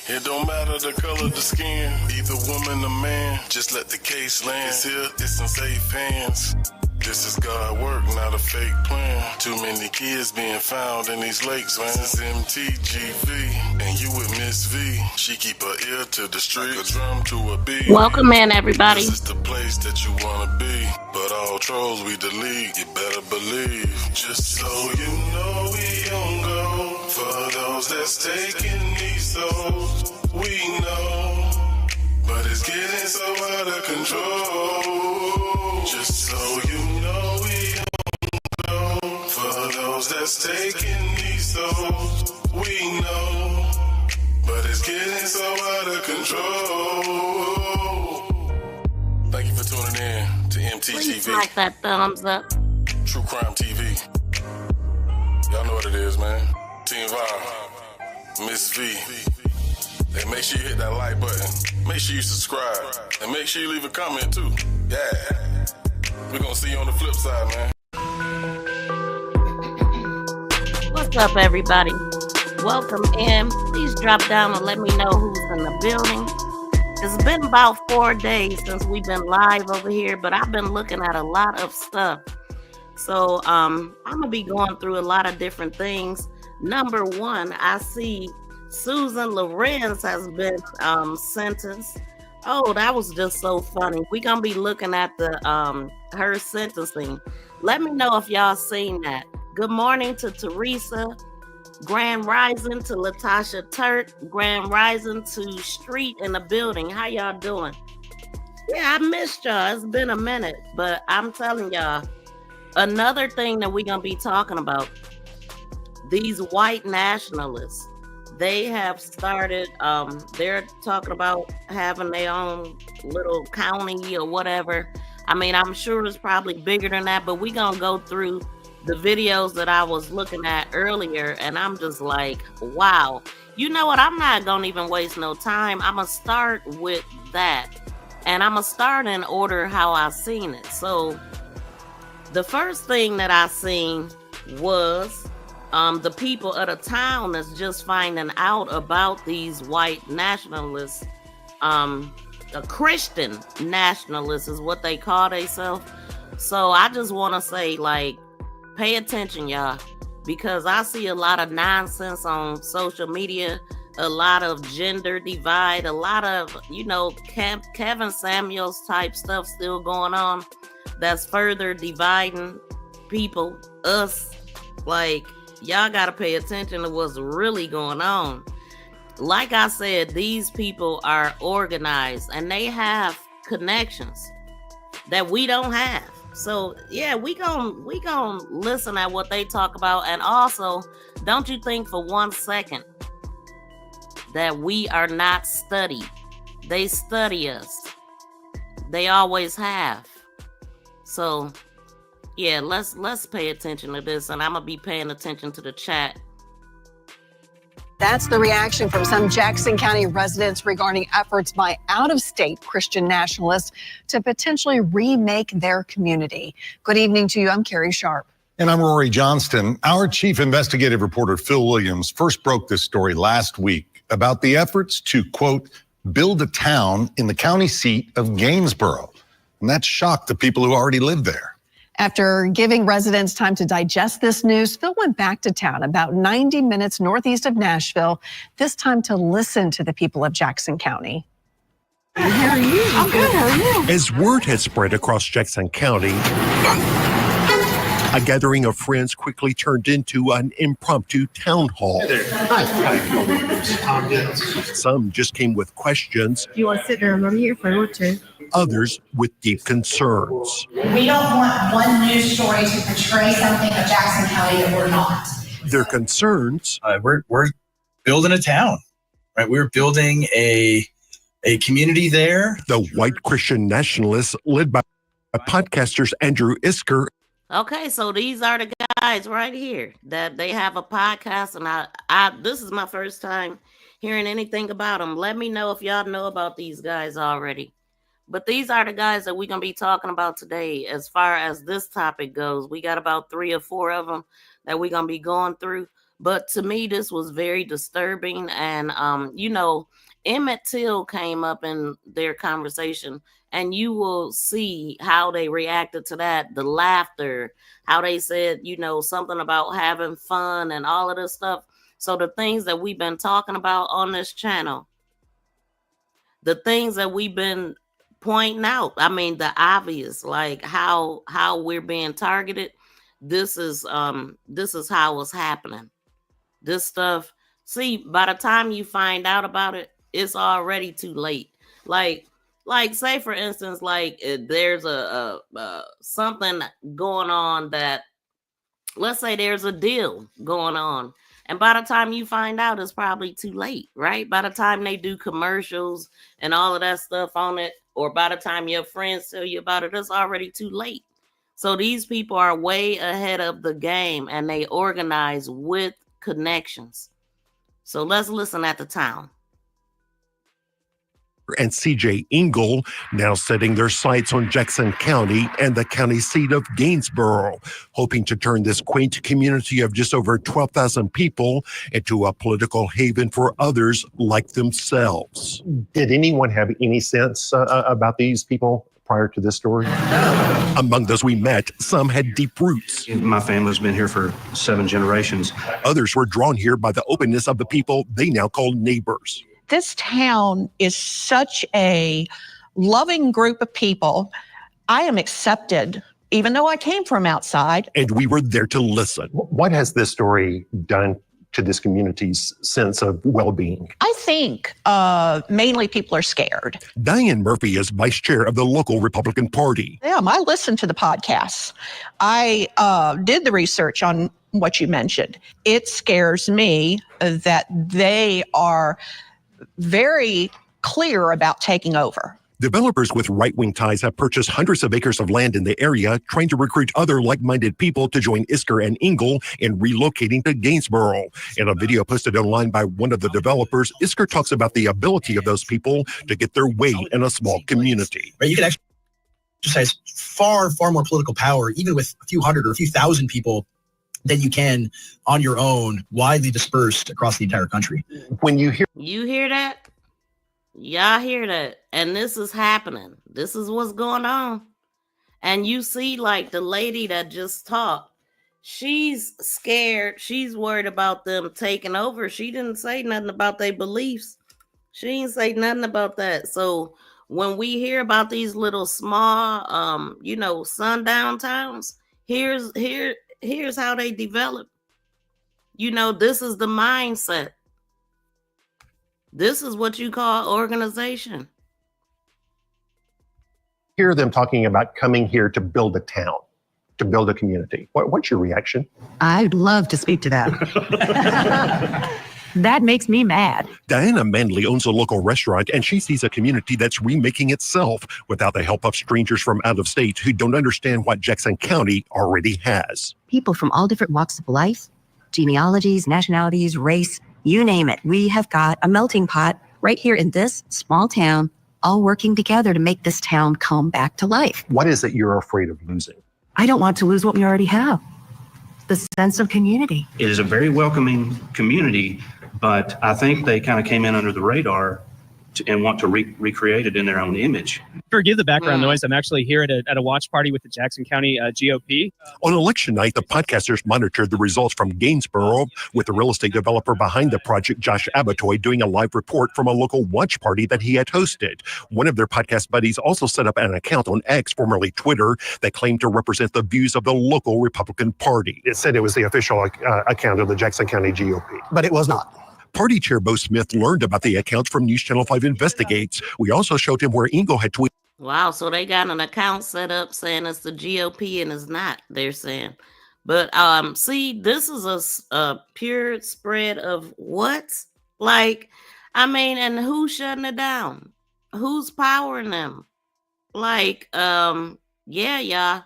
It don't matter the color of the skin, either woman or man, just let the case land. It's here, it's in safe hands. This is God work, not a fake plan. Too many kids being found in these lakes, man. This is MTGV, and you with Miss V. She keep her ear to the street, like a drum to a beat. Welcome in, everybody. This is the place that you wanna be, but all trolls we delete, you better believe. Just so you know we on go, for those that's taking these souls, we know, but it's getting so out of control. Just so you know we on go, for those that's taking these souls, we know, but it's getting so out of control. Thank you for tuning in to MTGV. Please smack that thumbs up. True Crime TV. Y'all know what it is, man. Team Vibe, Miss V. And make sure you hit that like button. Make sure you subscribe. And make sure you leave a comment too. Yeah. We're gonna see you on the flip side, man. What's up, everybody? Welcome in. Please drop down and let me know who's in the building. It's been about 4 days since we've been live over here, but I've been looking at a lot of stuff. So I'm gonna be going through a lot of different things. Number one, I see Susan Lorinz has been sentenced. Oh, that was just so funny. We're gonna be looking at the her sentencing. Let me know if y'all seen that. Good morning to Teresa. Grand Rising to Latasha Turt. Grand Rising to Street in the building. How y'all doing? Yeah, I missed y'all. It's been a minute, but I'm telling y'all, another thing that we're gonna be talking about, these white nationalists. They have started, they're talking about having their own little county or whatever. I mean, I'm sure it's probably bigger than that, but we're going to go through the videos that I was looking at earlier, and I'm just like, wow. You know what? I'm not going to even waste no time. I'm going to start with that, and I'm going to start in order how I seen it. So the first thing that I seen was the people of the town that's just finding out about these white nationalists. A Christian nationalist is what they call themselves. So I just want to say, like, pay attention, y'all, because I see a lot of nonsense on social media, a lot of gender divide, a lot of, you know, Kevin Samuels type stuff still going on that's further dividing people, us. Like, y'all got to pay attention to what's really going on. Like I said, these people are organized and they have connections that we don't have. So yeah, we gon' listen at what they talk about. And also, don't you think for 1 second that we are not studied. They study us. They always have. So yeah, let's pay attention to this, and I'm gonna be paying attention to the chat. That's the reaction from some Jackson County residents regarding efforts by out-of-state Christian nationalists to potentially remake their community. Good evening to you. I'm Carrie Sharp. And I'm Rory Johnston. Our chief investigative reporter, Phil Williams, first broke this story last week about the efforts to, quote, build a town in the county seat of Gainesboro. And that shocked the people who already live there. After giving residents time to digest this news, Phil went back to town about 90 minutes northeast of Nashville, this time to listen to the people of Jackson County. How are you? I'm good. How are you? As word had spread across Jackson County, a gathering of friends quickly turned into an impromptu town hall. Hey there. Hi. Some just came with questions. Do you want to sit there and I'm here if I want to? Others with deep concerns. We don't want one news story to portray something of Jackson County that we're not. Their concerns. We're building a town, right? We're building a community there. The white Christian nationalists led by podcasters Andrew Isker. Okay, so these are the guys right here that they have a podcast, and I this is my first time hearing anything about them. Let me know if y'all know about these guys already. But these are the guys that we're going to be talking about today. As far as this topic goes, we got about 3 or 4 of them that we're going to be going through. But to me, this was very disturbing. And, Emmett Till came up in their conversation, and you will see how they reacted to that. The laughter, how they said, something about having fun and all of this stuff. So the things that we've been talking about on this channel, the things that we've been pointing out, I mean, the obvious, like how we're being targeted. This is how it's happening. This stuff, see, by the time you find out about it, it's already too late. Like say for instance, like there's a something going on that, let's say there's a deal going on, and by the time you find out, it's probably too late, right? By the time they do commercials and all of that stuff on it, or by the time your friends tell you about it, it's already too late. So these people are way ahead of the game, and they organize with connections. So let's listen at the town. And C.J. Ingle now setting their sights on Jackson County and the county seat of Gainsborough, hoping to turn this quaint community of just over 12,000 people into a political haven for others like themselves. Did anyone have any sense about these people prior to this story? Among those we met, some had deep roots. My family's been here for 7 generations. Others were drawn here by the openness of the people they now call neighbors. This town is such a loving group of people. I am accepted, even though I came from outside. And we were there to listen. What has this story done to this community's sense of well-being? I think mainly people are scared. Diane Murphy is vice chair of the local Republican Party. Yeah, I listened to the podcasts. I did the research on what you mentioned. It scares me that they are very clear about taking over. Developers with right-wing ties have purchased hundreds of acres of land in the area, trying to recruit other like-minded people to join Isker and Ingle in relocating to Gainsborough. In a video posted online by one of the developers, Isker talks about the ability of those people to get their way in a small community. Right, you can actually exercise far more political power, even with a few hundred or a few thousand people, than you can on your own, widely dispersed across the entire country. When you hear that? Y'all hear that? And this is happening. This is what's going on. And you see, like the lady that just talked, she's scared. She's worried about them taking over. She didn't say nothing about their beliefs. She didn't say nothing about that. So when we hear about these little small, sundown towns, here's how they develop. This is the mindset. This is what you call organization. hear them talking about coming here to build a town, to build a community, what's your reaction? I'd love to speak to that. That makes me mad. Diana Manley owns a local restaurant, and she sees a community that's remaking itself without the help of strangers from out of state who don't understand what Jackson County already has. People from all different walks of life, genealogies, nationalities, race, you name it. We have got a melting pot right here in this small town, all working together to make this town come back to life. What is it you're afraid of losing? I don't want to lose what we already have. The sense of community. It is a very welcoming community, but I think they kind of came in under the radar and want to recreate it in their own image. Forgive the background noise. I'm actually here at a watch party with the Jackson County GOP. On election night, the podcasters monitored the results from Gainsborough with the real estate developer behind the project, Josh Abatoy, doing a live report from a local watch party that he had hosted. One of their podcast buddies also set up an account on X, formerly Twitter, that claimed to represent the views of the local Republican Party. It said it was the official account of the Jackson County GOP. But it was not. Party Chair Bo Smith learned about the account from News Channel 5 Investigates. We also showed him where Ingo had tweeted. Wow, so they got an account set up saying it's the GOP and it's not, they're saying. But see, this is a pure spread of what? Like, I mean, and who's shutting it down? Who's powering them? Like, yeah.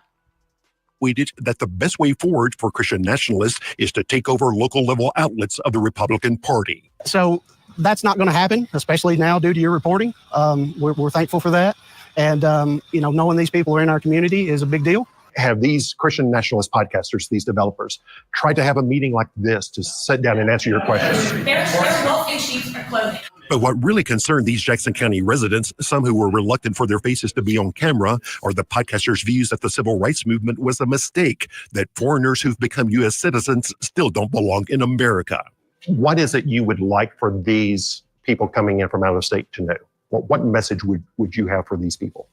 Tweeted that the best way forward for Christian nationalists is to take over local level outlets of the Republican Party. So that's not going to happen, especially now due to your reporting. We're thankful for that. And, knowing these people are in our community is a big deal. Have these Christian nationalist podcasters, these developers, tried to have a meeting like this to sit down and answer your questions? There's wolf in sheep's clothing. But what really concerned these Jackson County residents, some who were reluctant for their faces to be on camera, are the podcasters' views that the civil rights movement was a mistake, that foreigners who've become U.S. citizens still don't belong in America. What is it you would like for these people coming in from out of state to know? What message would you have for these people?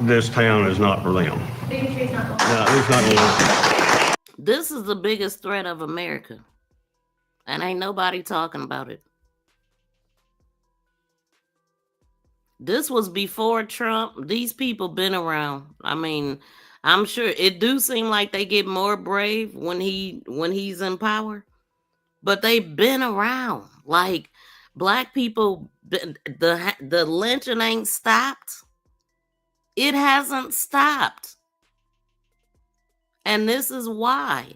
This town is not for them. No, it's not for them. This is the biggest threat of America. And ain't nobody talking about it. This was before Trump. These people been around. I mean, I'm sure it do seem like they get more brave when he's in power. But they've been around. Like, black people, the lynching ain't stopped. It hasn't stopped. And this is why.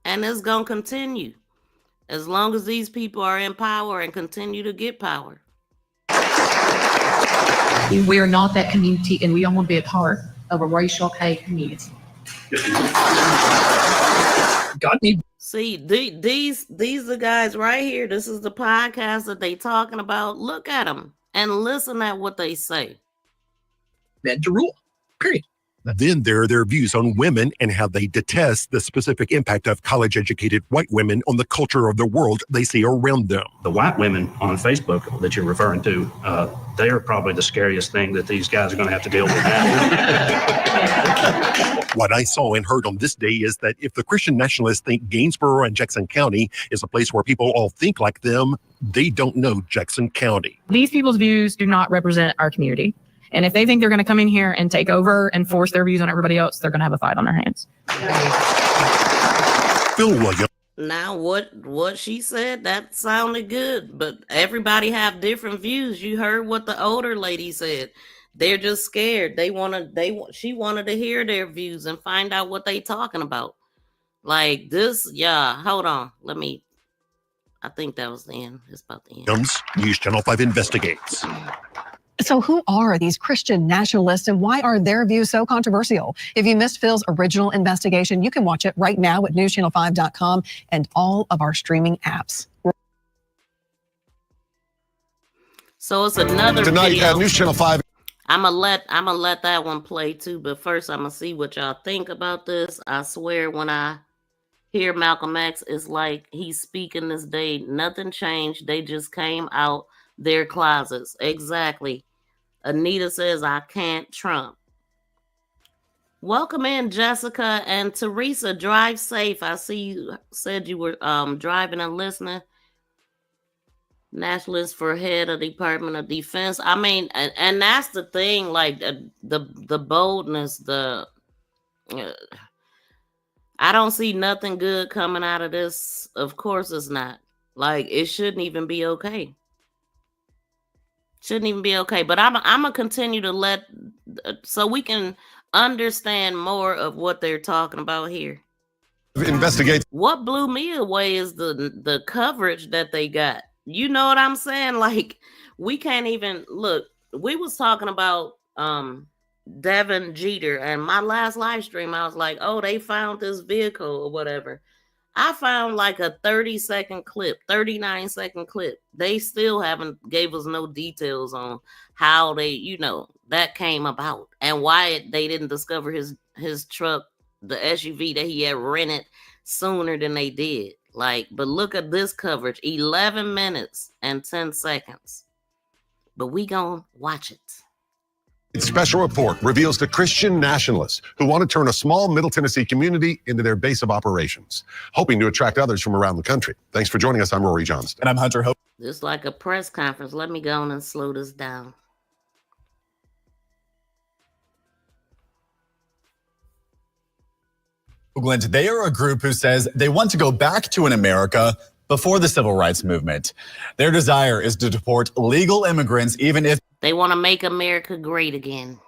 And it's going to continue as long as these people are in power and continue to get power. We are not that community, and we don't want to be a part of a racial hate community. Got me. See, these are guys right here. This is the podcast that they talking about. Look at them and listen at what they say. Meant to rule. Period. Then there are their views on women and how they detest the specific impact of college-educated white women on the culture of the world they see around them. The white women on Facebook that you're referring to, they are probably the scariest thing that these guys are going to have to deal with now. What I saw and heard on this day is that if the Christian nationalists think Gainsborough and Jackson County is a place where people all think like them, they don't know Jackson County. These people's views do not represent our community. And if they think they're going to come in here and take over and force their views on everybody else, they're going to have a fight on their hands. Phil Williams. Now, what she said, that sounded good, but everybody have different views. You heard what the older lady said. They're just scared. She wanted to hear their views and find out what they talking about. Like this, yeah, hold on. I think that was the end. It's about the end. News Channel 5 investigates. So who are these Christian nationalists and why are their views so controversial? If you missed Phil's original investigation, you can watch it right now at newschannel5.com and all of our streaming apps. So it's another tonight video. at News Channel 5. I'm gonna let that one play too, but first I'm gonna see what y'all think about this. I swear when I hear Malcolm X, it's like he's speaking this day. Nothing changed. They just came out their closets. Exactly. Anita says, I can't Trump. Welcome in, Jessica and Teresa. Drive safe. I see you said you were driving and listening. Nationalist for head of Department of Defense. I mean, and that's the thing, like the boldness, I don't see nothing good coming out of this. Of course it's not. Like, it shouldn't even be okay. Shouldn't even be okay. But I'm gonna continue to so we can understand more of what they're talking about here. Investigate. What blew me away is the coverage that they got. You know what I'm saying? Like, we can't even look. We was talking about Devin Jeter, and my last live stream, I was like, oh, they found this vehicle or whatever. I found like a 30-second clip, 39-second clip. They still haven't gave us no details on how they, that came about and why they didn't discover his truck, the SUV that he had rented sooner than they did. Like, but look at this coverage, 11 minutes and 10 seconds. But we gonna watch it. Special report reveals the Christian nationalists who want to turn a small Middle Tennessee community into their base of operations, hoping to attract others from around the country. Thanks for joining us. I'm Rory Johnston. And I'm Hunter Hope. This is like a press conference. Let me go on and slow this down. Oakland, they are a group who says they want to go back to an America before the civil rights movement. Their desire is to deport legal immigrants, even if they want to make America great again.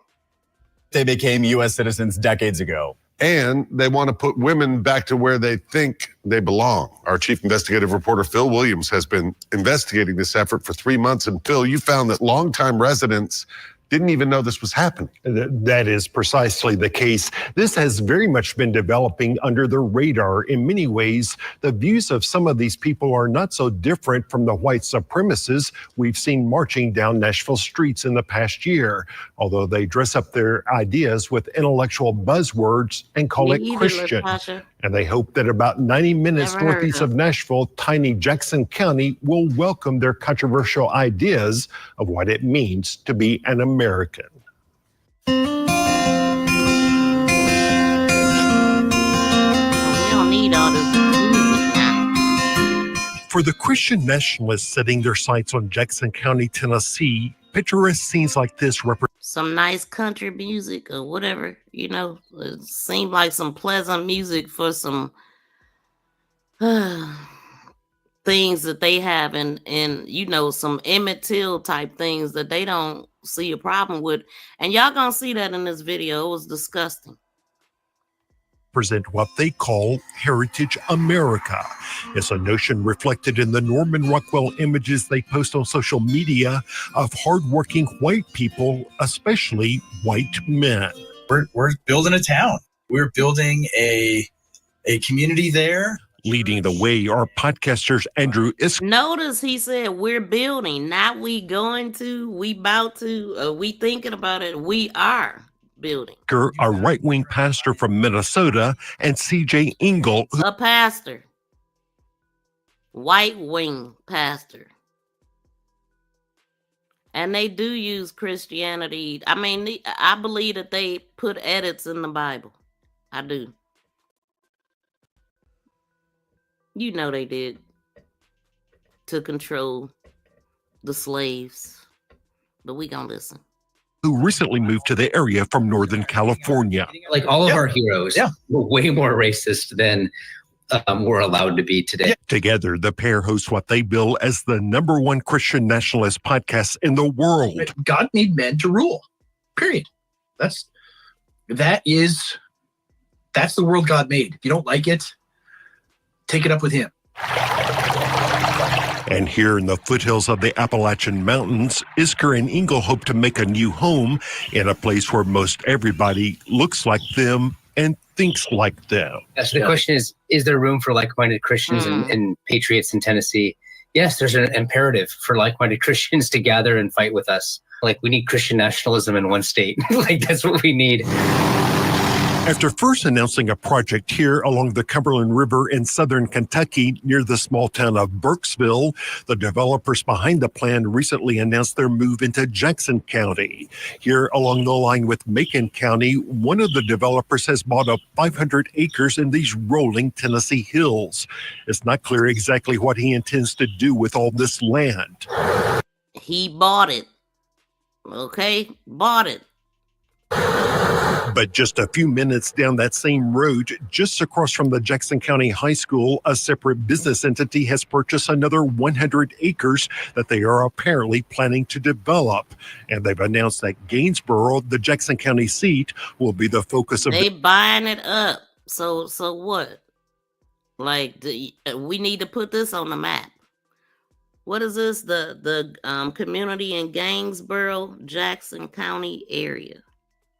They became U.S. citizens decades ago. And they want to put women back to where they think they belong. Our chief investigative reporter, Phil Williams, has been investigating this effort for 3 months. And Phil, you found that longtime residents didn't even know this was happening. That is precisely the case. This has very much been developing under the radar. In many ways, the views of some of these people are not so different from the white supremacists we've seen marching down Nashville streets in the past year, although they dress up their ideas with intellectual buzzwords and call it Christian. And they hope that about 90 minutes northeast of Nashville, tiny Jackson County will welcome their controversial ideas of what it means to be an American. We don't need all this music now. For the Christian nationalists setting their sights on Jackson County, Tennessee, picturesque scenes like this represent some nice country music or whatever, it seemed like some pleasant music for some things that they have and some Emmett Till type things that they don't see a problem with. And y'all gonna see that in this video. It was disgusting. Present what they call Heritage America. It's a notion reflected in the Norman Rockwell images they post on social media of hardworking white people, especially white men. We're building a town. We're building a community there. Leading the way are podcasters Andrew Isk. Notice he said we're building, not we going to, we about to, we thinking about it. We are building. A right-wing pastor from Minnesota, and CJ Engel. A pastor. White wing pastor. And they do use Christianity. I mean, I believe that they put edits in the Bible. I do. You know they did. To control the slaves. But we gonna listen. Who recently moved to the area from Northern California. Like all of our heroes were way more racist than we're allowed to be today. Together, the pair host what they bill as the #1 Christian nationalist podcast in the world. God made men to rule, period. That's the world God made. If you don't like it, take it up with him. And here in the foothills of the Appalachian Mountains, Isker and Engel hope to make a new home in a place where most everybody looks like them and thinks like them. So the question is there room for like-minded Christians and patriots in Tennessee? Yes, there's an imperative for like-minded Christians to gather and fight with us. Like, we need Christian nationalism in one state. Like, that's what we need. After first announcing a project here along the Cumberland River in southern Kentucky near the small town of Burkesville, the developers behind the plan recently announced their move into Jackson County. Here along the line with Macon County, one of the developers has bought up 500 acres in these rolling Tennessee hills. It's not clear exactly what he intends to do with all this land. He bought it. Okay? Bought it. But just a few minutes down that same road, just across from the Jackson County High School, a separate business entity has purchased another 100 acres that they are apparently planning to develop. And they've announced that Gainsboro, the Jackson County seat, will be the focus of... They buying it up. So what? Like, we need to put this on the map. What is this? The community in Gainsboro, Jackson County area.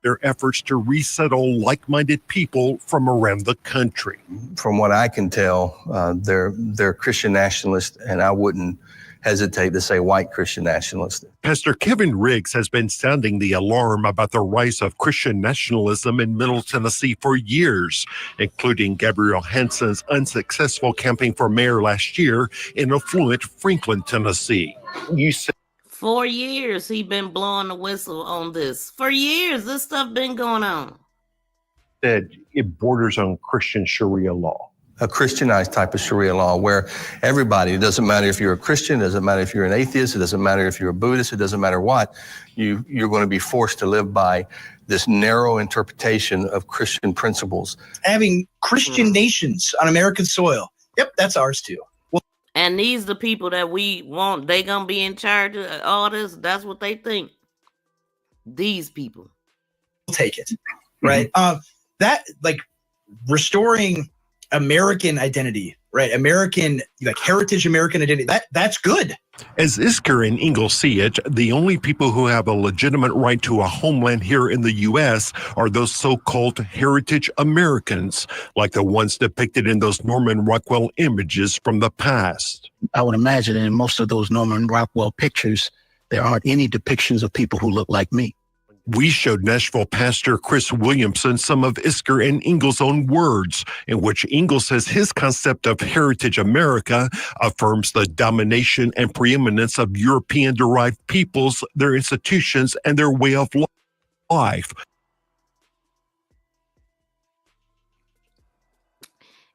Their efforts to resettle like-minded people from around the country. From what I can tell, they're Christian nationalists, and I wouldn't hesitate to say white Christian nationalists. Pastor Kevin Riggs has been sounding the alarm about the rise of Christian nationalism in Middle Tennessee for years, including Gabrielle Hanson's unsuccessful campaign for mayor last year in affluent Franklin, Tennessee. You said 4 years he been blowing the whistle on this. For years, this stuff been going on. That it borders on Christian Sharia law. A Christianized type of Sharia law where everybody, it doesn't matter if you're a Christian, it doesn't matter if you're an atheist, it doesn't matter if you're a Buddhist, it doesn't matter what, you're going to be forced to live by this narrow interpretation of Christian principles. Having Christian nations on American soil. Yep, that's ours too. And these the people that we want. They gonna be in charge of all this. That's what they think. These people. Take it, right? That, like, restoring American identity right? American, like heritage American identity, that's good. As Isker and Ingalls see it, the only people who have a legitimate right to a homeland here in the U.S. are those so-called heritage Americans, like the ones depicted in those Norman Rockwell images from the past. I would imagine in most of those Norman Rockwell pictures, there aren't any depictions of people who look like me. We showed Nashville pastor Chris Williamson some of Isker and Ingalls' own words, in which Ingalls says his concept of heritage America affirms the domination and preeminence of European-derived peoples, their institutions, and their way of life.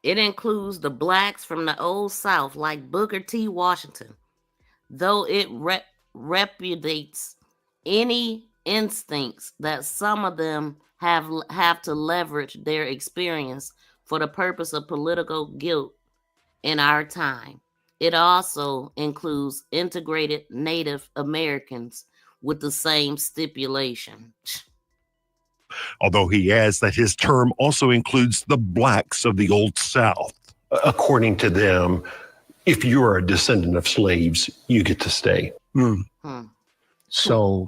It includes the blacks from the Old South, like Booker T. Washington, though it repudiates any instincts that some of them have to leverage their experience for the purpose of political guilt in our time. It also includes integrated Native Americans with the same stipulation. Although he adds that his term also includes the blacks of the Old South. According to them, if you are a descendant of slaves, you get to stay. So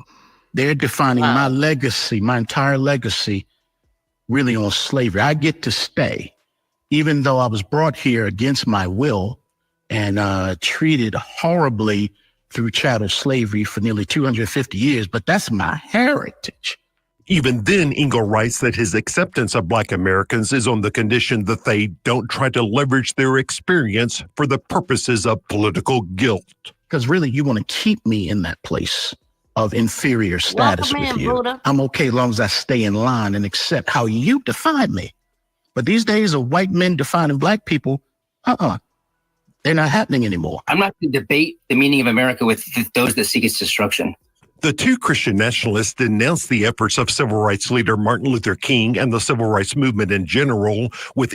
they're defining my legacy, my entire legacy, really on slavery. I get to stay, even though I was brought here against my will and treated horribly through chattel slavery for nearly 250 years, but that's my heritage. Even then, Ingalls writes that his acceptance of Black Americans is on the condition that they don't try to leverage their experience for the purposes of political guilt. Because really, you want to keep me in that place of inferior status with you. Buddha. I'm okay as long as I stay in line and accept how you define me. But these days of white men defining Black people, they're not happening anymore. I'm not going to debate the meaning of America with those that seek its destruction. The two Christian nationalists denounced the efforts of civil rights leader Martin Luther King and the civil rights movement in general with.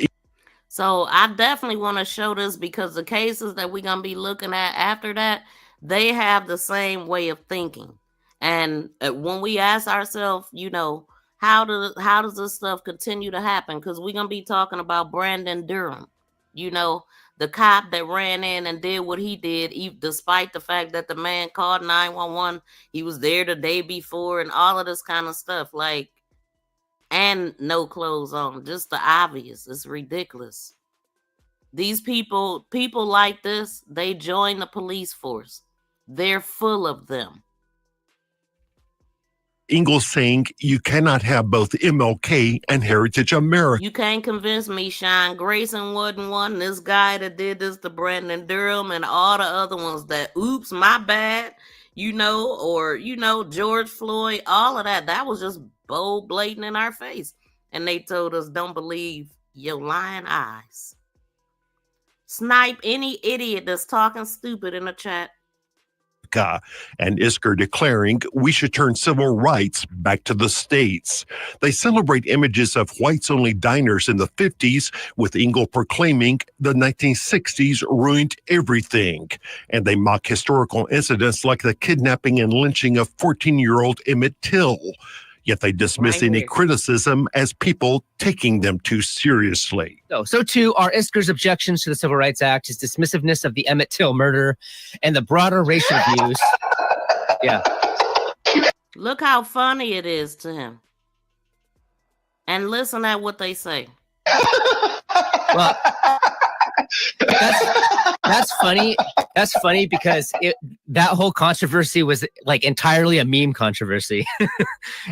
So I definitely want to show this because the cases that we're going to be looking at after that, they have the same way of thinking. And when we ask ourselves, how does this stuff continue to happen? Because we're going to be talking about Brandon Durham, the cop that ran in and did what he did, despite the fact that the man called 911. He was there the day before and all of this kind of stuff, and no clothes on, just the obvious. It's ridiculous. These people like this, they join the police force. They're full of them. Ingalls saying you cannot have both MLK and Heritage America. You can't convince me Sean Grayson wasn't one. This guy that did this to Brandon Durham and all the other ones that, oops, my bad, or George Floyd, all of that. That was just bold, blatant in our face. And they told us, don't believe your lying eyes. Snipe any idiot that's talking stupid in the chat. And Isker declaring we should turn civil rights back to the states. They celebrate images of whites-only diners in the 50s, with Ingalls proclaiming the 1960s ruined everything. And they mock historical incidents like the kidnapping and lynching of 14-year-old Emmett Till. Yet they dismiss any criticism as people taking them too seriously. So too are Isker's objections to the Civil Rights Act, his dismissiveness of the Emmett Till murder, and the broader racial views. Yeah. Look how funny it is to him. And listen at what they say. Well, that's funny. That's funny because that whole controversy was entirely a meme controversy.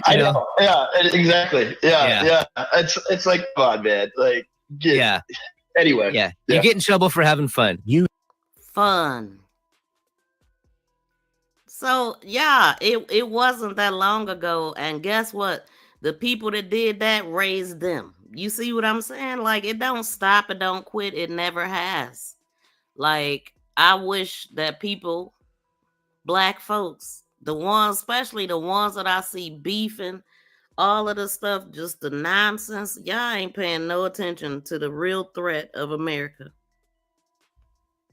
I know. Yeah, exactly. Yeah. It's like, come on, man. Anyway. Yeah. You get in trouble for having fun. Fun. So yeah, it wasn't that long ago, and guess what? The people that did that raised them. You see what I'm saying? It don't stop, it don't quit, it never has. I wish that people, Black folks, the ones, especially the ones that I see beefing, all of the stuff, just the nonsense, y'all ain't paying no attention to the real threat of America.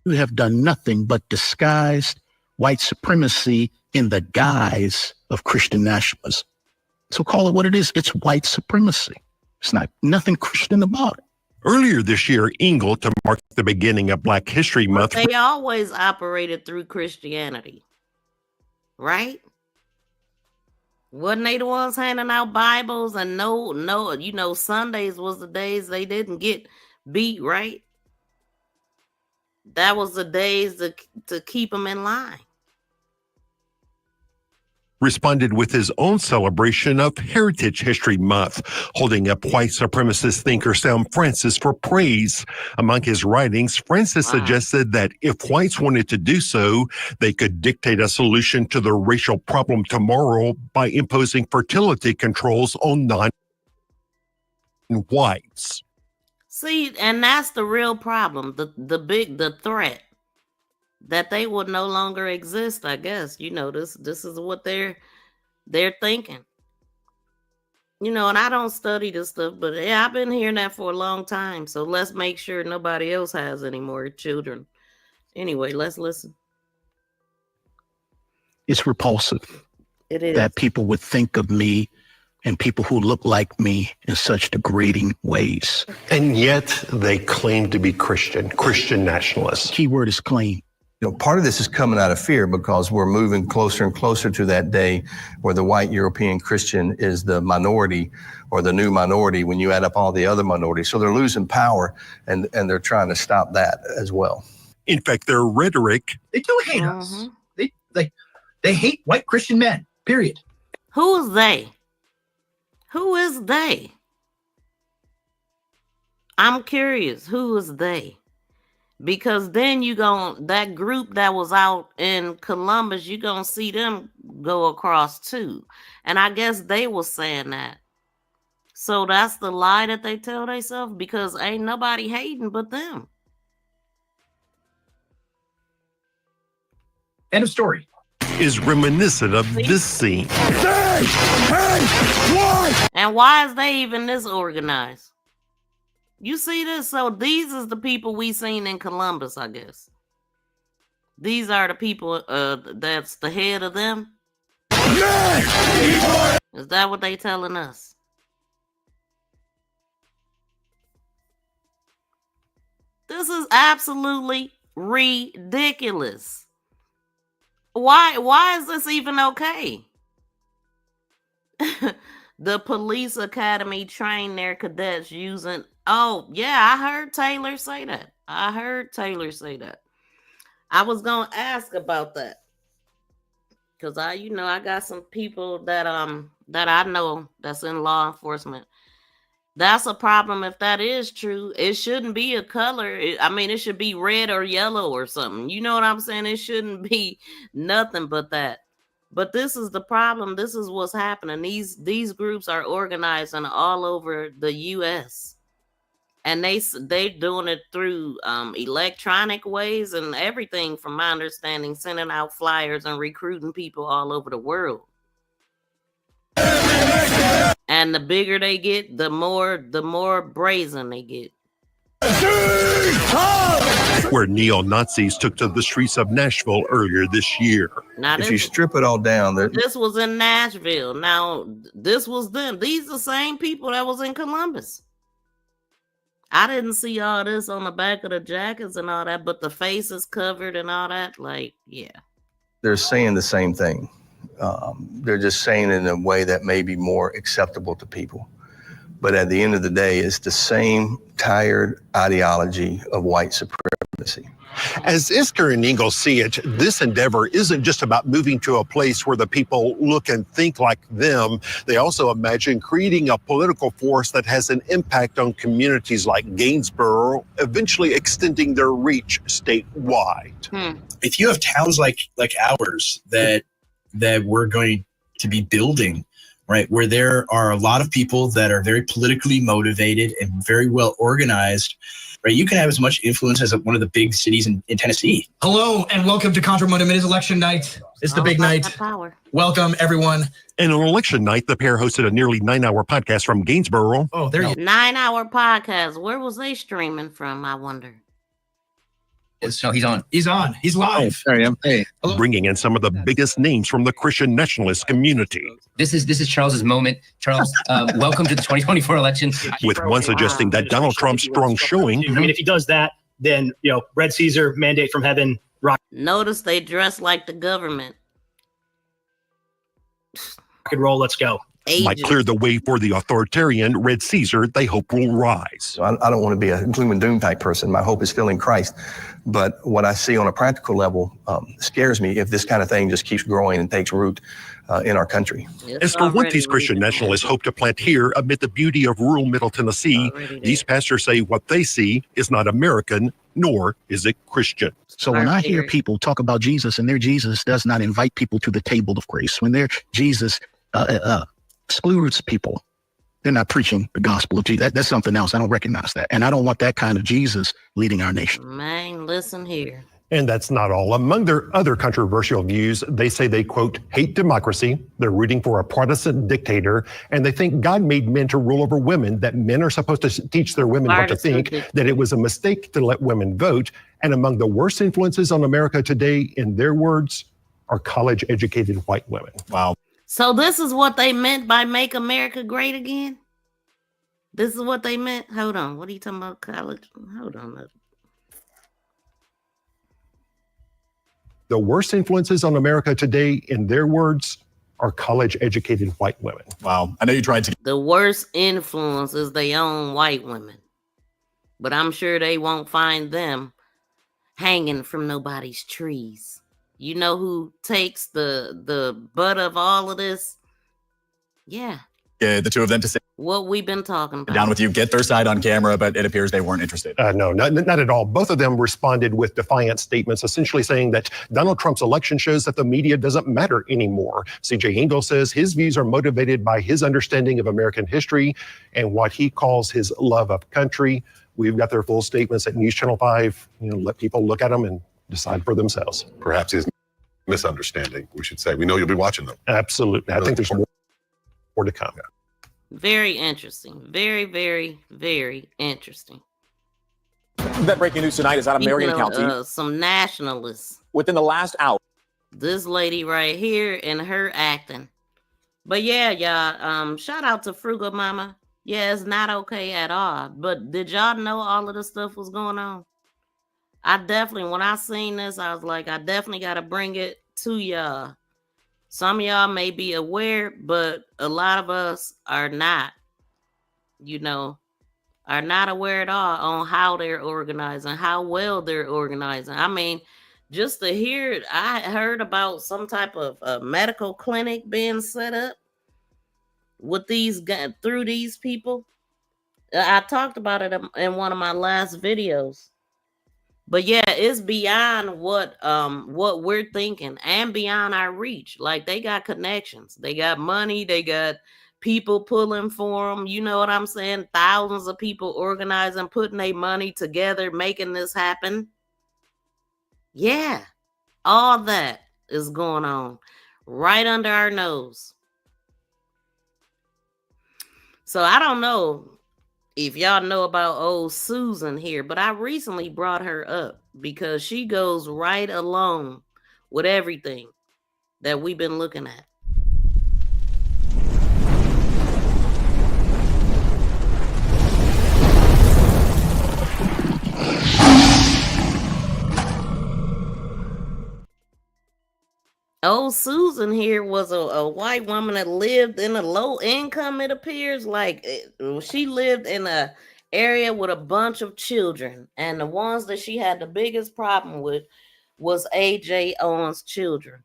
You have done nothing but disguised white supremacy in the guise of Christian nationalism. So call it what it is. It's white supremacy. It's not nothing Christian about it. Earlier this year, Engel, to mark the beginning of Black History Month, They always operated through Christianity, right? Wasn't they the ones handing out Bibles and no, Sundays was the days they didn't get beat, right? That was the days to keep them in line. responded with his own celebration of Heritage History Month, holding up white supremacist thinker Sam Francis for praise. Among his writings, Francis suggested that if whites wanted to do so, they could dictate a solution to the racial problem tomorrow by imposing fertility controls on non-whites. See, and that's the real problem, the threat. That they would no longer exist, I guess. This is what they're thinking. And I don't study this stuff, but yeah, I've been hearing that for a long time. So let's make sure nobody else has any more children. Anyway, let's listen. It's repulsive. It is. That people would think of me and people who look like me in such degrading ways. And yet they claim to be Christian nationalists. Keyword is claim. Part of this is coming out of fear because we're moving closer and closer to that day where the white European Christian is the minority or the new minority when you add up all the other minorities. So they're losing power and they're trying to stop that as well. In fact, their rhetoric. They do hate us. They hate white Christian men, period. Who is they? Who is they? I'm curious. Who is they? Because then that group that was out in Columbus, you're going to see them go across too. And I guess they were saying that. So that's the lie that they tell themselves because ain't nobody hating but them. End of story. Is reminiscent of this scene. And why is they even this organized? You see this? So these is the people we seen in Columbus, I guess. These are the people that's the head of them? Is that what they telling us? This is absolutely ridiculous. Why is this even okay? The police academy trained their cadets using... Oh, yeah, I heard Taylor say that. I was going to ask about that. Because I got some people that I know that's in law enforcement. That's a problem if that is true. It shouldn't be a color. It should be red or yellow or something. You know what I'm saying? It shouldn't be nothing but that. But this is the problem. This is what's happening. These groups are organizing all over the U.S. And they're doing it through electronic ways and everything, from my understanding, sending out flyers and recruiting people all over the world. And the bigger they get, the more brazen they get. Where neo-Nazis took to the streets of Nashville earlier this year. Now, if you strip it all down, this was in Nashville. Now, this was them. These are the same people that was in Columbus. I didn't see all this on the back of the jackets and all that, but the face is covered and all that. Yeah. They're saying the same thing. They're just saying it in a way that may be more acceptable to people. But at the end of the day, it's the same tired ideology of white supremacy. As Isker and Engel see it, this endeavor isn't just about moving to a place where the people look and think like them. They also imagine creating a political force that has an impact on communities like Gainsborough, eventually extending their reach statewide. If you have towns like ours that we're going to be building, right, where there are a lot of people that are very politically motivated and very well organized, right, you can have as much influence as one of the big cities in Tennessee. Hello and welcome to Contra Modem. It is election night. It's the big night. Welcome, everyone. And on election night, the pair hosted a nearly 9-hour podcast from Gainsborough. Oh, there you go. 9-hour podcast. Where was they streaming from, I wonder? No, he's on. He's on. He's live. There I am. Hey. Bringing in some of the biggest names from the Christian nationalist community. This is Charles's moment. Charles, welcome to the 2024 election. With one suggesting that Donald Trump's strong showing. I mean, if he does that, then, Red Caesar, mandate from heaven. Rock Notice they dress like the government. and roll. Let's go. Might clear the way for the authoritarian Red Caesar they hope will rise. I don't want to be a gloom and doom type person. My hope is still in Christ. But what I see on a practical level scares me if this kind of thing just keeps growing and takes root in our country. As for what these Christian nationalists hope to plant here amid the beauty of rural Middle Tennessee, these pastors say what they see is not American, nor is it Christian. So when I hear people talk about Jesus and their Jesus does not invite people to the table of grace, when their Jesus excludes people, they're not preaching the gospel of Jesus. That's something else. I don't recognize that. And I don't want that kind of Jesus leading our nation. Man, listen here. And that's not all. Among their other controversial views, they say they, quote, hate democracy, they're rooting for a Protestant dictator, and they think God made men to rule over women, that men are supposed to teach their women what to think, that it was a mistake to let women vote. And among the worst influences on America today, in their words, are college-educated white women. Wow. So this is what they meant by make America great again? This is what they meant? Hold on. What are you talking about, college? Hold on. The worst influences on America today, in their words, are college-educated white women. Wow. I know you tried to... The worst influence is they own white women. But I'm sure they won't find them hanging from nobody's trees. You know who takes the butt of all of this? Yeah. Yeah, the two of them to sit what we've been talking about. down with you, get their side on camera, but it appears they weren't interested. No, not at all. Both of them responded with defiant statements, essentially saying that Donald Trump's election shows that the media doesn't matter anymore. CJ Engel says his views are motivated by his understanding of American history and what he calls his love of country. We've got their full statements at News Channel 5. Let people look at them and decide for themselves. Perhaps his misunderstanding, we should say. We know you'll be watching them. Absolutely. I think there's more to come. Very interesting. Very, very, very interesting. That breaking news tonight is out of Marion County. Some nationalists. Within the last hour. This lady right here and her acting. But yeah, y'all, shout out to Frugal Mama. Yeah, it's not okay at all. But did y'all know all of the stuff was going on? I definitely, when I seen this, I was like, I definitely got to bring it to y'all. Some of y'all may be aware, but a lot of us are not, are not aware at all on how they're organizing, how well they're organizing. I mean, just to hear, I heard about some type of medical clinic being set up with through these people. I talked about it in one of my last videos. But yeah, it's beyond what we're thinking and beyond our reach. Like, they got connections, they got money, they got people pulling for them. You know what I'm saying? Thousands of people organizing, putting their money together, making this happen. Yeah, all that is going on right under our nose. So I don't know if y'all know about old Susan here, but I recently brought her up because she goes right along with everything that we've been looking at. Old Susan here was a white woman that lived in a low income, it appears. Like, she lived in a area with a bunch of children, and the ones that she had the biggest problem with was AJ Owens' children.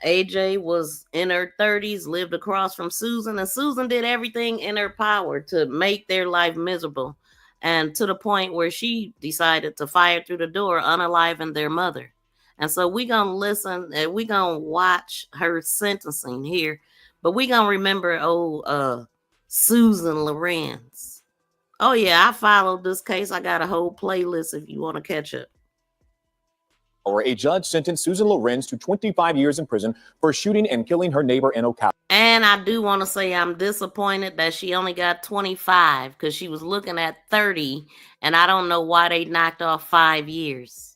AJ was in her 30s, lived across from Susan, and Susan did everything in her power to make their life miserable, and to the point where she decided to fire through the door, unaliving their mother. And so we're going to listen and we're going to watch her sentencing here. But we're going to remember Susan Lorincz. Oh, yeah, I followed this case. I got a whole playlist if you want to catch up. Or a judge sentenced Susan Lorinz to 25 years in prison for shooting and killing her neighbor in Ocala. And I do want to say I'm disappointed that she only got 25 because she was looking at 30. And I don't know why they knocked off 5 years.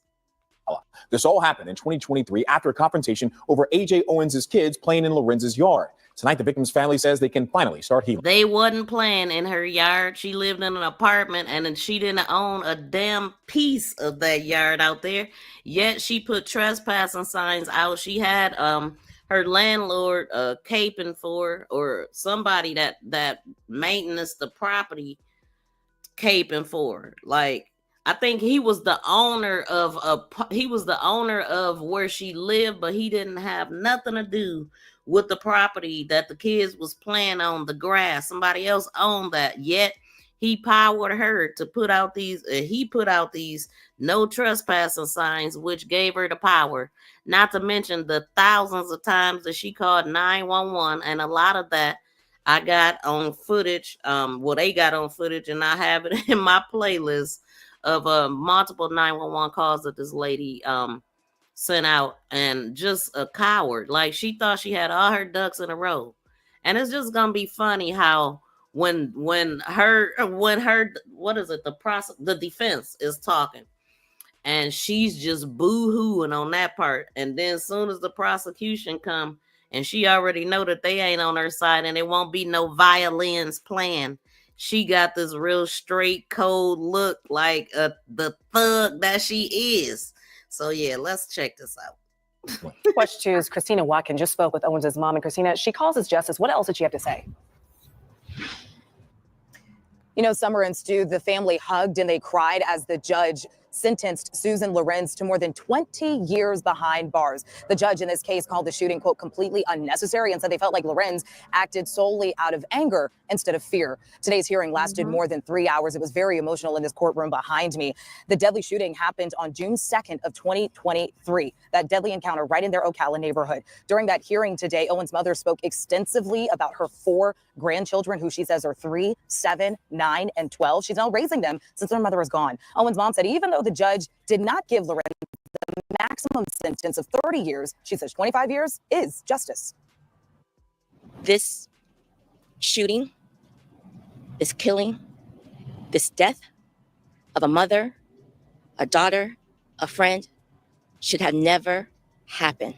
This all happened in 2023 after a confrontation over AJ Owens' kids playing in Lorinz's yard. Tonight, the victim's family says they can finally start healing. They wasn't playing in her yard. She lived in an apartment, and then she didn't own a damn piece of that yard out there. Yet she put trespassing signs out. She had her landlord caping for, or somebody that maintenance the property caping for. Like, I think he was the owner of where she lived, but he didn't have nothing to do with the property that the kids was playing on, the grass. Somebody else owned that. Yet he powered her to put out these no trespassing signs, which gave her the power. Not to mention the thousands of times that she called 911, and a lot of that I got on footage. They got on footage, and I have it in my playlist of multiple 911 calls that this lady sent out, and just a coward. Like, she thought she had all her ducks in a row. And it's just gonna be funny how when the defense is talking and she's just boo-hooing on that part, and then as soon as the prosecution come and she already know that they ain't on her side and it won't be no violins playing, she got this real straight, cold look like the thug that she is. So yeah, let's check this out. Question 2's Christina Watkins just spoke with Owens' mom. And Christina, she calls this justice. What else did she have to say? You know, Summer and Stu, the family hugged and they cried as the judge sentenced Susan Lorincz to more than 20 years behind bars. The judge in this case called the shooting, quote, completely unnecessary, and said they felt like Lorincz acted solely out of anger instead of fear. Today's hearing lasted more than 3 hours. It was very emotional in this courtroom behind me. The deadly shooting happened on June 2nd of 2023, that deadly encounter right in their Ocala neighborhood. During that hearing today, Owen's mother spoke extensively about her 4 grandchildren, who she says are 3, 7, 9, and 12. She's now raising them since their mother is gone. Owen's mom said even though the judge did not give Lorinz the maximum sentence of 30 years, she says 25 years is justice. This shooting, this killing, this death of a mother, a daughter, a friend should have never happened.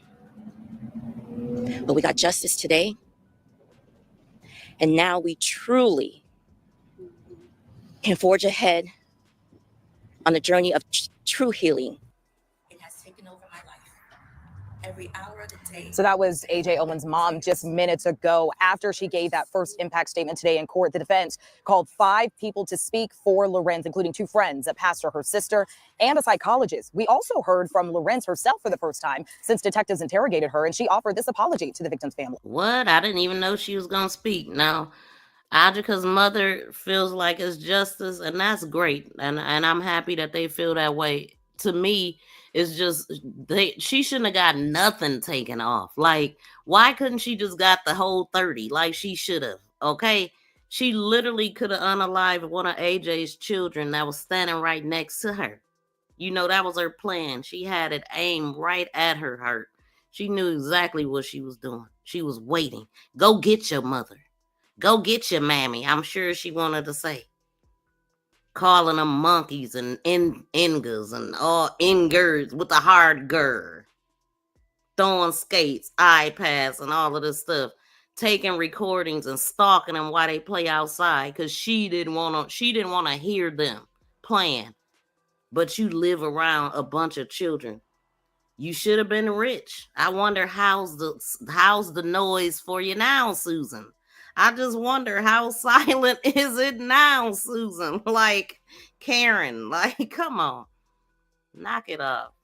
But we got justice today. And now we truly can forge ahead on a journey of true healing. It has taken over my life. Every hour of the day. So that was AJ Owens' mom just minutes ago. After she gave that first impact statement today in court, the defense called 5 people to speak for Lorinz, including 2 friends, a pastor, her sister, and a psychologist. We also heard from Lorinz herself for the first time since detectives interrogated her, and she offered this apology to the victim's family. What? I didn't even know she was going to speak. Now, Ajike's mother feels like it's justice, and that's great. And I'm happy that they feel that way. To me, it's just she shouldn't have got nothing taken off. Like, why couldn't she just got the whole 30 like she should have? Okay, she literally could have unalived one of AJ's children that was standing right next to her. You know, that was her plan. She had it aimed right at her heart. She knew exactly what she was doing. She was waiting. Go get your mother. Go get your mammy. I'm sure she wanted to say. Calling them monkeys and ingers and all ingers with a hard gur. Throwing skates, iPads, and all of this stuff. Taking recordings and stalking them while they play outside because she didn't want to hear them playing. But you live around a bunch of children. You should have been rich. I wonder how's the noise for you now, Susan? I just wonder how silent is it now, Susan? Like, Karen, like, come on. Knock it up.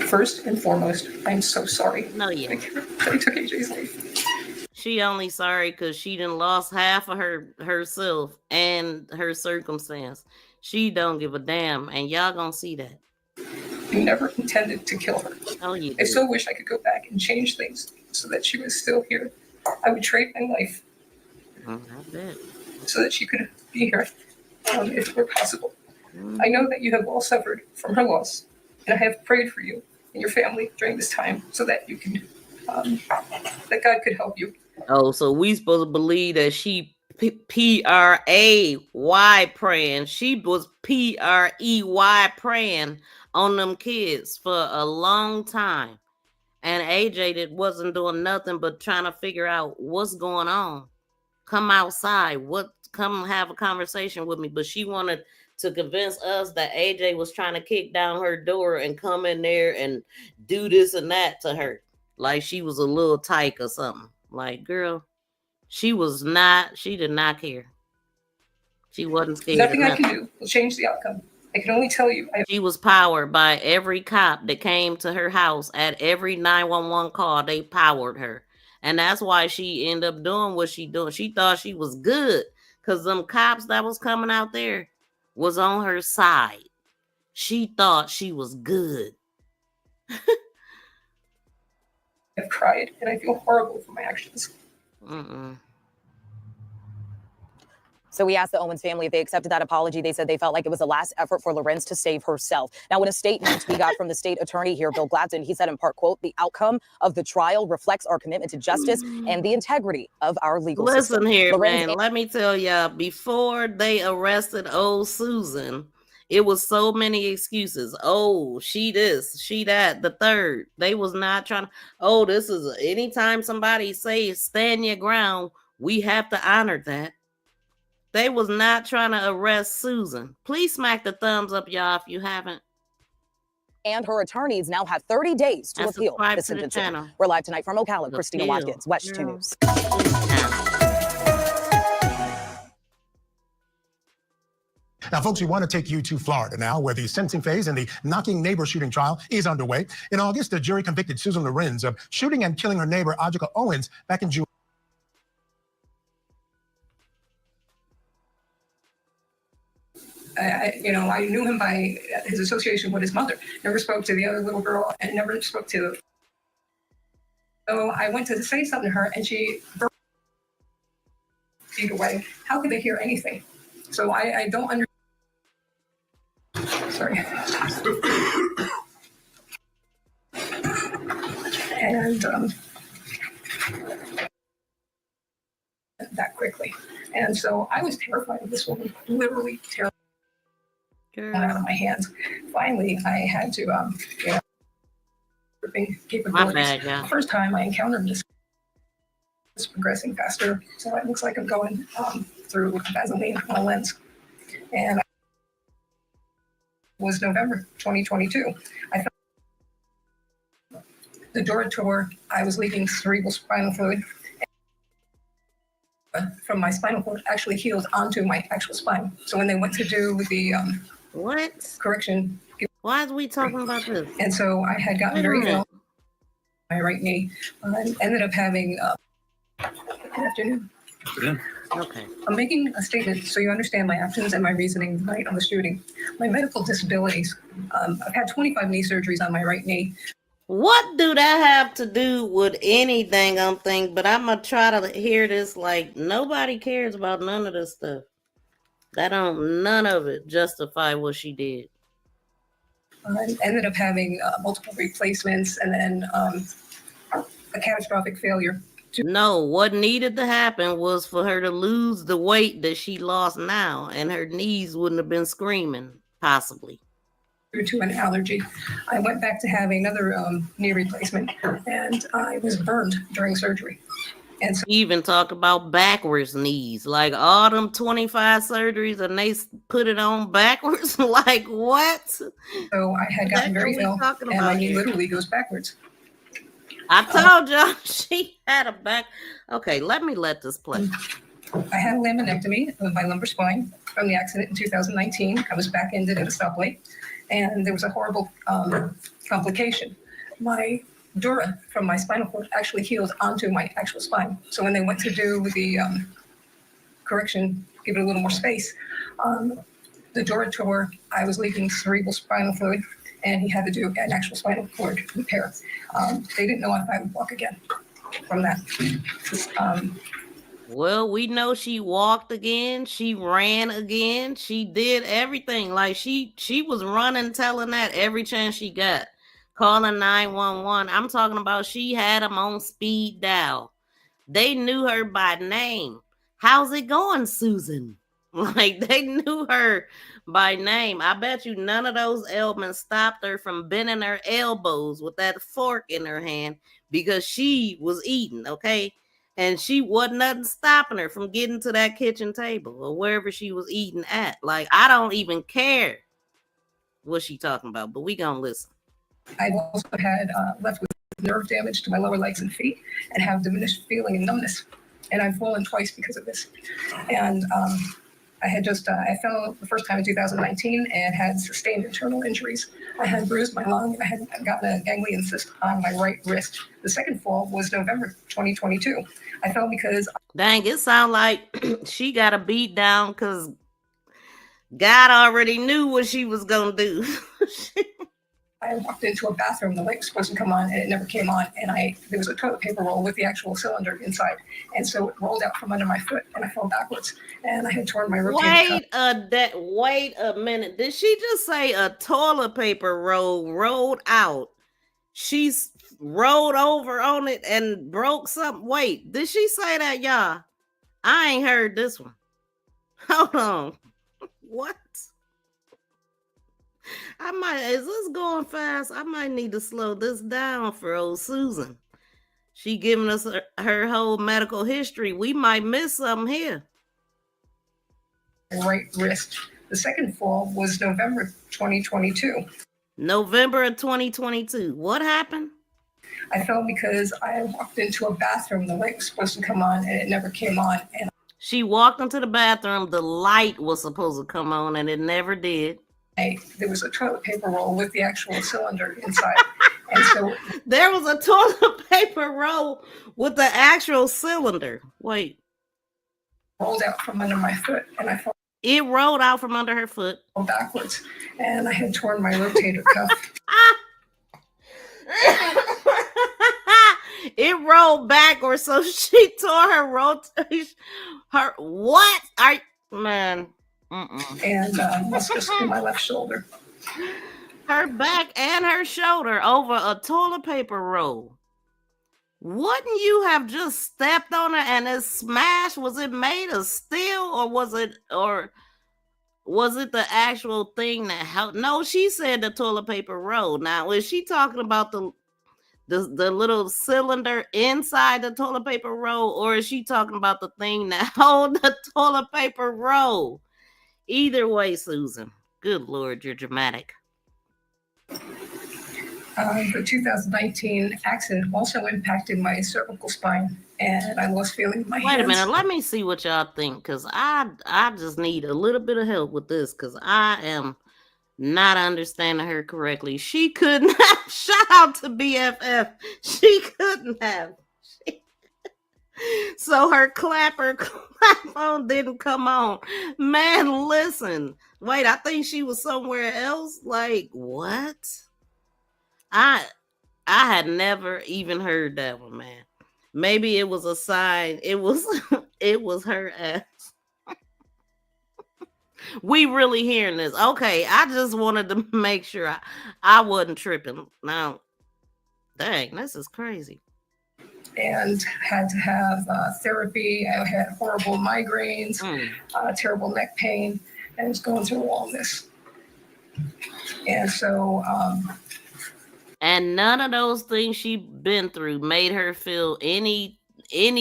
First and foremost, I'm so sorry. No, yeah. I took AJ's life. She only sorry because she done lost half of herself and her circumstance. She don't give a damn, and y'all gonna see that. I never intended to kill her. Oh, you I so wish I could go back and change things so that she was still here. I would trade my life I bet. so that she could be here if it were possible. I know that you have all suffered from her loss, and I have prayed for you and your family during this time so that you can, that God could help you. Oh, so we supposed to believe that she P-R-A-Y praying. She was P-R-E-Y praying on them kids for a long time. And AJ wasn't doing nothing but trying to figure out what's going on. Come outside. Come have a conversation with me. But she wanted to convince us that AJ was trying to kick down her door and come in there and do this and that to her. Like she was a little tyke or something. Like, girl, she did not care. She wasn't scared. Nothing I can do will change the outcome. I can only tell you. She was powered by every cop that came to her house. At every 911 call, they powered her. And that's why she ended up doing what she doing. She thought she was good because them cops that was coming out there was on her side. She thought she was good. I've cried and I feel horrible for my actions. So we asked the Owens family if they accepted that apology. They said they felt like it was a last effort for Lorinz to save herself. Now, in a statement we got from the state attorney here, Bill Gladson, he said in part, quote, "The outcome of the trial reflects our commitment to justice and the integrity of our legal system." Listen here, Lorinz man. Let me tell y'all, before they arrested old Susan, it was so many excuses. Oh, she this, she that, the third. They was not trying to, this is anytime somebody say stand your ground, we have to honor that. They was not trying to arrest Susan. Please smack the thumbs up, y'all, if you haven't. and her attorneys now have 30 days to appeal the sentencing. We're live tonight from Ocala. Christina Watkins, West 2 News. Now, folks, we want to take you to Florida now, where the sentencing phase in the knocking neighbor shooting trial is underway. In August, the jury convicted Susan Lorinz of shooting and killing her neighbor, Ajike Owens, back in June. I knew him by his association with his mother. Never spoke to the other little girl and never spoke to. So I went to say something to her and she feet away. How could they hear anything? So I don't understand. Sorry. And that quickly. And so I was terrified of this woman, literally terrified. Out of my hands. Finally, I had to, capabilities. The first time I encountered this, it's progressing faster. So it looks like I'm going through Vaseline on my lens. And it was November 2022. I felt the door tore. I was leaking cerebral spinal fluid from my spinal cord actually healed onto my actual spine. So when they went to do the correction. Why are we talking about this? And so I had gotten very ill. My right knee. I ended up having. Good afternoon. Okay. I'm making a statement so you understand my actions and my reasoning tonight on the shooting. My medical disabilities. I've had 25 knee surgeries on my right knee. What do that have to do with anything? I'm thinking, but I'm gonna try to hear this like nobody cares about none of this stuff. None of it justify what she did. I ended up having multiple replacements and then a catastrophic failure. No, what needed to happen was for her to lose the weight that she lost now, and her knees wouldn't have been screaming, possibly. Due to an allergy. I went back to have another knee replacement, and I was burned during surgery. And so, even talk about backwards knees, like all them 25 surgeries, and they put it on backwards. Like what? So I had gotten very ill, and my knee literally goes backwards. I told y'all she had a back. Okay, let this play. I had a laminectomy of my lumbar spine from the accident in 2019. I was back-ended at a stoplight, and there was a horrible complication. My dura from my spinal cord actually healed onto my actual spine. So when they went to do the correction, give it a little more space, the dura tore. I was leaking cerebral spinal fluid, and he had to do an actual spinal cord repair. They didn't know if I would walk again from that. Well, we know she walked again. She ran again. She did everything. Like she was running, telling that every chance she got. Calling 911. I'm talking about she had them on speed dial. They knew her by name. How's it going, Susan? Like they knew her by name. I bet you none of those ailments stopped her from bending her elbows with that fork in her hand because she was eating, okay? And she wasn't nothing stopping her from getting to that kitchen table or wherever she was eating at. Like, I don't even care what she talking about, but we gonna listen. I've also had left with nerve damage to my lower legs and feet and have diminished feeling and numbness. And I've fallen twice because of this. And I had just, I fell the first time in 2019 and had sustained internal injuries. I had bruised my lung. I had gotten a ganglion cyst on my right wrist. The second fall was November 2022. I fell because... Dang, it sounds like she got a beat down because God already knew what she was going to do. I walked into a bathroom, the light was supposed to come on, and it never came on. And there was a toilet paper roll with the actual cylinder inside. And so it rolled out from under my foot, and I fell backwards. And I had torn my rotator cuff. Wait a minute. Did she just say a toilet paper roll rolled out? She's rolled over on it and broke something. Wait, did she say that, y'all? I ain't heard this one. Hold on. What? Is this going fast? I might need to slow this down for old Susan. She giving us her whole medical history. We might miss something here. Right wrist. The second fall was November 2022. November of 2022. What happened? I fell because I walked into a bathroom. The light was supposed to come on and it never came on. And she walked into the bathroom. The light was supposed to come on and it never did. There was a toilet paper roll with the actual cylinder inside. And so there was a toilet paper roll with the actual cylinder. Wait. Rolled out from under my foot and I fell. It rolled out from under her foot. Backwards. And I had torn my rotator cuff. It rolled backwards, so she tore her rotation. Her what? Man. And meniscus in my left shoulder. Her back and her shoulder over a toilet paper roll. Wouldn't you have just stepped on it and it smashed? Was it made of steel or was it the actual thing that helped? No, she said the toilet paper roll. Now, is she talking about the little cylinder inside the toilet paper roll, or is she talking about the thing that holds the toilet paper roll? Either way, Susan. Good Lord, you're dramatic. The 2019 accident also impacted my cervical spine, and I lost feeling in my hands. Wait a minute, let me see what y'all think, because I just need a little bit of help with this, because I am not understanding her correctly. She couldn't have. Shout out to BFF. She couldn't have. So her clap phone didn't come on. Man, listen. Wait, I think she was somewhere else. Like, what? I had never even heard that one, man. Maybe it was a sign. It was her ass. We really hearing this. Okay, I just wanted to make sure I wasn't tripping. Now, dang, this is crazy. And had to have therapy. I had horrible migraines, terrible neck pain, and was going through all this. And so... and none of those things she been through made her feel any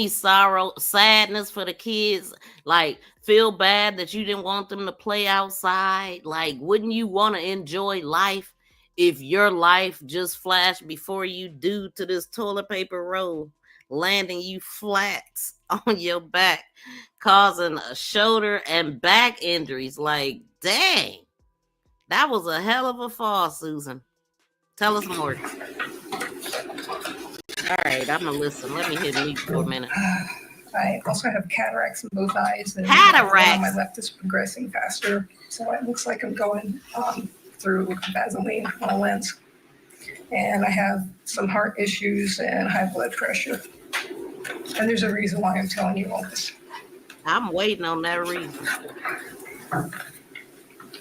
sorrow, sadness for the kids, like feel bad that you didn't want them to play outside. Like, wouldn't you want to enjoy life if your life just flashed before you due to this toilet paper roll landing you flat on your back, causing a shoulder and back injuries? Like, dang, that was a hell of a fall, Susan. Tell us more. All right, I'm gonna listen. Let me hit mute for a minute. I also have cataracts in both eyes. And cataracts? My left is progressing faster, so it looks like I'm going through Vaseline on a lens. And I have some heart issues and high blood pressure. And there's a reason why I'm telling you all this. I'm waiting on that reason.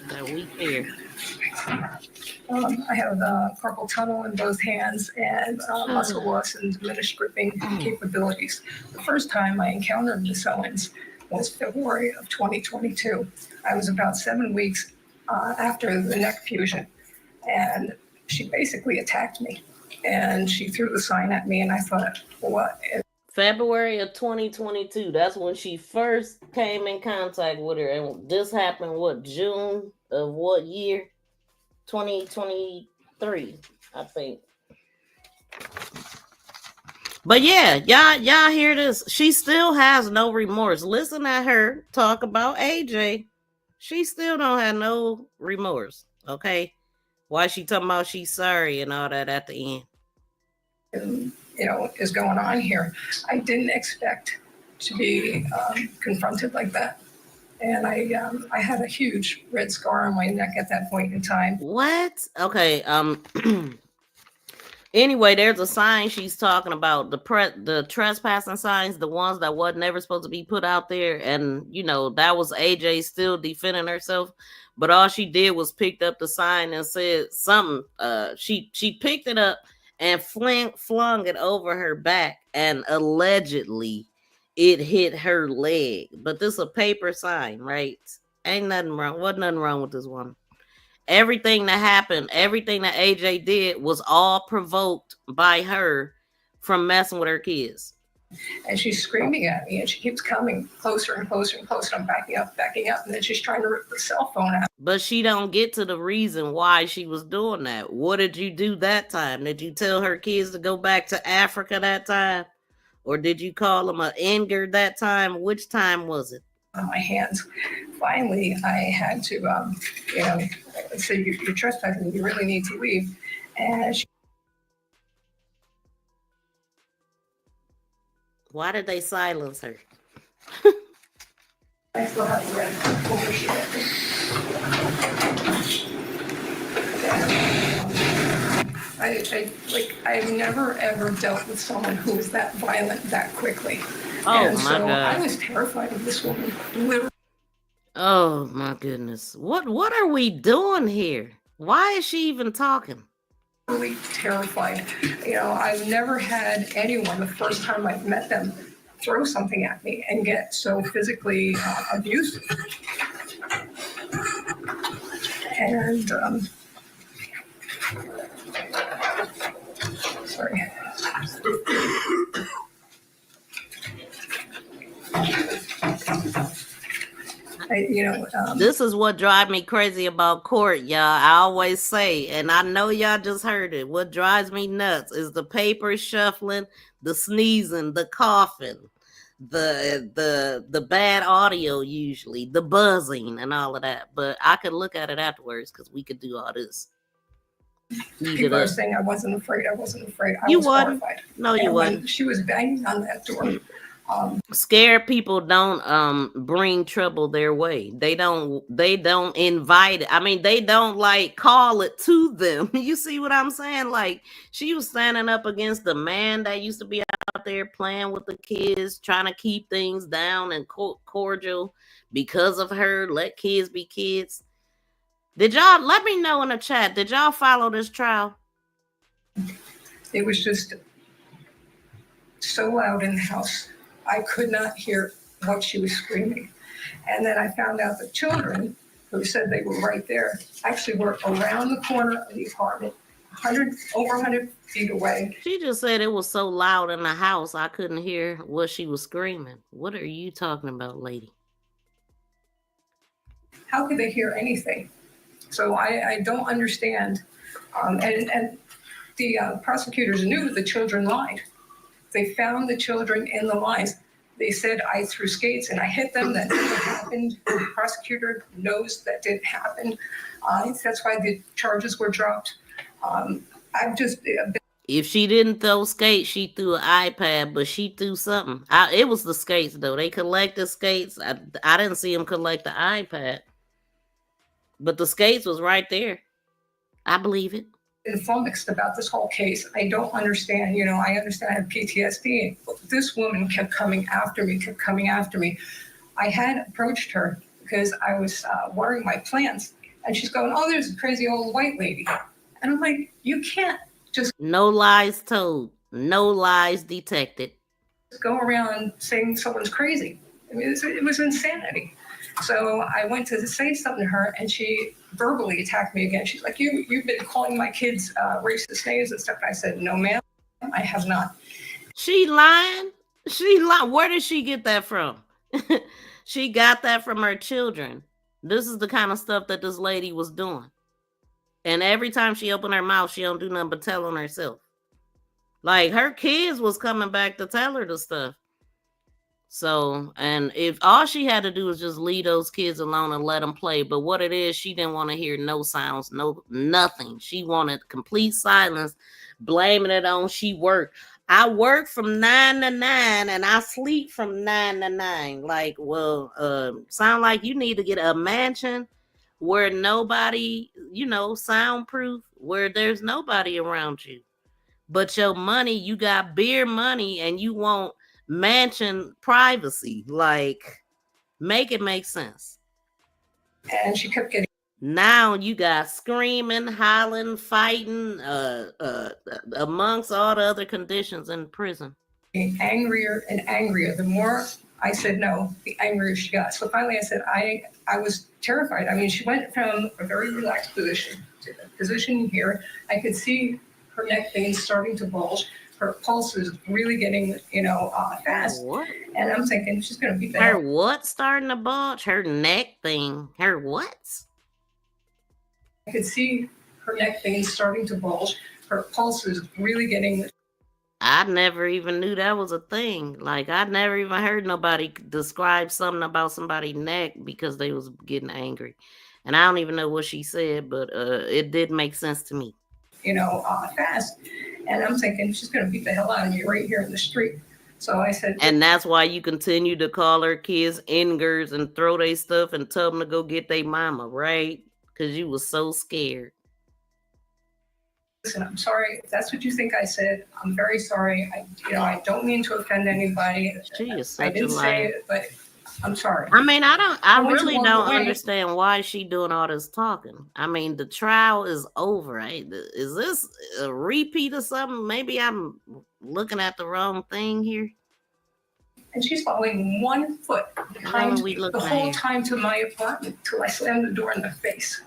That we hear. I have carpal tunnel in both hands and muscle loss and diminished gripping capabilities. The first time I encountered Miss Owens was February of 2022. I was about 7 weeks after the neck fusion. And she basically attacked me. And she threw the sign at me, and I thought, what? February of 2022. That's when she first came in contact with her. And this happened, what, June of what year? 2023, I think. But yeah, y'all hear this. She still has no remorse. Listen at her talk about AJ. She still don't have no remorse. Okay. Why she talking about she's sorry and all that at the end? Is going on here. I didn't expect to be confronted like that. And I had a huge red scar on my neck at that point in time. What? Okay. Anyway, there's a sign she's talking about, the trespassing signs, the ones that wasn't never supposed to be put out there. And, that was AJ still defending herself. But all she did was picked up the sign and said something. She picked it up and flung it over her back. And allegedly, it hit her leg. But this is a paper sign, right? Ain't nothing wrong. Wasn't nothing wrong with this woman. Everything that happened, everything that AJ did was all provoked by her from messing with her kids. And she's screaming at me, and she keeps coming closer and closer and closer. I'm backing up, and then she's trying to rip the cell phone out. But she don't get to the reason why she was doing that. What did you do that time? Did you tell her kids to go back to Africa that time? Or did you call them an anger that time? Which time was it? On my hands. Finally, I had to, say, you're trespassing, you really need to leave. And why did they silence her? I still have the red overshoot. I've never ever dealt with someone who was that violent that quickly. Oh, and my so God. I was terrified of this woman. Literally. Oh my goodness. What are we doing here? Why is she even talking? Really terrified. I've never had anyone, the first time I've met them, throw something at me and get so physically abusive. And sorry. This is what drives me crazy about court, y'all. I always say, and I know y'all just heard it. What drives me nuts is the paper shuffling, the sneezing, the coughing, the bad audio, usually the buzzing and all of that. But I could look at it afterwards because we could do all this. People are saying I wasn't afraid. I was wasn't. horrified. No, you wasn't. When she was banging on that door. Scared people don't bring trouble their way. They don't invite it. I mean, they don't call it to them. You see what I'm saying? Like, she was standing up against the man that used to be out there playing with the kids, trying to keep things down and cordial because of her. Let kids be kids. Did y'all let me know in the chat? Did y'all follow this trial? It was just so loud in the house. I could not hear what she was screaming. And then I found out the children, who said they were right there, actually were around the corner of the apartment, over 100 feet away. She just said it was so loud in the house, I couldn't hear what she was screaming. What are you talking about, lady? How could they hear anything? So I don't understand. And the prosecutors knew the children lied. They found the children in the lies. They said I threw skates and I hit them. That never happened. The prosecutor knows that didn't happen. That's why the charges were dropped. I've just if she didn't throw skates, she threw an iPad, but she threw something. It was the skates though. They collected skates. I didn't see them collect the iPad, but the skates was right there. I believe it. Flummoxed about this whole case. I don't understand. I understand I have PTSD. This woman kept coming after me. I had approached her because I was watering my plants, and she's going, "Oh, there's a crazy old white lady," and I'm like, "You can't just no lies told, no lies detected. Go around saying someone's crazy." I mean, it was insanity. So I went to say something to her, and she verbally attacked me again. She's like, you've been calling my kids racist names and stuff. And I said, no, ma'am, I have not. She lying? She lied. Where did she get that from? She got that from her children. This is the kind of stuff that this lady was doing. And every time she opened her mouth, she don't do nothing but tell on herself. Like, her kids was coming back to tell her the stuff. So, and if all she had to do was just leave those kids alone and let them play. But what it is, she didn't want to hear no sounds, nothing. She wanted complete silence, blaming it on she worked. I work from 9 to 9 and I sleep from 9 to 9. Like, well, sound like you need to get a mansion where nobody, soundproof, where there's nobody around you. But your money, you got beer money and you want mansion privacy. Like, make it make sense. And she kept getting. Now you got screaming, hollering, fighting, amongst all the other conditions in prison. Angrier and angrier. The more I said no, the angrier she got. So finally I said, I was terrified. I mean, she went from a very relaxed position to the position here. I could see her neck veins starting to bulge. Her pulse was really getting, fast. What? And I'm thinking she's going to beat the Her hell. what starting to bulge? Her neck thing. Her what? I could see her neck veins starting to bulge. Her pulse was really getting. I never even knew that was a thing. Like, I never even heard nobody describe something about somebody's neck because they was getting angry. And I don't even know what she said, but it did make sense to me. Fast. And I'm thinking she's going to beat the hell out of me right here in the street. So I said. And that's why you continue to call her kids Ingers and throw their stuff and tell them to go get their mama, right? Because you was so scared. Listen, I'm sorry if that's what you think I said. I'm very sorry. I don't mean to offend anybody. She is such I didn't a say liar. it, but I'm sorry. I mean, I went to really walk don't away. understand why she doing all this talking. I mean, the trial is over, right? Is this a repeat of something? Maybe I'm looking at the wrong thing here. And she's following 1 foot behind me the whole time to my apartment till I slammed the door in the face.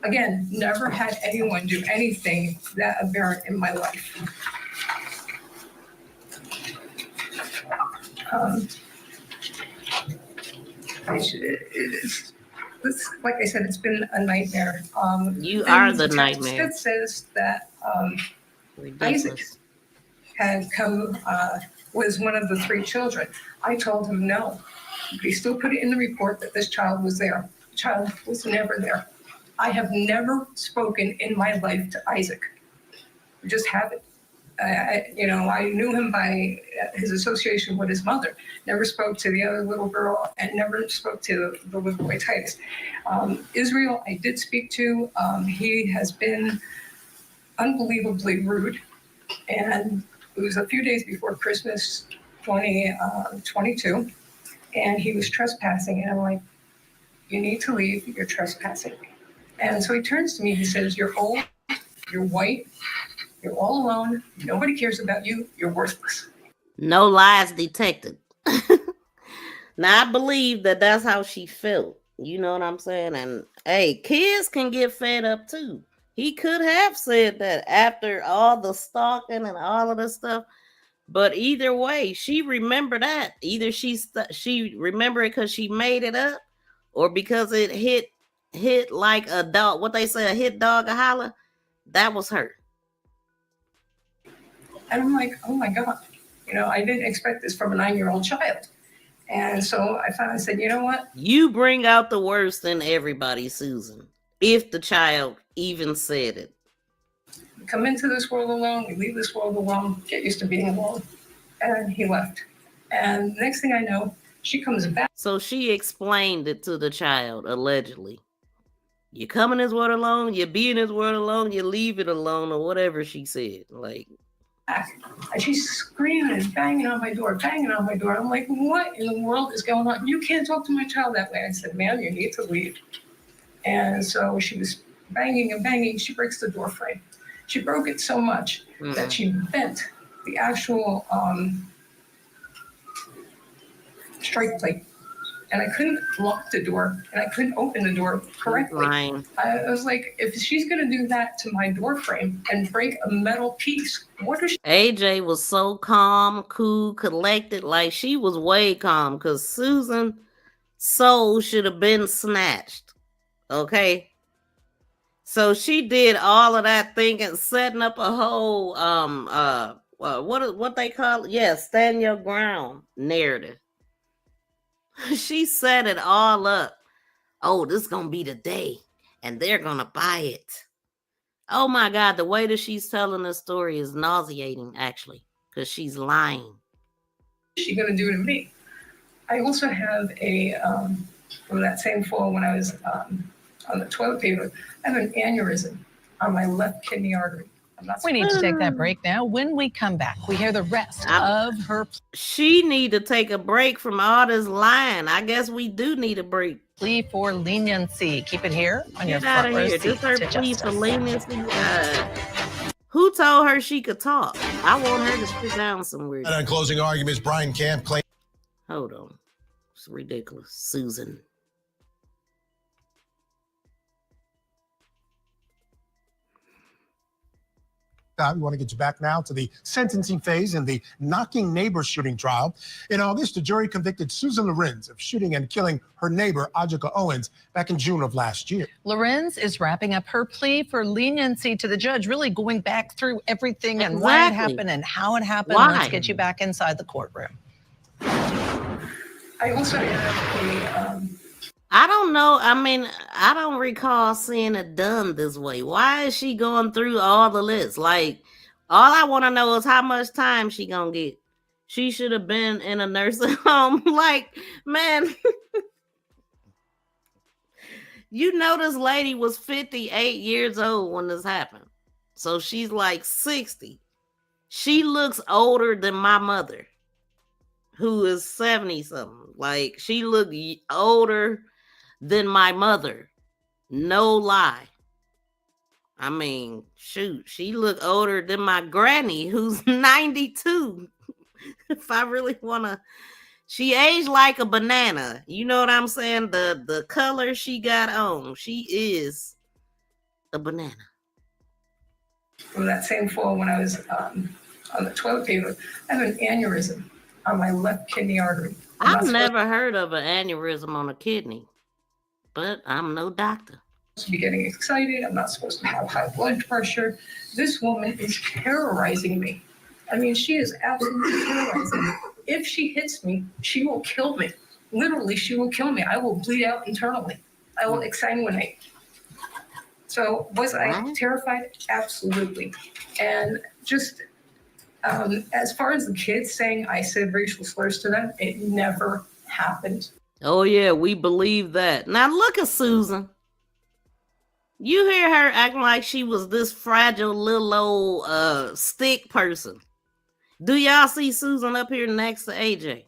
Again, never had anyone do anything that aberrant in my life. Like I said, it's been a nightmare. You are the nightmare. It says that Isaac had come, was one of the 3 children. I told him no, but he still put it in the report that this child was there. The child was never there. I have never spoken in my life to Isaac. I just haven't. I knew him by his association with his mother. Never spoke to the other little girl and never spoke to the little boy Titus. Israel, I did speak to. He has been unbelievably rude. And it was a few days before Christmas 2022. And he was trespassing. And I'm like, you need to leave. You're trespassing. And so he turns to me. He says, you're old. You're white. You're all alone. Nobody cares about you. You're worthless. No lies detected. Now, I believe that that's how she felt. You know what I'm saying? And hey, kids can get fed up too. He could have said that after all the stalking and all of this stuff. But either way, she remembered that. Either she remembered it because she made it up, or because it hit like a dog. What they say, a hit dog a holler. That was her. And I'm like, oh my God, I didn't expect this from a 9-year-old child. And so I finally said, you know what? You bring out the worst in everybody, Susan. If the child even said it. We come into this world alone. We leave this world alone. Get used to being alone. And he left. And next thing I know, she comes back. So she explained it to the child, allegedly. You come in this world alone, you be in this world alone, you leave it alone, or whatever she said. Like, and she's screaming and banging on my door. I'm like, what in the world is going on? You can't talk to my child that way. I said, ma'am, you need to leave. And so she was banging and banging. She breaks the door frame. She broke it so much that she bent the actual strike plate and I couldn't lock the door, and I couldn't open the door correctly. I was like, if she's going to do that to my door frame and break a metal piece, what is she? AJ was so calm, cool, collected. Like, she was way calm because Susan's soul should have been snatched. Okay. So she did all of that thinking, setting up a whole what they call it? Yeah, stand your ground narrative. She set it all up. Oh, this is gonna be the day, and they're gonna buy it. Oh my God, the way that she's telling the story is nauseating, actually, because she's lying. She gonna do to me? I also have a from that same fall when I was on the toilet paper. I have an aneurysm on my left kidney artery. We need to take that break now. When we come back, we hear the rest of her. She need to take a break from all this lying. I guess we do need a break. Plea for leniency. Keep it here on your Get out front of row here. seat This her to plea for justice. leniency. Who told her she could talk? I want her to sit down somewhere. And on closing arguments, Brian Camp claimed. Hold on. It's ridiculous. Susan. We want to get you back now to the sentencing phase in the knocking neighbor shooting trial. In August, the jury convicted Susan Lorinz of shooting and killing her neighbor, Ajike Owens, back in June of last year. Lorinz is wrapping up her plea for leniency to the judge, really going back through everything and why it happened and how it happened. Why? Let's get you back inside the courtroom. I also have a I don't know. I mean, I don't recall seeing it done this way. Why is she going through all the lists? Like, all I want to know is how much time she gonna get. She should have been in a nursing home. Like, man, you know this lady was 58 years old when this happened. So she's like 60. She looks older than my mother, who is 70-something. Like, she looked older than my mother. No lie. I mean, shoot, she looked older than my granny, who's 92. If I really want to, she aged like a banana. You know what I'm saying? The color she got on, she is a banana. From that same fall when I was on the toilet paper, I have an aneurysm on my left kidney artery. I've never heard of an aneurysm on a kidney, but I'm no doctor. To be getting excited. I'm not supposed to have high blood pressure. This woman is terrorizing me. I mean, she is absolutely terrorizing me. If she hits me, she will kill me. Literally, she will kill me. I will bleed out internally. I will exsanguinate. So was I terrified? Absolutely. And just as far as the kids saying I said racial slurs to them, it never happened. Oh, yeah, we believe that. Now, look at Susan. You hear her acting like she was this fragile little old stick person. Do y'all see Susan up here next to AJ?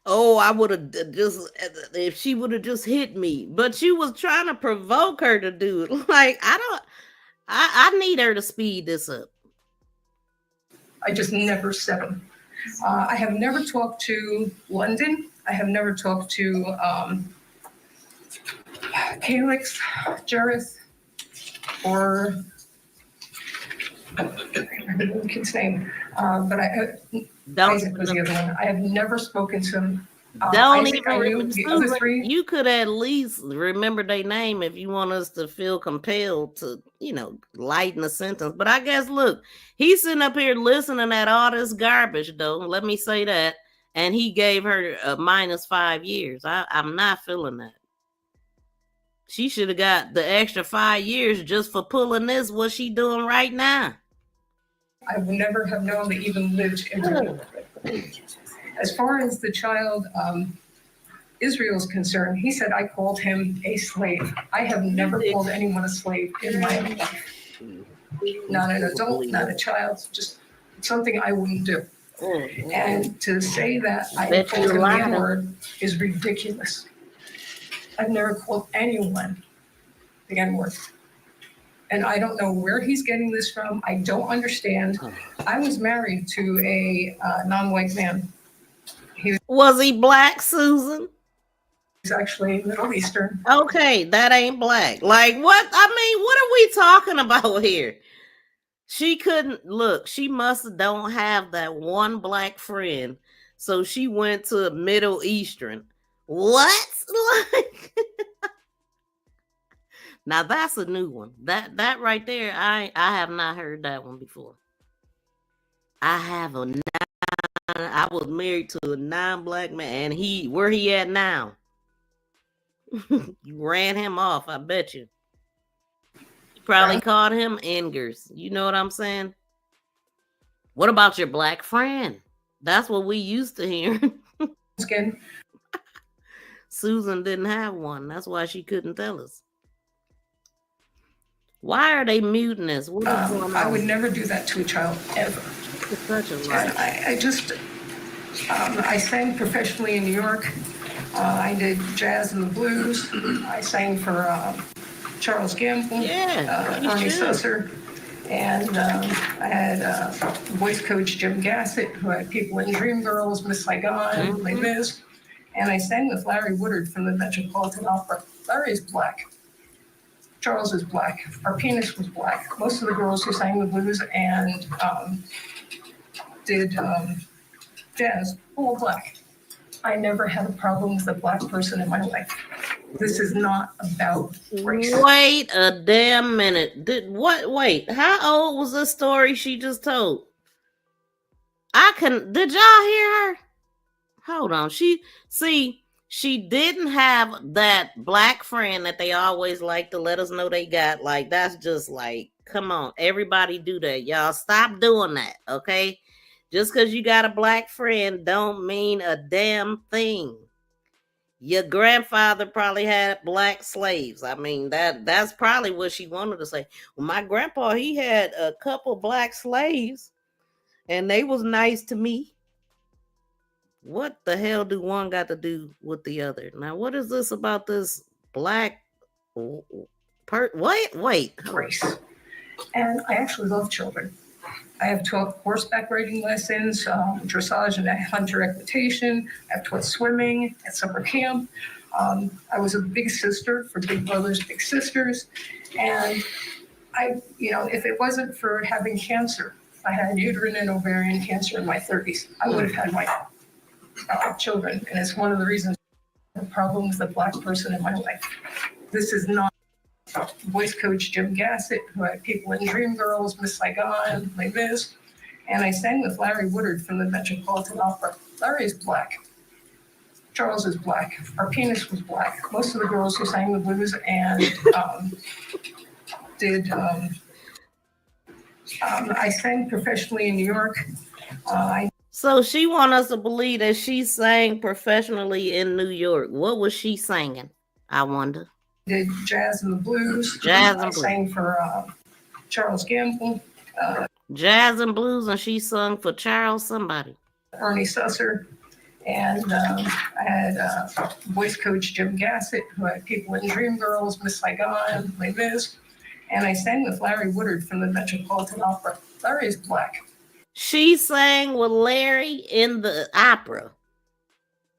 Oh, I would have just, if she would have just hit me. But you was trying to provoke her to do it. Like, I need her to speed this up. I just never said them. I have never talked to London. I have never talked to Calix, Jareth, or I don't remember the kid's name. But Isaac was the other one. I have never spoken to him. Don't Isaac, even I knew remember. the other three. You could at least remember their name if you want us to feel compelled to, lighten the sentence. But I guess, look, he's sitting up here listening at all this garbage, though. Let me say that. And he gave her a -5 years. I'm not feeling that. She should have got the extra 5 years just for pulling this. What she doing right now? I would never have known they even lived in Durham. As far as the child Israel's concerned, he said I called him a slave. I have never called anyone a slave in my life. Not an adult, not a child, just something I wouldn't do. And to say that I called him the N-word is ridiculous. I've never called anyone the N-word. And I don't know where he's getting this from. I don't understand. I was married to a non-white man. Was he black, Susan? He's actually Middle Eastern. Okay, that ain't black. Like what? I mean, what are we talking about here? She couldn't look. She must don't have that one black friend, so she went to Middle Eastern. What? Like, now that's a new one. That right there, I have not heard that one before. I was married to a non-black man, and where he at now? You ran him off, I bet you. You probably called him Engers. You know what I'm saying? What about your black friend? That's what we used to hear. Skin. Susan didn't have one. That's why she couldn't tell us. Why are they muting us? What is going on? I would never do that to a child, ever. It's such a lie. I sang professionally in New York. I did jazz and the blues. I sang for Charles Gamble, Ernie Susser, and I had voice coach Jim Gassett, who had people in Dreamgirls, Miss Saigon, Les Mis, and I sang with Larry Woodard from the Metropolitan Opera. Larry is black. Charles is black. Our pianist was black. Most of the girls who sang the blues and did jazz, all black. I never had a problem with a black person in my life. This is not about race. Wait a damn minute. Wait, how old was this story she just told? Did y'all hear her? Hold on. She didn't have that black friend that they always like to let us know they got. Like, that's just like, come on, everybody do that. Y'all stop doing that, okay? Just because you got a black friend don't mean a damn thing. Your grandfather probably had black slaves. I mean, that's probably what she wanted to say. Well, my grandpa, he had a couple black slaves, and they was nice to me. What the hell do one got to do with the other? Now, what is this about this black wait. Race. And I actually love children. I have taught horseback riding lessons, dressage and hunter equitation. I've taught swimming at summer camp. I was a big sister for Big Brothers Big Sisters. And if it wasn't for having cancer, I had uterine and ovarian cancer in my 30s, I would have had my children. And it's one of the reasons I have a problem with a black person in my life. This is not voice coach Jim Gassett, who had people in Dreamgirls, Miss Saigon, Les Mis, and I sang with Larry Woodard from the Metropolitan Opera. Larry is black. Charles is black. Our pianist was black. Most of the girls who sang the blues and did I sang professionally in New York. So she want us to believe that she sang professionally in New York. What was she singing? I wonder. Did jazz and the blues. I sang for Charles Gamble. Jazz and blues, and she sung for Charles somebody. Ernie Susser. And I had voice coach Jim Gassett, who had people in Dreamgirls, Miss Saigon, Les Mis. And I sang with Larry Woodard from the Metropolitan Opera. Larry is black. She sang with Larry in the opera.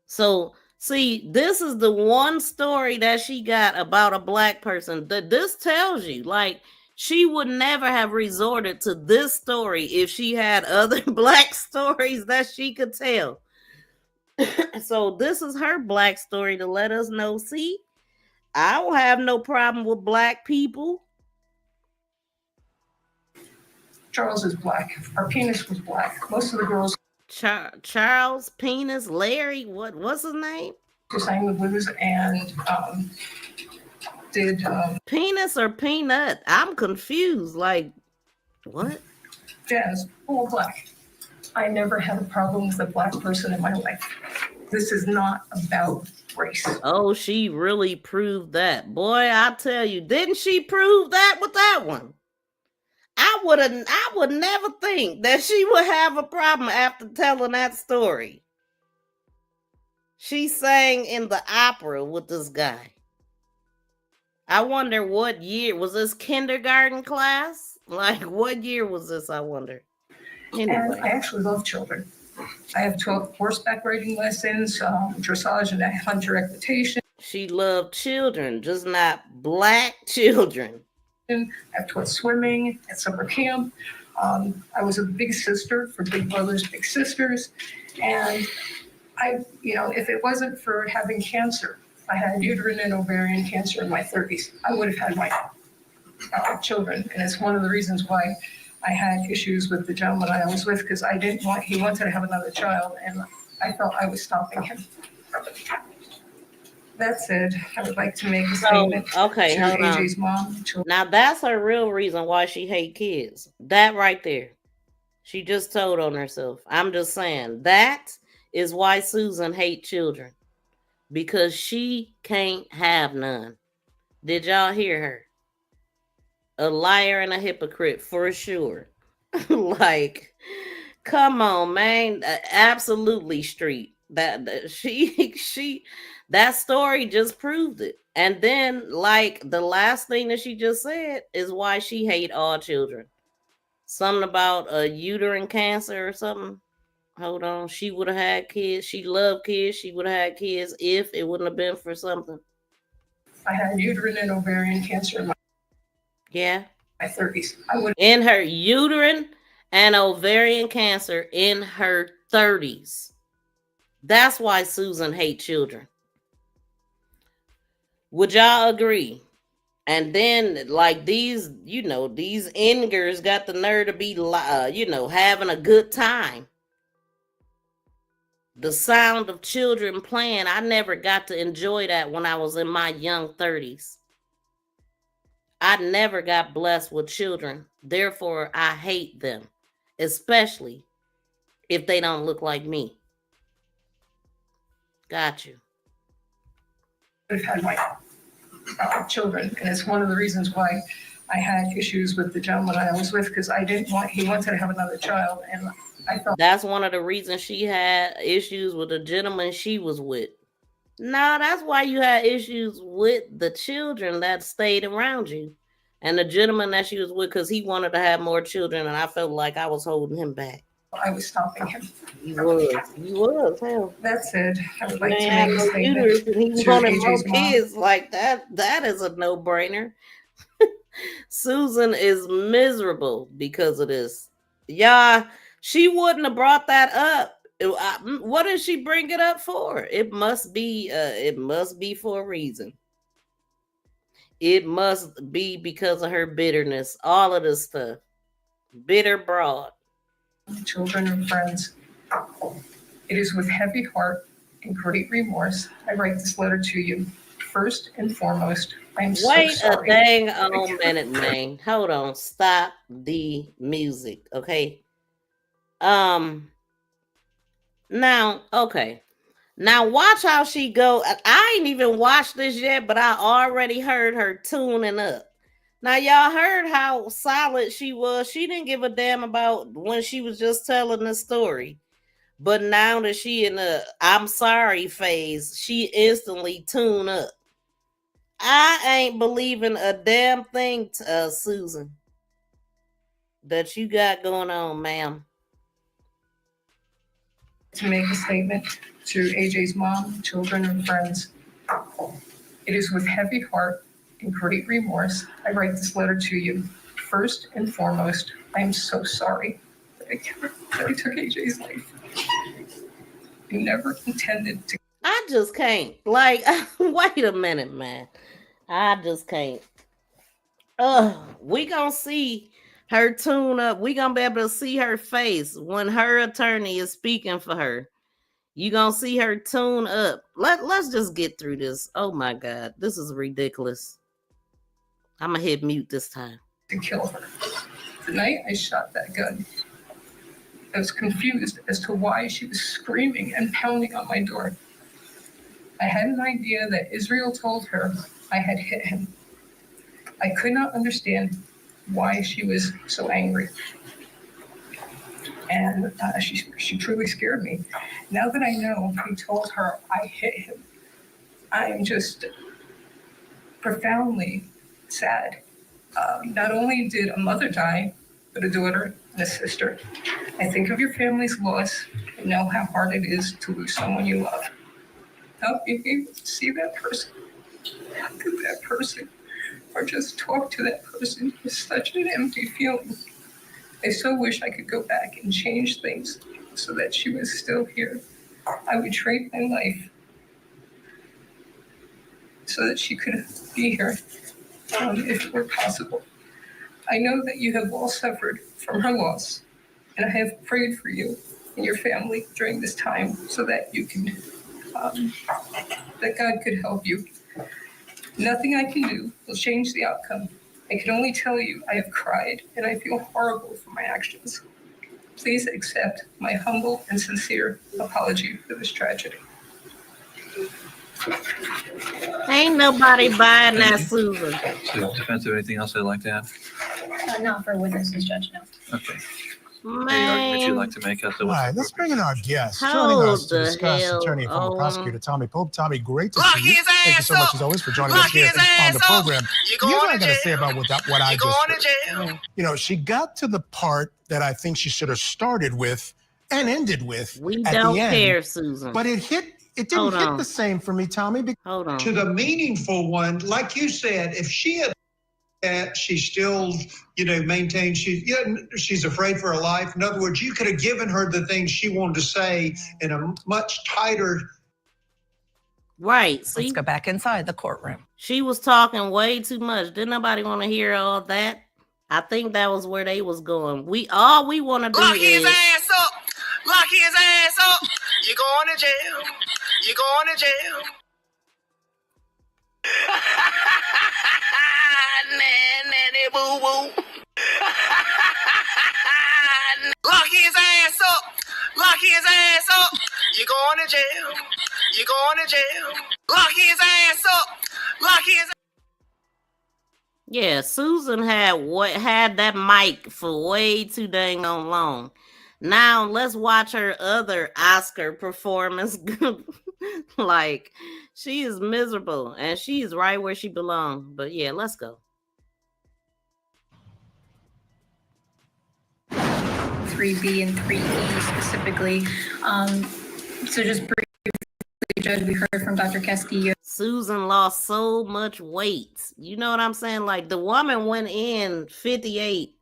So, see, this is the one story that she got about a black person. This tells you, like, she would never have resorted to this story if she had other black stories that she could tell. So this is her black story to let us know, see, I don't have no problem with black people. Charles is black. Our pianist was black. Most of the girls. Charles, penis, Larry, what's his name? Who sang the blues and did penis or peanut? I'm confused. Like, what? Jazz, all black. I never had a problem with a black person in my life. This is not about race. Oh, she really proved that. Boy, I tell you, didn't she prove that with that one? I would never think that she would have a problem after telling that story. She sang in the opera with this guy. I wonder what year was this, kindergarten class? Like, what year was this, I wonder? Anyway. And I actually love children. I have 12 horseback riding lessons, dressage and hunter equitation. She loved children, just not black children. I've taught swimming at summer camp. I was a big sister for big brothers, big sisters. And if it wasn't for having cancer, I had uterine and ovarian cancer in my 30s, I would have had my children. And it's one of the reasons why I had issues with the gentleman I was with, because he wanted to have another child, and I felt I was stopping him. That said, I would like to make a statement to AJ's mom. Now that's her real reason why she hate kids. That right there. She just told on herself. I'm just saying that is why Susan hate children, because she can't have none. Did y'all hear her? A liar and a hypocrite for sure. Like, come on, man. Absolutely street. That story just proved it. And then, like, the last thing that she just said is why she hate all children. Something about a uterine cancer or something. Hold on. She would have had kids. She loved kids. She would have had kids if it wouldn't have been for something. I had uterine and ovarian cancer in my 30s. In her uterine and ovarian cancer in her 30s. That's why Susan hates children. Would y'all agree? And then, like, these Engers got the nerve to be, having a good time. The sound of children playing, I never got to enjoy that when I was in my young 30s. I never got blessed with children. Therefore, I hate them, especially if they don't look like me. Got you. I've had my children, and it's one of the reasons why I had issues with the gentleman I was with, because he wanted to have another child, and I felt that's one of the reasons she had issues with the gentleman she was with. No, that's why you had issues with the children that stayed around you. And the gentleman that she was with, because he wanted to have more children, and I felt like I was holding him back. I was stopping him. You was, hell. That said, I would like to make a statement he to wanted more AJ's mom. kids like that. That is a no-brainer. Susan is miserable because of this. Yeah, she wouldn't have brought that up. What did she bring it up for? It must be for a reason. It must be because of her bitterness. All of this stuff. Bitter broad. Children and friends, it is with heavy heart and great remorse I write this letter to you. First and foremost, I'm so sorry. Wait a dang old minute, man. Hold on. Stop the music, okay? Now, okay. Now watch how she go. I ain't even watched this yet, but I already heard her tuning up. Now, y'all heard how solid she was. She didn't give a damn about when she was just telling the story. But now that she in the I'm sorry phase, she instantly tuned up. I ain't believing a damn thing, Susan, that you got going on, ma'am. To make a statement to AJ's mom, children, and friends, it is with heavy heart and great remorse I write this letter to you. First and foremost, I am so sorry that I took AJ's life. I never intended to. I just can't. Like, wait a minute, man. I just can't. We gonna see her tune up. We gonna be able to see her face when her attorney is speaking for her. You gonna see her tune up. Let's just get through this. Oh my God, this is ridiculous. I'm gonna hit mute this time. To kill her. The night I shot that gun, I was confused as to why she was screaming and pounding on my door. I had an idea that Israel told her I had hit him. I could not understand why she was so angry. And she truly scared me. Now that I know he told her I hit him, I am just profoundly sad. Not only did a mother die, but a daughter and a sister. I think of your family's loss and know how hard it is to lose someone you love. How being able to see that person, look at that person, or just talk to that person is such an empty feeling. I so wish I could go back and change things so that she was still here. I would trade my life so that she could be here, if it were possible. I know that you have all suffered from her loss, and I have prayed for you and your family during this time so that you can, that God could help you. Nothing I can do will change the outcome. I can only tell you I have cried and I feel horrible for my actions. Please accept my humble and sincere apology for this tragedy. Ain't nobody buying that, Susan. Defensive, anything else I'd like to add? Not for witnesses, Judge, no. Okay. Man. Any argument you'd like to make as to All what's right, let's bring in our guest. Hold Joining us to the discuss hell attorney and former on. prosecutor Tommy Pope. Tommy, great to see you. Thank you so much, as always, for joining us here on the program. Here's what I got to say about what I just heard. You know, she got to the part that I think she should have started with and ended with We at don't the end. care, Susan. But it didn't Hold hit on. the same for me, Tommy. Hold on. To the meaningful one, like you said, if she had she still, maintains she's afraid for her life. In other words, you could have given her the things she wanted to say in a much tighter. Right. See? Let's go back inside the courtroom. She was talking way too much. Didn't nobody want to hear all that? I think that was where they was going. All we want to do Lock is his ass up. Lock his ass up. You're going to jail. You're going to jail. Nanny boo boo. Lock his ass up. Lock his ass up. You're going to jail. You're going to jail. Lock his ass up. Lock his. Yeah, Susan had that mic for way too dang on long. Now let's watch her other Oscar performance. Like, she is miserable and she is right where she belongs. But yeah, let's go. 3B and 3E specifically. So just briefly, Judge, we heard from Dr. Castillo. Susan lost so much weight. You know what I'm saying? Like, the woman went in 58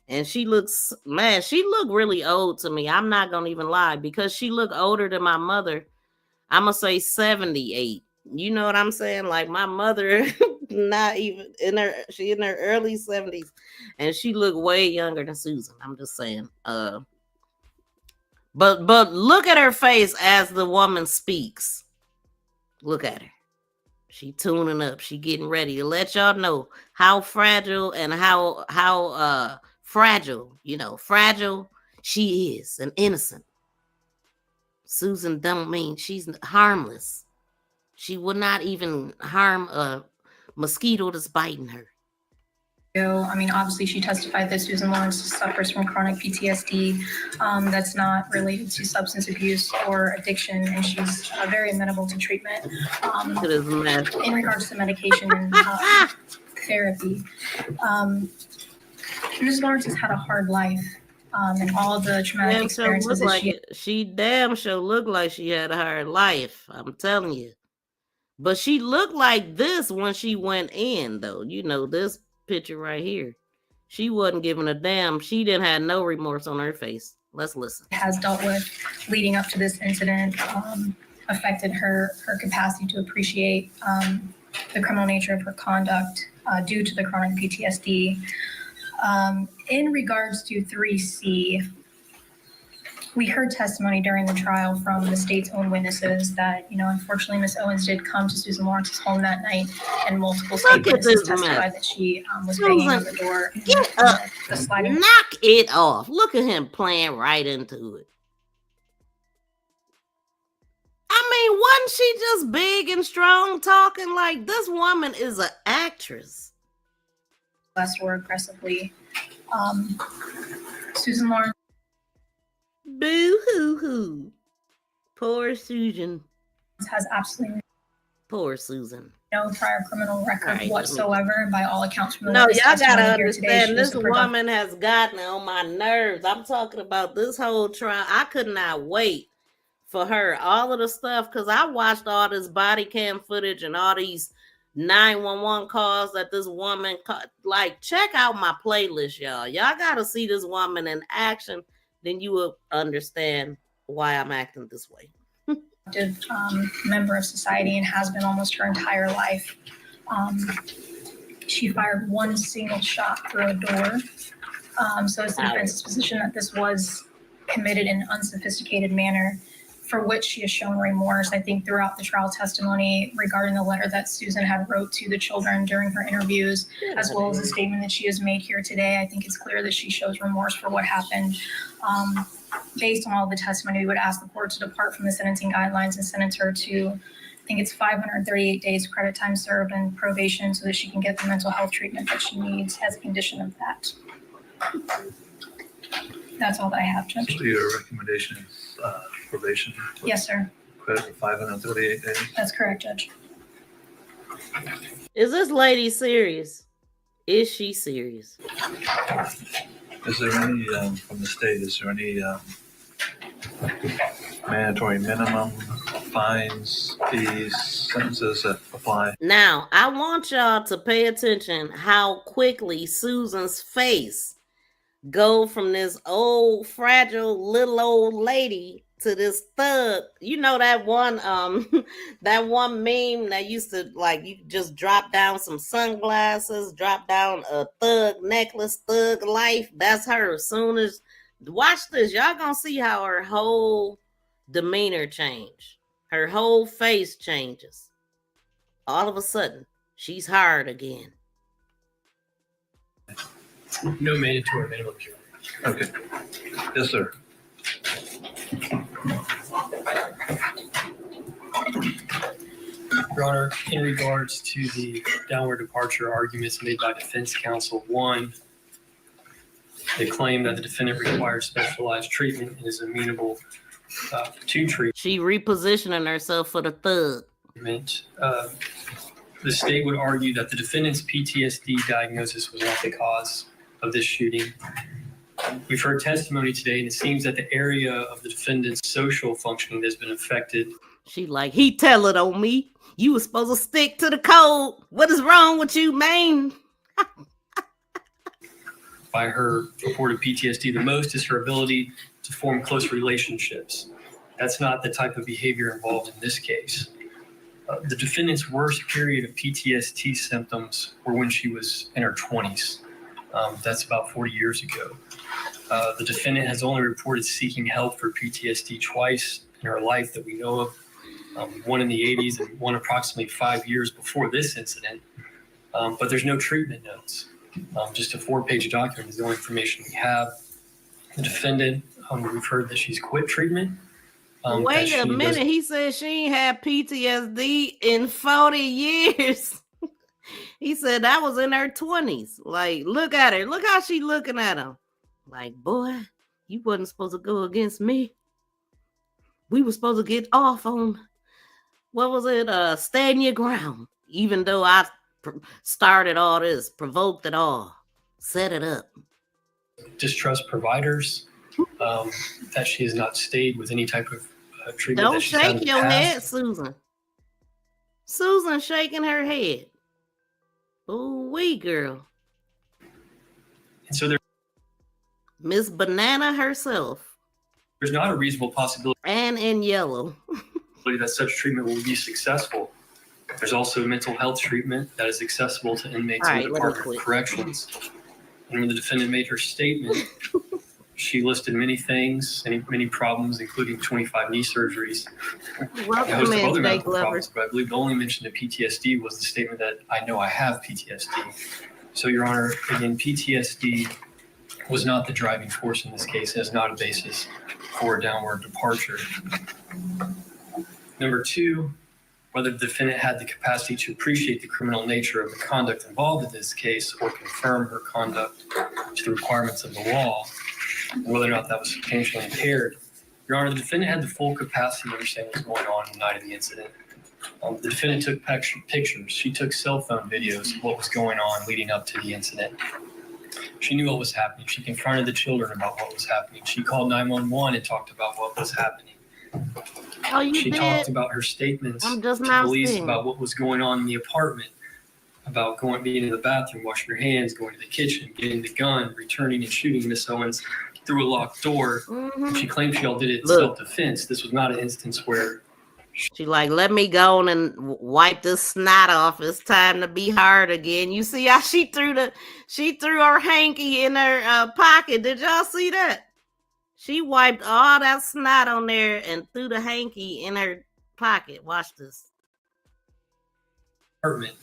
and she looks, man, she looked really old to me. I'm not going to even lie, because she looked older than my mother. I'm going to say 78. You know what I'm saying? Like, my mother, not even she in her early 70s, and she looked way younger than Susan. I'm just saying. But look at her face as the woman speaks. Look at her. She tuning up. She getting ready to let y'all know how fragile and how fragile she is and innocent. Susan don't mean she's harmless. She would not even harm a mosquito that's biting her. I mean, obviously, she testified that Susan Lawrence suffers from chronic PTSD that's not related to substance abuse or addiction, and she's very amenable to treatment in regards to medication and therapy. Ms. Lawrence has had a hard life, and all the traumatic experiences that she damn sure looked like she had a hard life. I'm telling you. But she looked like this when she went in, though. You know, this picture right here. She wasn't giving a damn. She didn't have no remorse on her face. Let's listen. Has dealt with leading up to this incident affected her capacity to appreciate the criminal nature of her conduct due to the chronic PTSD. In regards to 3C, we heard testimony during the trial from the state's own witnesses that, unfortunately, Ms. Owens did come to Susan Lawrence's home that night, and multiple state witnesses testified that she was banging on the door. Get up. Knock it off. Look at him playing right into it. I mean, wasn't she just big and strong talking? Like, this woman is an actress. Less or aggressively. Susan Lawrence. Boo-hoo-hoo. Poor Susan. Has absolutely Poor Susan. no prior criminal record whatsoever. By all accounts, from the No, witness y'all gotta testimony here today, she understand. was This a productive. woman has gotten on my nerves. I'm talking about this whole trial. I could not wait for her. All of the stuff, because I watched all this body cam footage and all these 911 calls that this woman like, check out my playlist, y'all. Y'all gotta see this woman in action, then you will understand why I'm acting this way. Member of society and has been almost her entire life. She fired one single shot through a door. So it's the defense's position that this was committed in an unsophisticated manner, for which she has shown remorse. I think throughout the trial testimony regarding the letter that Susan had wrote to the children during her interviews, as well as the statement that she has made here today, I think it's clear that she shows remorse for what happened. Based on all the testimony, we would ask the court to depart from the sentencing guidelines and sentence her to, I think it's 538 days credit time served and probation, so that she can get the mental health treatment that she needs as a condition of that. That's all that I have, Judge. So your recommendation is probation? Yes, sir. Credit for 538 days? That's correct, Judge. Is this lady serious? Is she serious? Is there any, from the state, is there any mandatory minimum fines, fees, sentences that apply? Now, I want y'all to pay attention how quickly Susan's face go from this old, fragile, little old lady to this thug. You know that one that one meme that used to, like, you just drop down some sunglasses, drop down a thug necklace, thug life. That's her. As soon as, watch this, y'all gonna see how her whole demeanor change. Her whole face changes. All of a sudden, she's hard again. No mandatory minimum. Okay. Yes, sir. Your Honor, in regards to the downward departure arguments made by defense counsel, one, they claim that the defendant requires specialized treatment and is amenable to treatment. She repositioning herself for the thug. The state would argue that the defendant's PTSD diagnosis was not the cause of this shooting. We've heard testimony today, and it seems that the area of the defendant's social functioning has been affected. She like, he tell it on me. You were supposed to stick to the code. What is wrong with you, man? By her reported PTSD, the most is her ability to form close relationships. That's not the type of behavior involved in this case. The defendant's worst period of PTSD symptoms were when she was in her 20s. That's about 40 years ago. The defendant has only reported seeking help for PTSD twice in her life that we know of, one in the 80s and one approximately 5 years before this incident. But there's no treatment notes. Just a 4-page document is the only information we have. The defendant, we've heard that she's quit treatment. Wait a minute. He said she ain't had PTSD in 40 years. He said that was in her 20s. Like, look at her. Look how she looking at him. Like, boy, you wasn't supposed to go against me. We were supposed to get off on, what was it? Stand your ground. Even though I started all this, provoked it all, set it up. Distrust providers, that she has not stayed with any type of treatment. Don't shake your head, Susan. Susan shaking her head. Oh, wee girl. And so Miss Banana herself. There's not a reasonable possibility. And in yellow. That such treatment will be successful. There's also mental health treatment that is accessible to inmates in the Department of Corrections. And when the defendant made her statement, she listed many things, many problems, including 25 knee surgeries. Welcome in, Jake Lovers. But I believe the only mention of PTSD was the statement that I know I have PTSD. So, Your Honor, again, PTSD was not the driving force in this case. It is not a basis for a downward departure. Number two, whether the defendant had the capacity to appreciate the criminal nature of the conduct involved in this case or confirm her conduct to the requirements of the law, and whether or not that was substantially impaired. Your Honor, the defendant had the full capacity to understand what was going on the night of the incident. The defendant took pictures. She took cell phone videos of what was going on leading up to the incident. She knew what was happening. She confronted the children about what was happening. She called 911 and talked about what was happening. Oh, you She did? talked about her statements I'm just to now police seeing. about what was going on in the apartment, about being in the bathroom, washing your hands, going to the kitchen, getting the gun, returning and shooting Miss Owens through a locked door. She claimed she all did it in self-defense. This was not an instance where she like, let me go on and wipe this snot off. It's time to be hard again. You see how she threw her hanky in her pocket. Did y'all see that? She wiped all that snot on there and threw the hanky in her pocket. Watch this. apartment,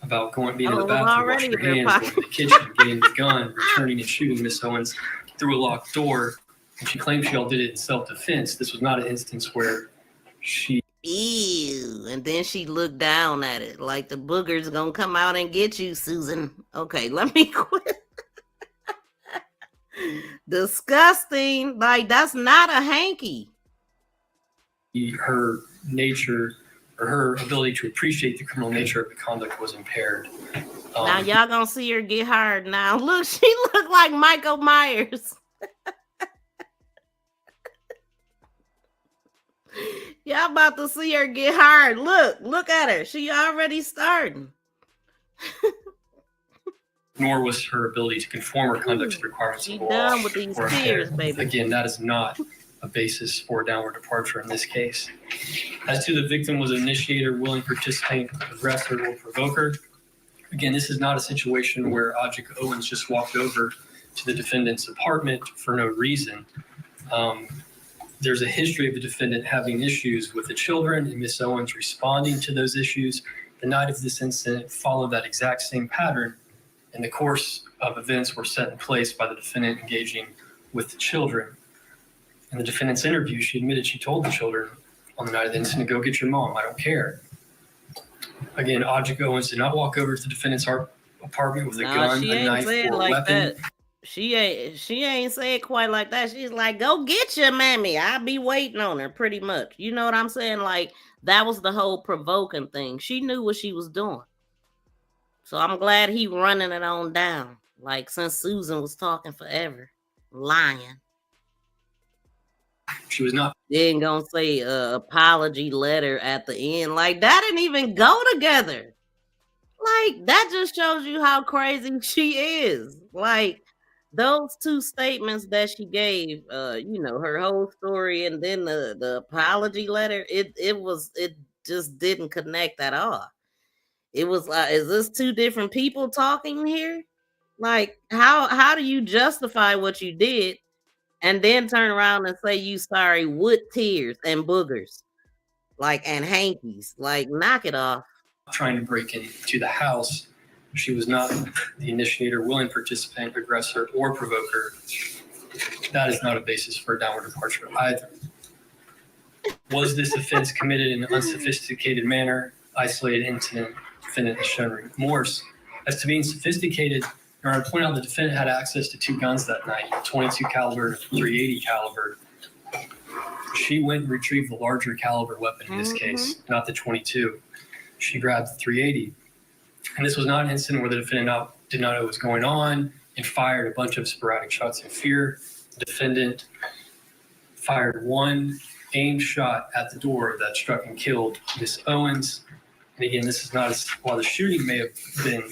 about being in the it was bathroom, already washing your in her hands, going pocket. to the kitchen, getting the gun, returning and shooting Miss Owens through a locked door. And she claimed she all did it in self-defense. This was not an instance where she... Ew. And then she looked down at it like the booger's gonna come out and get you, Susan. Okay, let me quit. Disgusting. Like, that's not a hanky. Her nature or her ability to appreciate the criminal nature of the conduct was impaired. Now y'all gonna see her get hard now. Look, she looked like Michael Myers. Y'all about to see her get hard. Look at her. She already starting. Nor was her ability to conform her conduct to the requirements of the law. Done with these or tears, impaired. baby. Again, that is not a basis for a downward departure in this case. As to the victim was an initiator, willing participant, aggressor, or provoker. Again, this is not a situation where Ajike Owens just walked over to the defendant's apartment for no reason. There's a history of the defendant having issues with the children and Miss Owens responding to those issues. The night of this incident followed that exact same pattern, and the course of events were set in place by the defendant engaging with the children. In the defendant's interview, she admitted she told the children on the night of the incident, "Go get your mom, I don't care." Again, Ajike Owens did not walk over to the defendant's apartment with a gun, a knife, or a weapon. She ain't say it quite like that. She's like, go get your mammy. I'll be waiting on her, pretty much. You know what I'm saying? Like, that was the whole provoking thing. She knew what she was doing. So I'm glad he running it on down. Like, since Susan was talking forever. Lying. She was not. Then gonna say apology letter at the end. Like, that didn't even go together. Like, that just shows you how crazy she is. Like, those two statements that she gave, her whole story and then the apology letter, it just didn't connect at all. It was like, is this two different people talking here? Like, how do you justify what you did and then turn around and say you sorry with tears and boogers, like, and hankies? Like, knock it off. Trying to break into the house. She was not the initiator, willing participant, aggressor, or provoker. That is not a basis for a downward departure either. Was this offense committed in an unsophisticated manner, isolated incident? Defendant has shown remorse. As to being sophisticated, I want to point out the defendant had access to two guns that night, a 22 caliber and a 380 caliber. She went and retrieved the larger caliber weapon in this case, not the 22. She grabbed the 380. And this was not an incident where the defendant did not know what was going on and fired a bunch of sporadic shots in fear. The defendant fired one aimed shot at the door that struck and killed Miss Owens. And again, this is not while the shooting may have been.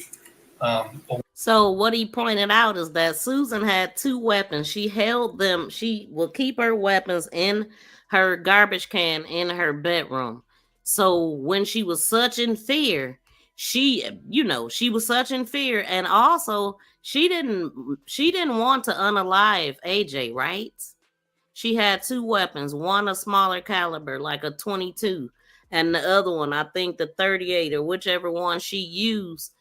So what he pointed out is that Susan had two weapons. She held them. She will keep her weapons in her garbage can in her bedroom. So when she was such in fear, she was such in fear, and also she didn't want to unalive AJ, right? She had two weapons, one a smaller caliber, like a 22, and the other one, I think the 38 or whichever one she used.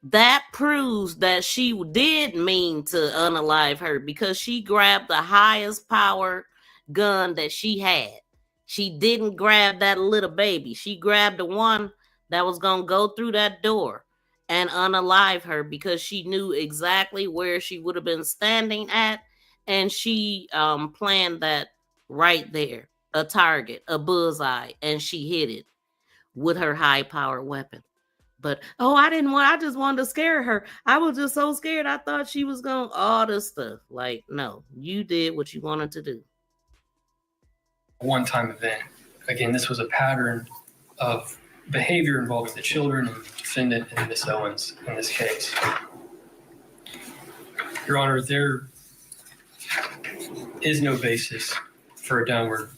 That proves that she did mean to unalive her because she grabbed the highest power gun that she had. She didn't grab that little baby. She grabbed the one that was going to go through that door and unalive her because she knew exactly where she would have been standing at. And she planned that right there, a target, a bullseye, and she hit it. with her high-powered weapon. But, I just wanted to scare her. I was just so scared. I thought she was going to all this stuff. Like, no, you did what you wanted to do. One-time event. Again, this was a pattern of behavior involving the children and the defendant and Ms. Owens in this case. Your Honor, there is no basis for a downward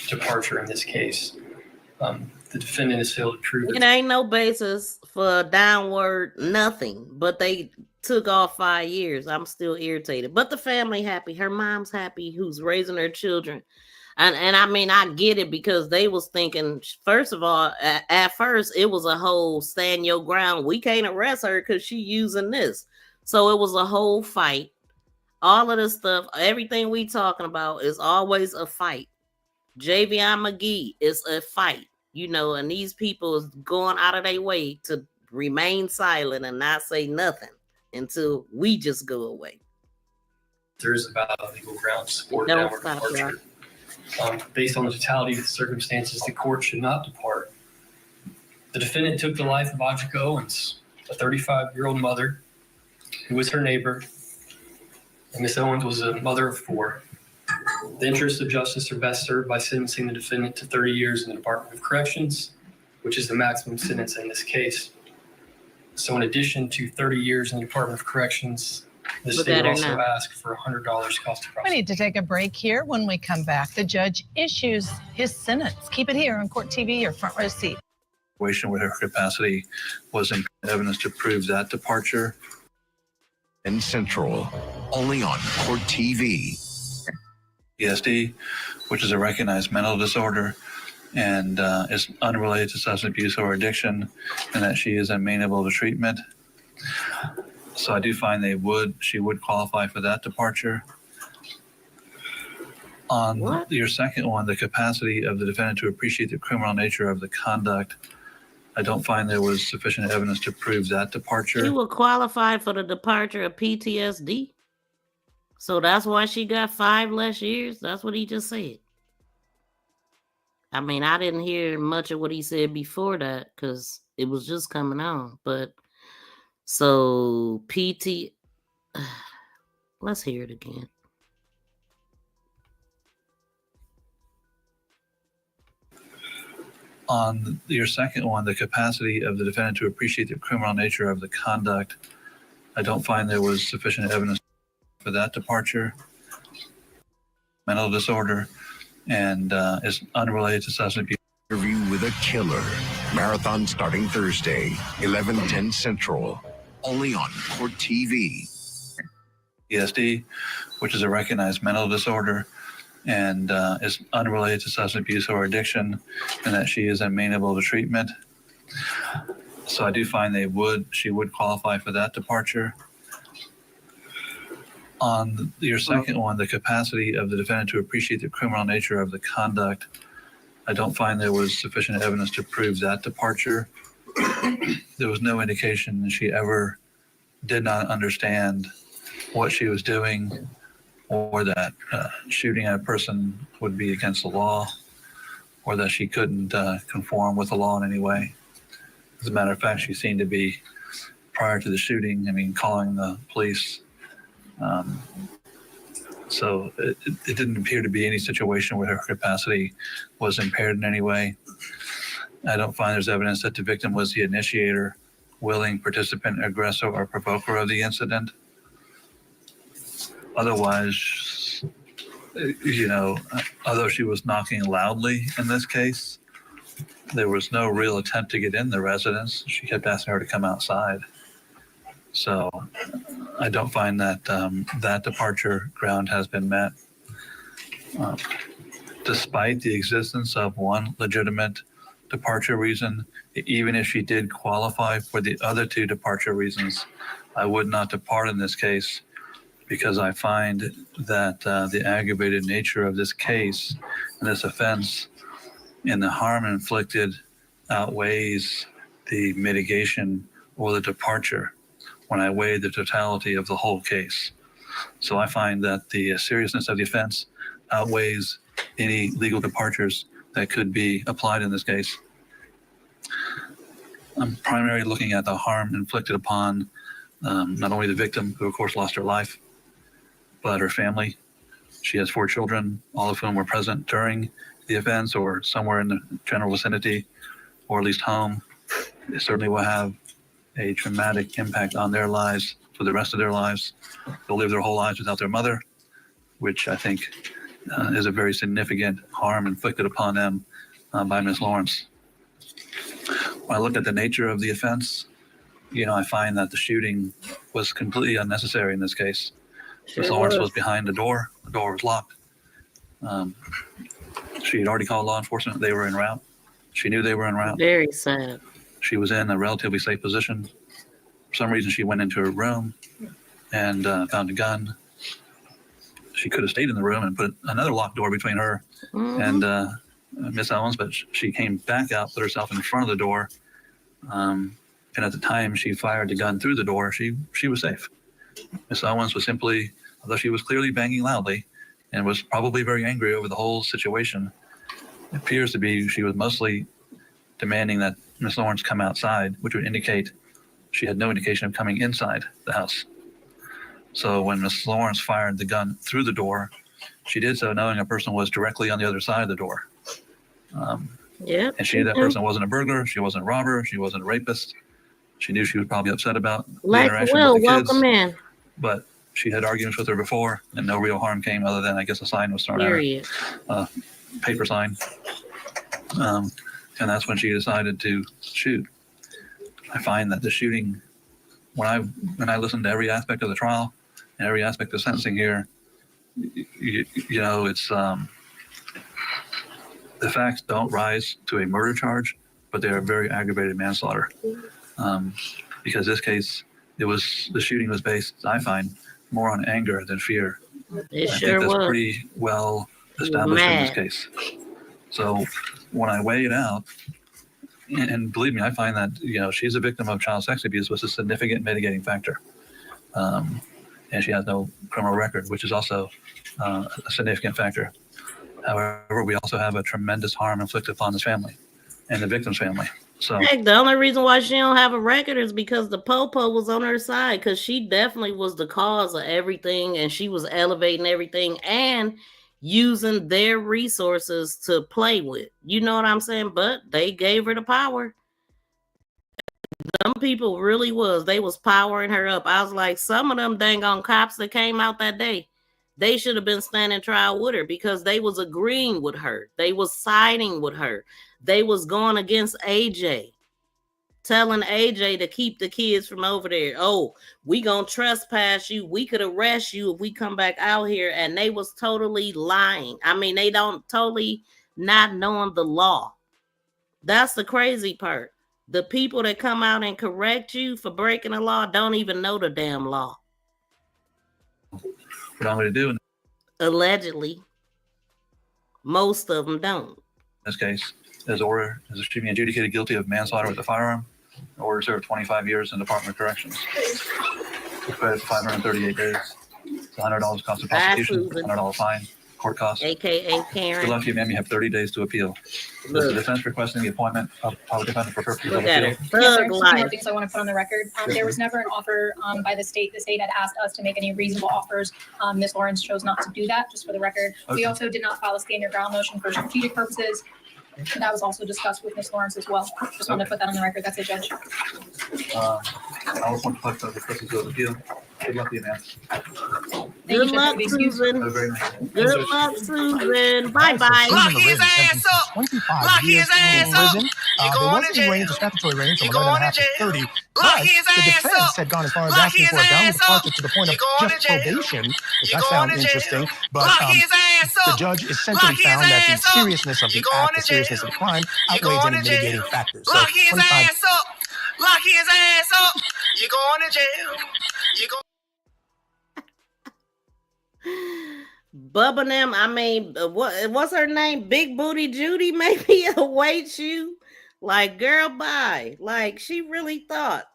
departure in this case. The defendant has failed to prove it. Ain't no basis for a downward nothing, but they took off 5 years. I'm still irritated, but the family happy. Her mom's happy who's raising her children. And I mean, I get it because they was thinking, first of all, at first, it was a whole stand your ground. We can't arrest her because she using this. So it was a whole fight. All of this stuff, everything we talking about is always a fight. Javion McGee is a fight, and these people is going out of their way to remain silent and not say nothing until we just go away. There is about legal grounds for downward departure. Based on the totality of the circumstances, the court should not depart. The defendant took the life of Ajike Owens, a 35-year-old mother who was her neighbor, and Ms. Owens was a mother of 4. The interests of justice are best served by sentencing the defendant to 30 years in the Department of Corrections, which is the maximum sentence in this case. So in addition to 30 years in the Department of Corrections, the state also asked for $100 cost of prosecution. We need to take a break here. When we come back, the judge issues his sentence. Keep it here on Court TV, your front row seat. Where her capacity was in evidence to prove that departure. And Central, only on Court TV. PTSD, which is a recognized mental disorder, and is unrelated to substance abuse or addiction, and that she is amenable to treatment. So I do find she would qualify for that departure. On your second one, the capacity of the defendant to appreciate the criminal nature of the conduct, I don't find there was sufficient evidence to prove that departure. She would qualify for the departure of PTSD. So that's why she got 5 less years. That's what he just said. I mean, I didn't hear much of what he said before that because it was just coming on. But so let's hear it again. On your second one, the capacity of the defendant to appreciate the criminal nature of the conduct, I don't find there was sufficient evidence for that departure. Mental disorder, and is unrelated to substance abuse. Interview with a killer. Marathon starting Thursday, 11:10 Central. Only on Court TV. PTSD, which is a recognized mental disorder, and is unrelated to substance abuse or addiction, and that she is amenable to treatment. So I do find she would qualify for that departure. On your second one, the capacity of the defendant to appreciate the criminal nature of the conduct, I don't find there was sufficient evidence to prove that departure. There was no indication that she ever did not understand what she was doing, or that shooting at a person would be against the law, or that she couldn't conform with the law in any way. As a matter of fact, she seemed to be, prior to the shooting, calling the police. So it didn't appear to be any situation where her capacity was impaired in any way. I don't find there's evidence that the victim was the initiator, willing participant, aggressor, or provoker of the incident. Otherwise, although she was knocking loudly in this case, there was no real attempt to get in the residence. She kept asking her to come outside. So I don't find that that departure ground has been met. Despite the existence of one legitimate departure reason, even if she did qualify for the other 2 departure reasons, I would not depart in this case, because I find that the aggravated nature of this case and this offense and the harm inflicted outweighs the mitigation or the departure when I weigh the totality of the whole case. So I find that the seriousness of the offense outweighs any legal departures that could be applied in this case. I'm primarily looking at the harm inflicted upon not only the victim, who of course lost her life, but her family. She has 4 children, all of whom were present during the offense or somewhere in the general vicinity, or at least home. It certainly will have a traumatic impact on their lives for the rest of their lives. They'll live their whole lives without their mother, which I think is a very significant harm inflicted upon them by Ms. Lorincz. When I look at the nature of the offense, I find that the shooting was completely unnecessary in this case. Ms. Lorincz was behind the door was locked. She had already called law enforcement. They were en route. She knew they were en route. Very sad. She was in a relatively safe position. For some reason, she went into her room and found a gun. She could have stayed in the room and put another locked door between her and Miss Owens, but she came back out, put herself in front of the door. And at the time she fired the gun through the door, she was safe. Miss Owens was simply, although she was clearly banging loudly and was probably very angry over the whole situation, it appears to be she was mostly demanding that Miss Lorincz come outside, which would indicate she had no indication of coming inside the house. So when Miss Lorincz fired the gun through the door, she did so knowing a person was directly on the other side of the door. And she knew that person wasn't a burglar, she wasn't a robber, she wasn't a rapist. She knew she was probably upset about the interaction with the kids. Welcome in. But she had arguments with her before, and no real harm came other than, I guess, a sign was thrown at her, paper sign. And that's when she decided to shoot. I find that the shooting, when I listened to every aspect of the trial and every aspect of sentencing here, it's the facts don't rise to a murder charge, but they are very aggravated manslaughter. Because this case, the shooting was based, I find, more on anger than fear. It I sure think that's was. pretty well established in this case. So when I weigh it out, and believe me, I find that she's a victim of child sex abuse was a significant mitigating factor, and she has no criminal record, which is also a significant factor. However, we also have a tremendous harm inflicted upon this family and the victim's family. So Heck, the only reason why she don't have a record is because the popo was on her side, because she definitely was the cause of everything, and she was elevating everything and using their resources to play with. You know what I'm saying? But they gave her the power. Some people really they was powering her up. I was like, some of them dang on cops that came out that day, they should have been standing trial with her because they was agreeing with her. They was siding with her. They was going against AJ, telling AJ to keep the kids from over there. Oh, we gonna trespass you. We could arrest you if we come back out here. And they was totally lying. I mean, they don't totally not knowing the law. That's the crazy part. The people that come out and correct you for breaking the law don't even know the damn law. what I'm going to do in Allegedly. Most of them don't. this case is she being adjudicated guilty of manslaughter with a firearm, or serve 25 years in Department of Corrections. Credit for 538 days. $100 cost of prosecution, $100 fine, court costs. AKA Karen. Good luck to you, ma'am. You have 30 days to appeal. Is the defense requesting the appointment of public defender for purposes of appeal? Yes, sir. Some more things I want to put on the record. There was never an offer by the state. The state had asked us to make any reasonable offers. Ms. Lorincz chose not to do that, just for the record. Okay. We also did not file a stand your ground motion for strategic purposes. That was also discussed with Ms. Lorincz as well. Just wanted to put that on the record. That's it, Judge. I also want to touch on the purposes of appeal. Good luck to you, ma'am. Good luck, Susan. Good luck, Susan. Bye-bye. Lock his ass up. 25 years in prison. There was a range, a statutory range from 11.5 to 30. But the defense had gone as far as asking for a downward departure to the point of just probation, which I found interesting. But the judge essentially found that the seriousness of the act, the seriousness of the crime, outweighs any mitigating factors. So 25. Lock his ass up. You're going to jail. Bubba them, I mean, what's her name? Big Booty Judy maybe awaits you. Like, girl, bye. Like, she really thought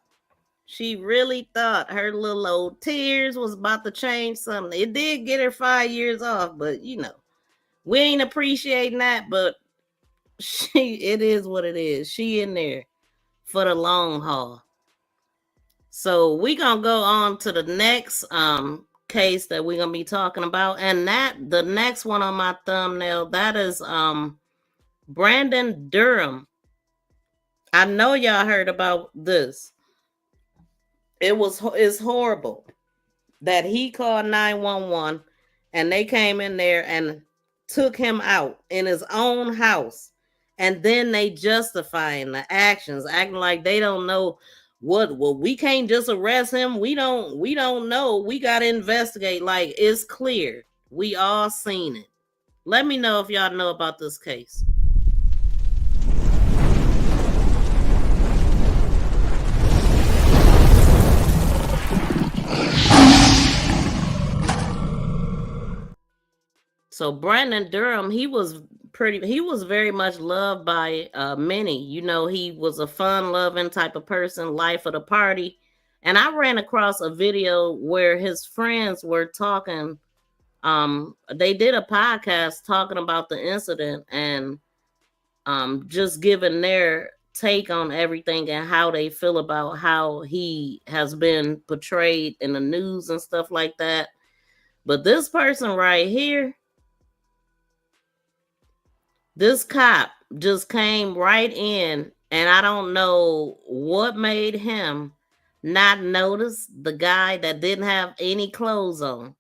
her little old tears was about to change something. It did get her 5 years off, but we ain't appreciating that, but it is what it is. She in there for the long haul. So we're going to go on to the next case that we're going to be talking about. And the next one on my thumbnail, that is Brandon Durham. I know y'all heard about this. It's horrible that he called 911 and they came in there and took him out in his own house. And then they justifying the actions, acting like they don't know well, we can't just arrest him. We don't know. We got to investigate. Like, it's clear. We all seen it. Let me know if y'all know about this case. So Brandon Durham, he was very much loved by many. You know, he was a fun-loving type of person, life of the party. And I ran across a video where his friends were talking. They did a podcast talking about the incident and just giving their take on everything and how they feel about how he has been portrayed in the news and stuff like that. But this person right here, this cop just came right in, and I don't know what made him not notice the guy that didn't have any clothes on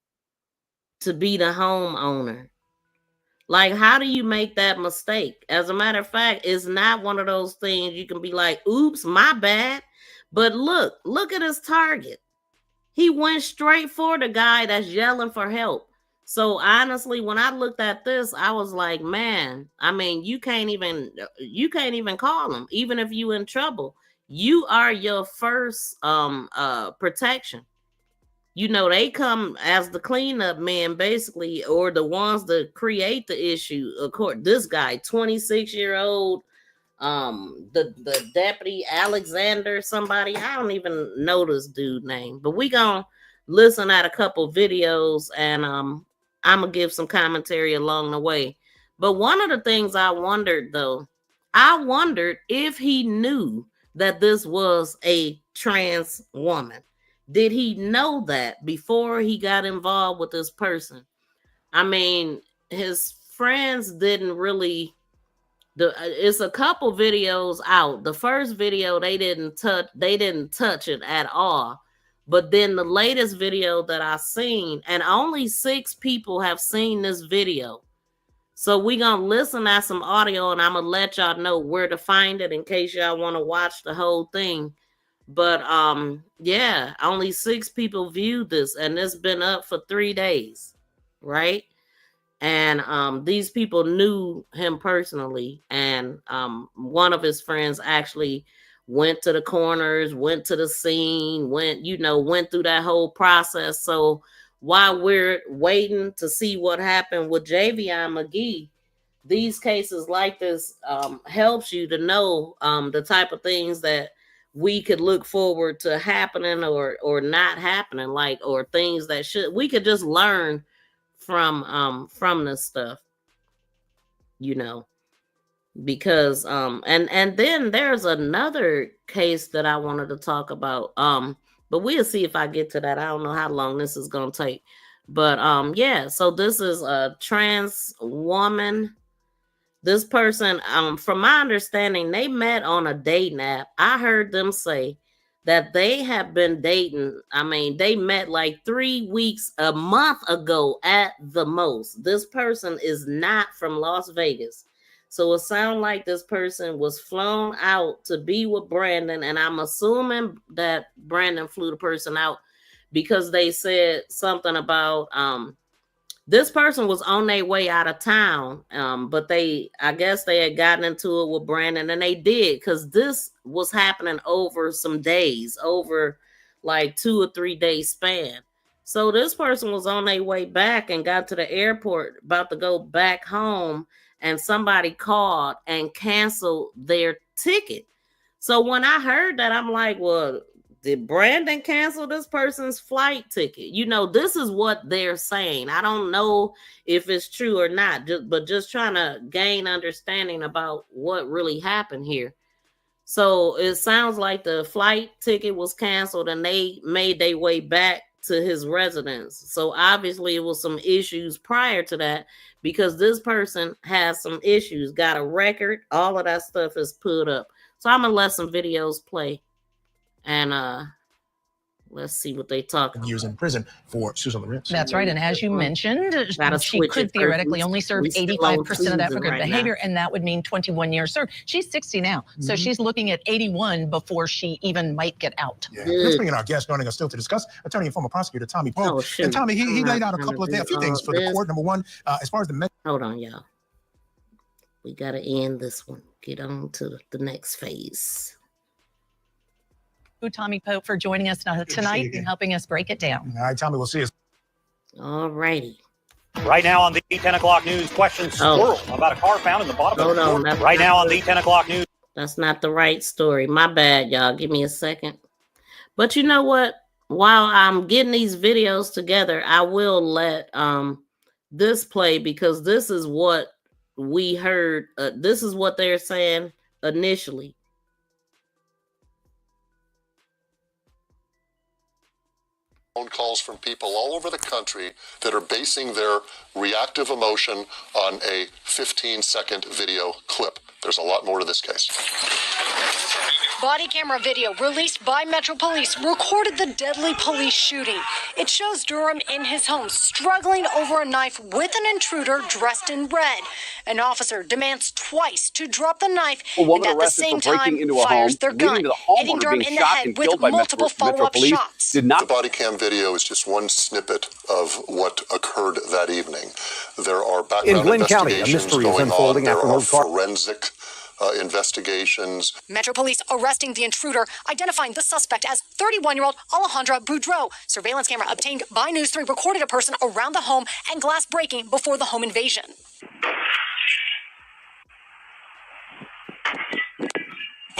to be the homeowner. Like, how do you make that mistake? As a matter of fact, it's not one of those things you can be like, oops, my bad. But look at his target. He went straight for the guy that's yelling for help. So honestly, when I looked at this, I was like, man, I mean, you can't even call him, even if you in trouble. You are your first protection. You know, they come as the cleanup men, basically, or the ones that create the issue. Of course, this guy, 26-year-old, the deputy Alexander, somebody, I don't even know this dude name, but we gonna listen at a couple videos and I'm gonna give some commentary along the way. But one of the things I wondered if he knew that this was a trans woman. Did he know that before he got involved with this person? I mean, his friends didn't really. It's a couple videos out. The first video they didn't touch it at all. But then the latest video that I seen, and only 6 people have seen this video. So we gonna listen at some audio, and I'm gonna let y'all know where to find it in case y'all want to watch the whole thing. But yeah, only 6 people viewed this, and it's been up for 3 days, right? And these people knew him personally, and one of his friends actually went to the corners, went to the scene, went through that whole process. So while we're waiting to see what happened with Javion McGee, these cases like this helps you to know the type of things that we could look forward to happening or not happening, like, or things that we could just learn from this stuff, you know, because and then there's another case that I wanted to talk about, but we'll see if I get to that. I don't know how long this is gonna take, but yeah, so this is a trans woman. This person, from my understanding, they met on a dating app. I heard them say that they have been dating. I mean, they met like 3 weeks, a month ago at the most. This person is not from Las Vegas. So it sounds like this person was flown out to be with Brandon. And I'm assuming that Brandon flew the person out because they said something about, this person was on their way out of town, but I guess they had gotten into it with Brandon, and they did, because this was happening over some days, over like 2 or 3 days span. So this person was on their way back and got to the airport, about to go back home, and somebody called and canceled their ticket. So when I heard that, I'm like, well, did Brandon cancel this person's flight ticket? You know, this is what they're saying. I don't know if it's true or not, but just trying to gain understanding about what really happened here. So it sounds like the flight ticket was canceled and they made their way back to his residence. So obviously it was some issues prior to that, because this person has some issues, got a record, all of that stuff is put up. So I'm gonna let some videos play and let's see what they talk about. Years in prison for Susan Lorinz. That's right. And as you mentioned, she could theoretically only serve 85% of that for good behavior, and that would mean 21 years served. She's 60 now, so she's looking at 81 before she even might get out. Yeah. Let's bring in our guest joining us still to discuss, attorney and former prosecutor Tommy Pope. And Tommy, he laid out a few things for the court. Number one, as far as the... Hold on, y'all. We got to end this one. Get on to the next phase. Tommy Pope for joining us tonight and helping us break it down. All right, Tommy, we'll see you. All righty. Right now on the 10 o'clock news, question swirl about a car found in the bottom of the court. Right now on the 10 o'clock news. That's not the right story. My bad, y'all. Give me a second. But you know what? While I'm getting these videos together, I will let this play, because this is what we heard. This is what they're saying initially. Phone calls from people all over the country that are basing their reactive emotion on a 15-second video clip. There's a lot more to this case. Body camera video released by Metro Police recorded the deadly police shooting. It shows Durham in his home struggling over a knife with an intruder dressed in red. An officer demands twice to drop the knife and at the same time fires their gun, hitting Durham in the head with multiple follow-up shots. The body cam video is just one snippet of what occurred that evening. There are background investigations going on. There are forensic investigations. Metro Police arresting the intruder, identifying the suspect as 31-year-old Alejandro Buro. Surveillance camera obtained by News 3 recorded a person around the home and glass breaking before the home invasion.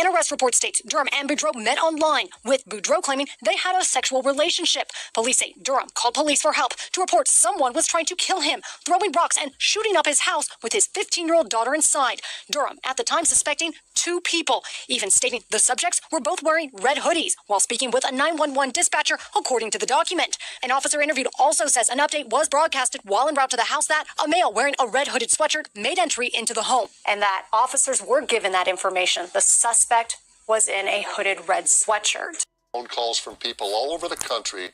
An arrest report states Durham and Boudreaux met online, with Boudreaux claiming they had a sexual relationship. Police say Durham called police for help to report someone was trying to kill him, throwing rocks and shooting up his house with his 15-year-old daughter inside. Durham, at the time, suspecting 2 people, even stating the subjects were both wearing red hoodies while speaking with a 911 dispatcher, according to the document. An officer interviewed also says an update was broadcasted while en route to the house that a male wearing a red hooded sweatshirt made entry into the home, and that officers were given that information. The suspect was in a hooded red sweatshirt. Phone calls from people all over the country.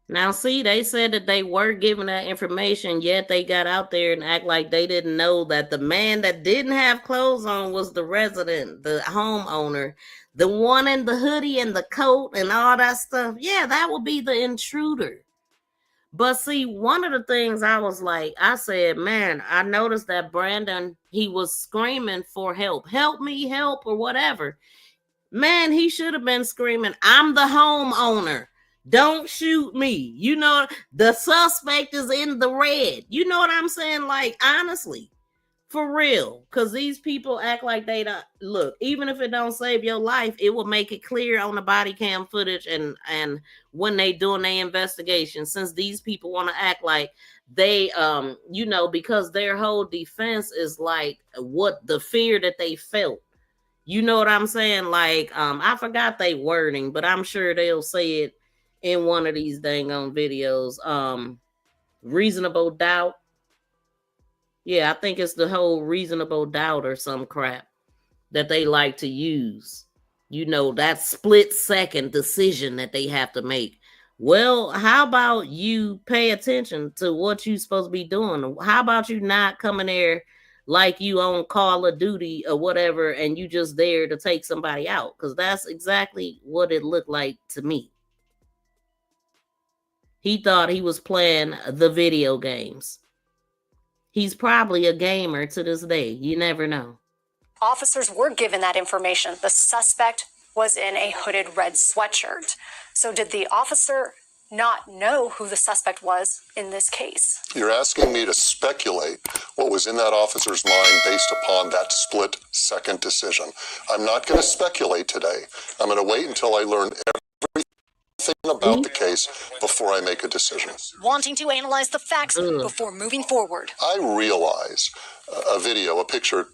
Now, see, they said that they were given that information, yet they got out there and act like they didn't know that the man that didn't have clothes on was the resident, the homeowner, the one in the hoodie and the coat and all that stuff. Yeah, that would be the intruder. But see, one of the things I said, man, I noticed that Brandon, he was screaming for help. Help me, help, or whatever. Man, he should have been screaming, I'm the homeowner. Don't shoot me. You know, the suspect is in the red. You know what I'm saying? Like, honestly, for real. Because these people act like they don't. Look, even if it don't save your life, it will make it clear on the body cam footage and when they doing their investigation. Since these people want to act like they, you know, because their whole defense is like what the fear that they felt. You know what I'm saying? Like, I forgot they wording, but I'm sure they'll say it in one of these dang on videos. Reasonable doubt. Yeah, I think it's the whole reasonable doubt or some crap that they like to use. You know, that split second decision that they have to make. Well, how about you pay attention to what you're supposed to be doing? How about you not coming there like you on Call of Duty or whatever, and you just there to take somebody out? Because that's exactly what it looked like to me. He thought he was playing the video games. He's probably a gamer to this day. You never know. Officers were given that information. The suspect was in a hooded red sweatshirt. So did the officer not know who the suspect was in this case? You're asking me to speculate what was in that officer's mind based upon that split-second decision. I'm not going to speculate today. I'm going to wait until I learn everything everything about the case before I make a decision. Wanting to analyze the facts before moving forward. I realize a video, a picture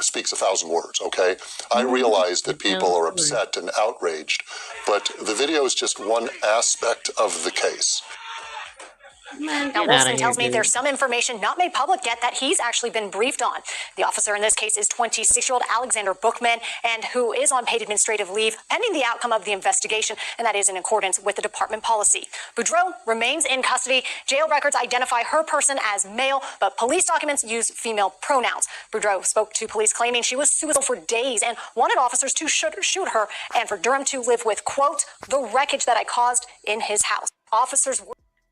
speaks 1,000 words, okay? I realize that people are upset and outraged, but the video is just one aspect of the case. Now, Wilson tells me there's some information not made public yet that he's actually been briefed on. The officer in this case is 26-year-old Alexander Bookman, and who is on paid administrative leave pending the outcome of the investigation, and that is in accordance with the department policy. Boudreaux remains in custody. Jail records identify her person as male, but police documents use female pronouns. Boudreaux spoke to police claiming she was suicidal for days and wanted officers to shoot her, and for Durham to live with, quote, the wreckage that I caused in his house. Officers...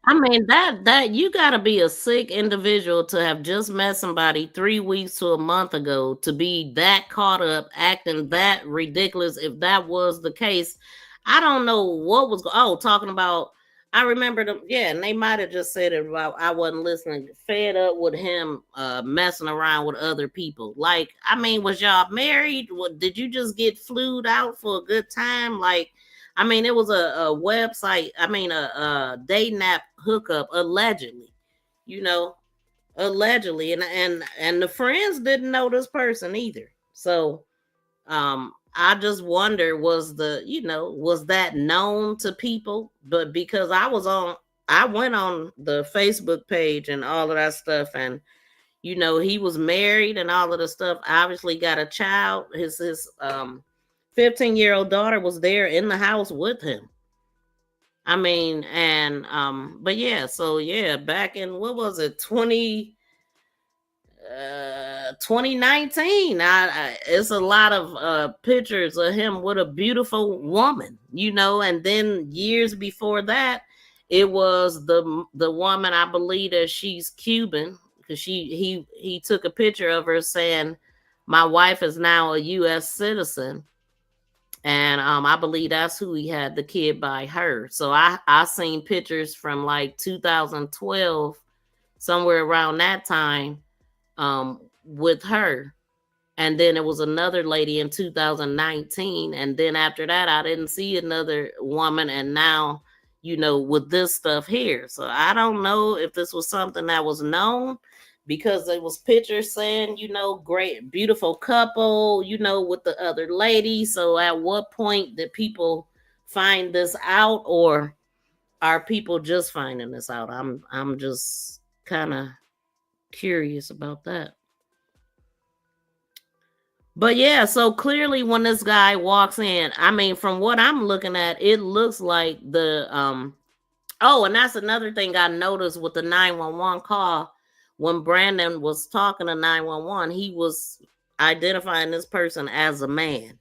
I mean, that you got to be a sick individual to have just met somebody 3 weeks to a month ago to be that caught up, acting that ridiculous. If that was the case, I don't know what was talking about. I remember them. Yeah, and they might have just said it about I wasn't listening. Fed up with him messing around with other people. Like, I mean, was y'all married? Did you just get flued out for a good time? Like, I mean, it was a website. I mean, a dating app hookup, allegedly, allegedly, and the friends didn't know this person either. So, I just wonder, was that known to people? But because I went on the Facebook page and all of that stuff, and he was married and all of the stuff. Obviously, got a child. His 15-year-old daughter was there in the house with him. I mean, and but yeah, so yeah, back in what was it, 2019, it's a lot of pictures of him with a beautiful woman, and then years before that, it was the woman, I believe that she's Cuban, because he took a picture of her saying, my wife is now a U.S. citizen. And I believe that's who he had the kid by her. So I seen pictures from like 2012, somewhere around that time, with her. And then it was another lady in 2019. And then after that, I didn't see another woman. And now, with this stuff here. So I don't know if this was something that was known, because there was pictures saying, great, beautiful couple, with the other lady. So at what point did people find this out, or are people just finding this out? I'm just kind of curious about that. But yeah, so clearly when this guy walks in, I mean, from what I'm looking at, it looks like the, and that's another thing I noticed with the 911 call. When Brandon was talking to 911, he was identifying this person as a man.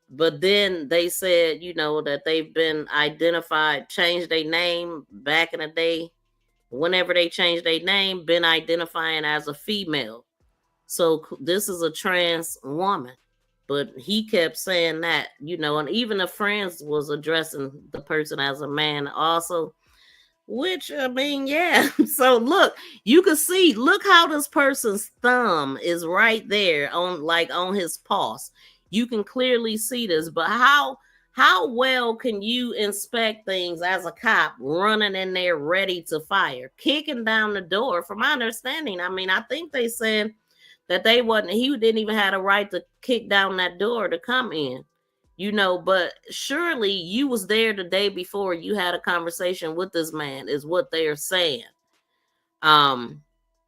But then they said, that they've been identified, changed their name back in the day. Whenever they changed their name, been identifying as a female. So this is a trans woman. But he kept saying that, and even the friends was addressing the person as a man also. Which, I mean, yeah. So look, you can see, look how this person's thumb is right there on his pulse. You can clearly see this, but how well can you inspect things as a cop running in there ready to fire, kicking down the door? From my understanding, I mean, I think they said that he didn't even have a right to kick down that door to come in. But surely you was there the day before you had a conversation with this man, is what they're saying. I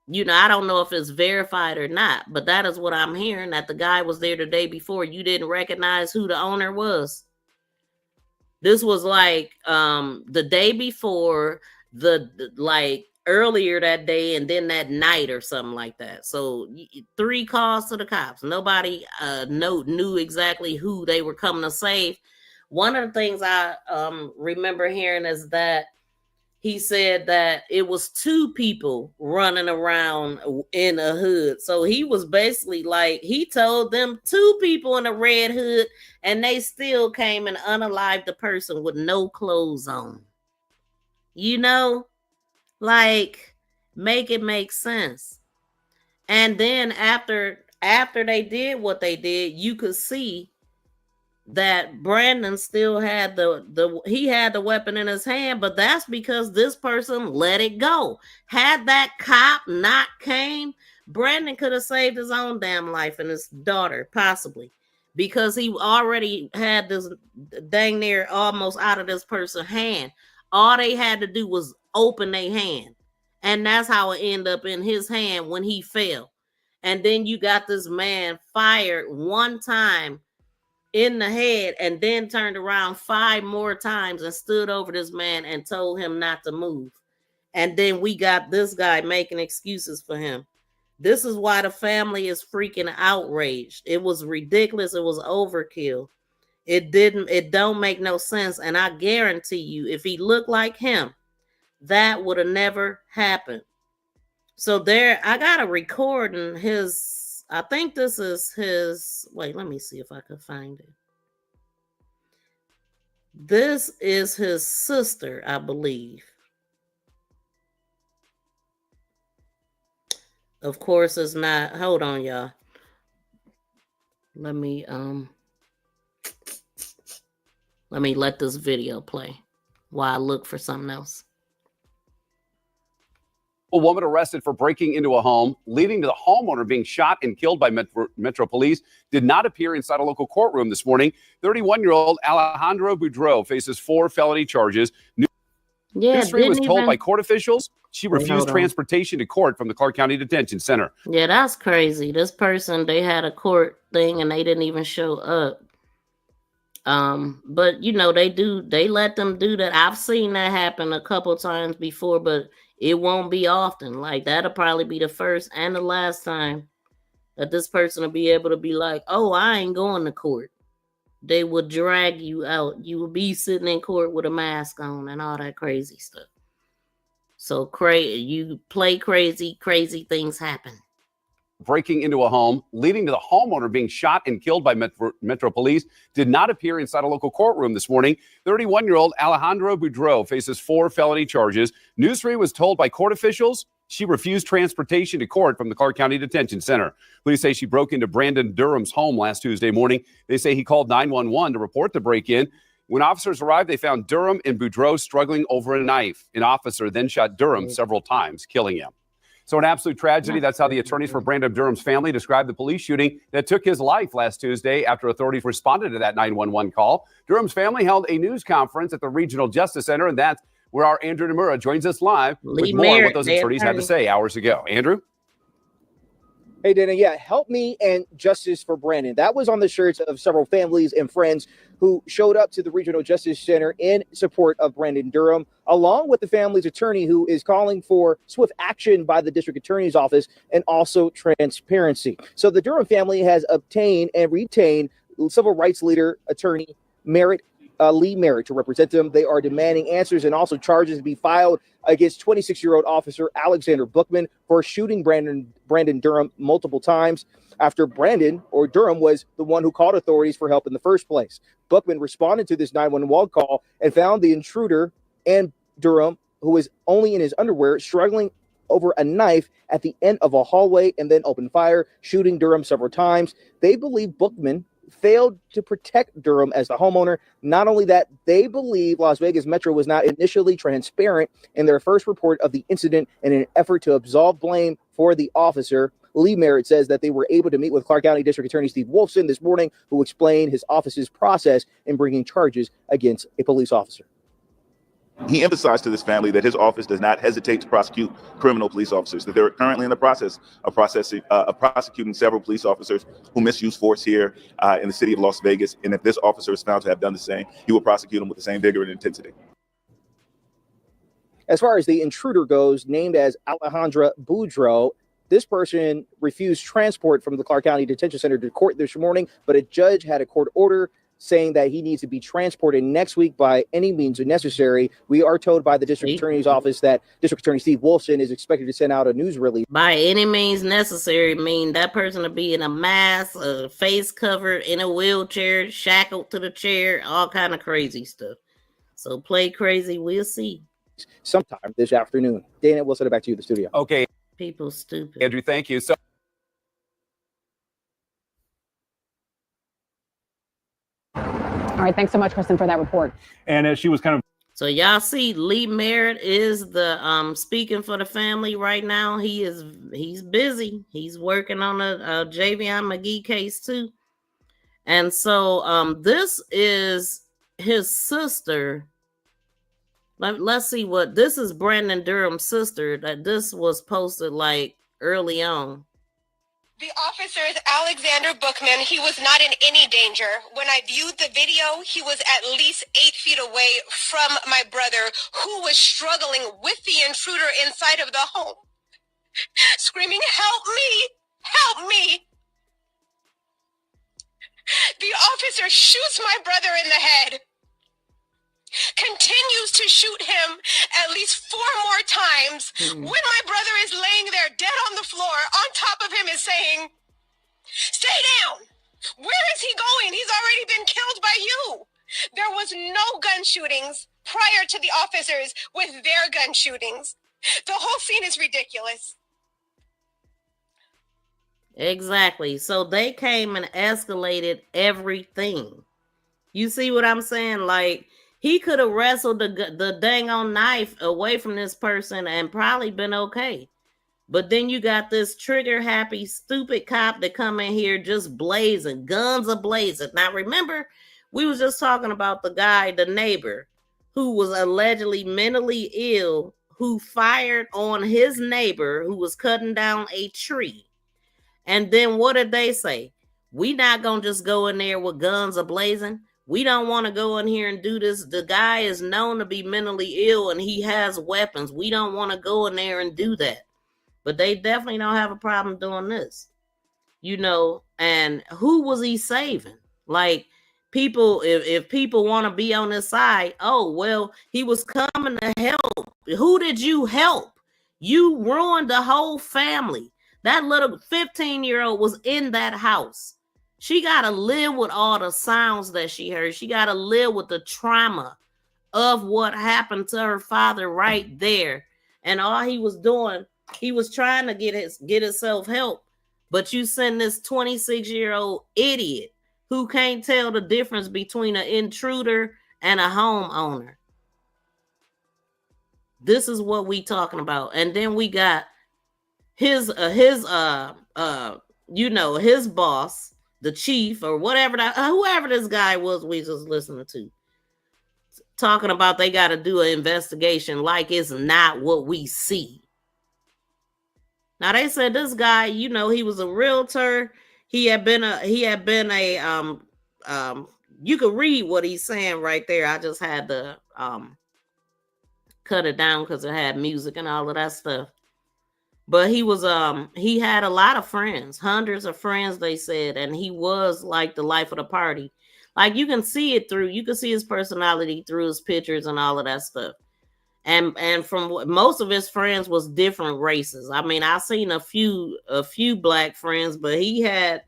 don't know if it's verified or not, but that is what I'm hearing, that the guy was there the day before. You didn't recognize who the owner was. This was like the day before, like earlier that day, and then that night or something like that. So 3 calls to the cops. Nobody knew exactly who they were coming to save. One of the things I remember hearing is that he said that it was 2 people running around in a hood. So he was basically like, he told them 2 people in a red hood, and they still came and unalived the person with no clothes on. Like, make it make sense. And then after they did what they did, you could see that Brandon still had he had the weapon in his hand, but that's because this person let it go. Had that cop not came, Brandon could have saved his own damn life and his daughter, possibly, because he already had this dang near almost out of this person's hand. All they had to do was open their hand, and that's how it ended up in his hand when he fell. And then you got this man fired one time in the head and then turned around 5 more times and stood over this man and told him not to move. And then we got this guy making excuses for him. This is why the family is freaking outraged. It was ridiculous. It was overkill. It don't make no sense. And I guarantee you, if he looked like him, that would have never happened. So there, I got a recording his, I think this is his, wait, let me see if I can find it. This is his sister, I believe. Of course, it's not. Hold on, y'all. Let me let this video play while I look for something else. A woman arrested for breaking into a home, leading to the homeowner being shot and killed by Metro Police, did not appear inside a local courtroom this morning. 31-year-old Alejandro Buro faces 4 felony charges. News 3 was told by court officials she refused transportation to court from the Clark County Detention Center. Yeah, that's crazy. This person, they had a court thing and they didn't even show up. But you know, they let them do that. I've seen that happen a couple times before, but it won't be often. Like, that'll probably be the first and the last time that this person will be able to be like, oh, I ain't going to court. They will drag you out. You will be sitting in court with a mask on and all that crazy stuff. So you play crazy, crazy things happen. Breaking into a home, leading to the homeowner being shot and killed by Metro Police, did not appear inside a local courtroom this morning. 31-year-old Alejandro Buro faces 4 felony charges. News 3 was told by court officials she refused transportation to court from the Clark County Detention Center. Police say she broke into Brandon Durham's home last Tuesday morning. They say he called 911 to report the break-in. When officers arrived, they found Durham and Buro struggling over a knife. An officer then shot Durham several times, killing him. So an absolute tragedy. That's how the attorneys for Brandon Durham's family described the police shooting that took his life last Tuesday after authorities responded to that 911 call. Durham's family held a news conference at the Regional Justice Center, and that's where our Andrew Nomura joins us live with more on what those attorneys had to say hours ago. Andrew? Hey, Dana, yeah, help me and justice for Brandon. That was on the shirts of several families and friends who showed up to the Regional Justice Center in support of Brandon Durham, along with the family's attorney who is calling for swift action by the district attorney's office and also transparency. So the Durham family has obtained and retained civil rights leader attorney Lee Merritt to represent them. They are demanding answers and also charges to be filed against 26-year-old officer Alexander Bookman for shooting Brandon Durham multiple times after Brandon or Durham was the one who called authorities for help in the first place. Bookman responded to this 911 call and found the intruder and Durham, who was only in his underwear, struggling over a knife at the end of a hallway and then opened fire, shooting Durham several times. They believe Bookman failed to protect Durham as the homeowner. Not only that, they believe Las Vegas Metro was not initially transparent in their first report of the incident in an effort to absolve blame for the officer. Lee Merritt says that they were able to meet with Clark County District Attorney Steve Wolfson this morning, who explained his office's process in bringing charges against a police officer. He emphasized to this family that his office does not hesitate to prosecute criminal police officers, that they're currently in the process of prosecuting several police officers who misuse force here in the city of Las Vegas. And if this officer is found to have done the same, he will prosecute him with the same vigor and intensity. As far as the intruder goes, named as Alejandro Buro, this person refused transport from the Clark County Detention Center to court this morning, but a judge had a court order saying that he needs to be transported next week by any means necessary. We are told by the district attorney's office that District Attorney Steve Wolfson is expected to send out a news release. By any means necessary mean that person to be in a mask, a face covered, in a wheelchair, shackled to the chair, all kind of crazy stuff. So play crazy, we'll see. Sometime this afternoon. Dana, we'll send it back to you in the studio. Okay. People stupid. Andrew, thank you. So right, thanks so much, Kristen, for that report. And as she was kind of. So y'all see, Lee Merritt is the speaking for the family right now. He's busy. He's working on a Javion McGee case too. And so this is his sister. Let's see what this is. Brandon Durham's sister. That this was posted like early on. The officer's Alexander Bookman, he was not in any danger. When I viewed the video, he was at least 8 feet away from my brother, who was struggling with the intruder inside of the home, screaming, "Help me! Help me!" The officer shoots my brother in the head, continues to shoot him at least 4 more times. When my brother is laying there dead on the floor, on top of him is saying, "Stay down. Where is he going? He's already been killed by you." There was no gun shootings prior to the officers with their gun shootings. The whole scene is ridiculous. Exactly. So they came and escalated everything. You see what I'm saying? Like, he could have wrestled the dang on knife away from this person and probably been okay. But then you got this trigger happy, stupid cop that come in here just blazing, guns are blazing. Now remember, we was just talking about the guy, the neighbor, who was allegedly mentally ill, who fired on his neighbor who was cutting down a tree. And then what did they say? We not gonna just go in there with guns ablazing. We don't want to go in here and do this. The guy is known to be mentally ill and he has weapons. We don't want to go in there and do that. But they definitely don't have a problem doing this. You know, and who was he saving? Like, people, if people want to be on his side, oh, well, he was coming to help. Who did you help? You ruined the whole family. That little 15-year-old was in that house. She got to live with all the sounds that she heard. She got to live with the trauma of what happened to her father right there. And all he was doing, he was trying to get himself help. But you send this 26-year-old idiot who can't tell the difference between an intruder and a homeowner. This is what we talking about. And then we got his boss, the chief or whatever, whoever this guy was we just listening to, talking about they got to do an investigation like it's not what we see. Now they said this guy, you know, he was a realtor. He had been a you could read what he's saying right there. I just had to cut it down because it had music and all of that stuff. But he was he had a lot of friends, hundreds of friends, they said, and he was like the life of the party. Like, you can see it through, you can see his personality through his pictures and all of that stuff. And from most of his friends was different races. I mean, I've seen a few black friends, but he had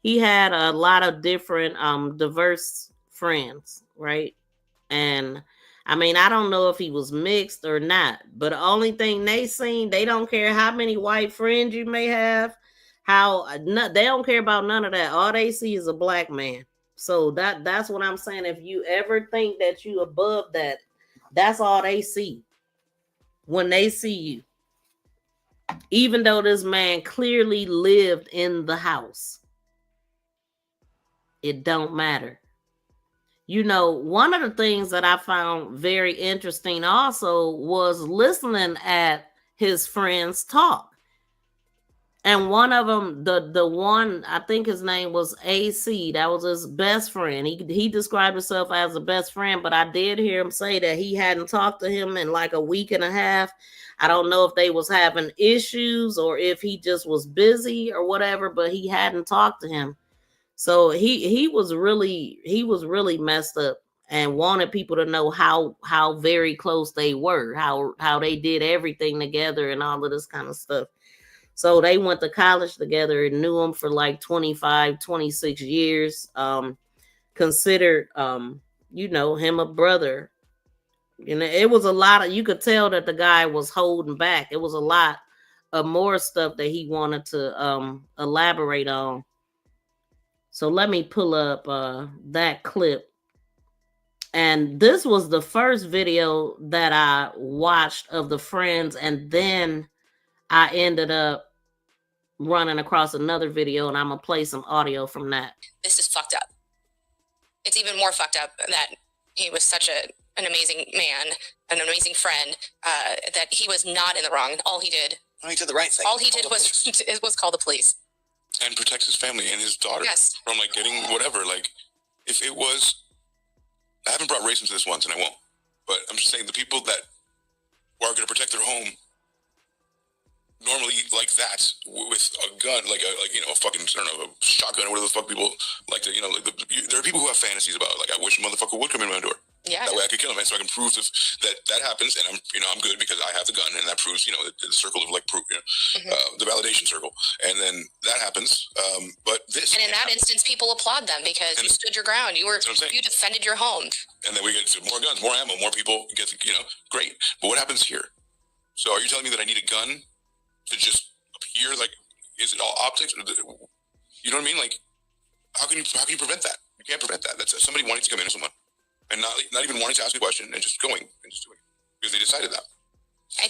a lot of different diverse friends, right? And I mean, I don't know if he was mixed or not, but the only thing they seen, they don't care how many white friends you may have, they don't care about none of that. All they see is a black man. So that's what I'm saying. If you ever think that you above that, that's all they see when they see you. Even though this man clearly lived in the house, it don't matter. You know, one of the things that I found very interesting also was listening at his friends talk. And one of them, the one, I think his name was AC, that was his best friend. He described himself as a best friend, but I did hear him say that he hadn't talked to him in like a week and a half. I don't know if they was having issues or if he just was busy or whatever, but he hadn't talked to him. So he was really messed up and wanted people to know how very close they were, how they did everything together and all of this kind of stuff. So they went to college together and knew him for like 25, 26 years. Considered, him a brother. You know, it was a lot of, you could tell that the guy was holding back. It was a lot of more stuff that he wanted to elaborate on. So let me pull up that clip And this was the first video that I watched of the friends, and then I ended up running across another video, and I'm gonna play some audio from that. This is fucked up. It's even more fucked up that he was such an amazing man, an amazing friend, that he was not in the wrong. All he did, he did the right thing. all he did was call the police. And protects his family and his daughter from like getting whatever. Like, if it was, I haven't brought race into this once, and I won't. But I'm just saying, the people that are going to protect their home normally like that with a gun, like a fucking, I don't know, a shotgun or whatever the fuck people like to, there are people who have fantasies about, like, I wish a motherfucker would come in my door. Yeah. That way I could kill him, and so I can prove that happens, and I'm good because I have the gun, and that proves, the circle of like proof, the validation circle, and then that happens. But this, and in that instance, people applaud them because you stood your ground. You defended your home. And then we get more guns, more ammo, more people get, great. But what happens here? So are you telling me that I need a gun to just appear? Like, is it all optics? You know what I mean? Like, how can you prevent that? You can't prevent that. That's somebody wanting to come in or someone, and not even wanting to ask a question and just going and just doing it because they decided that.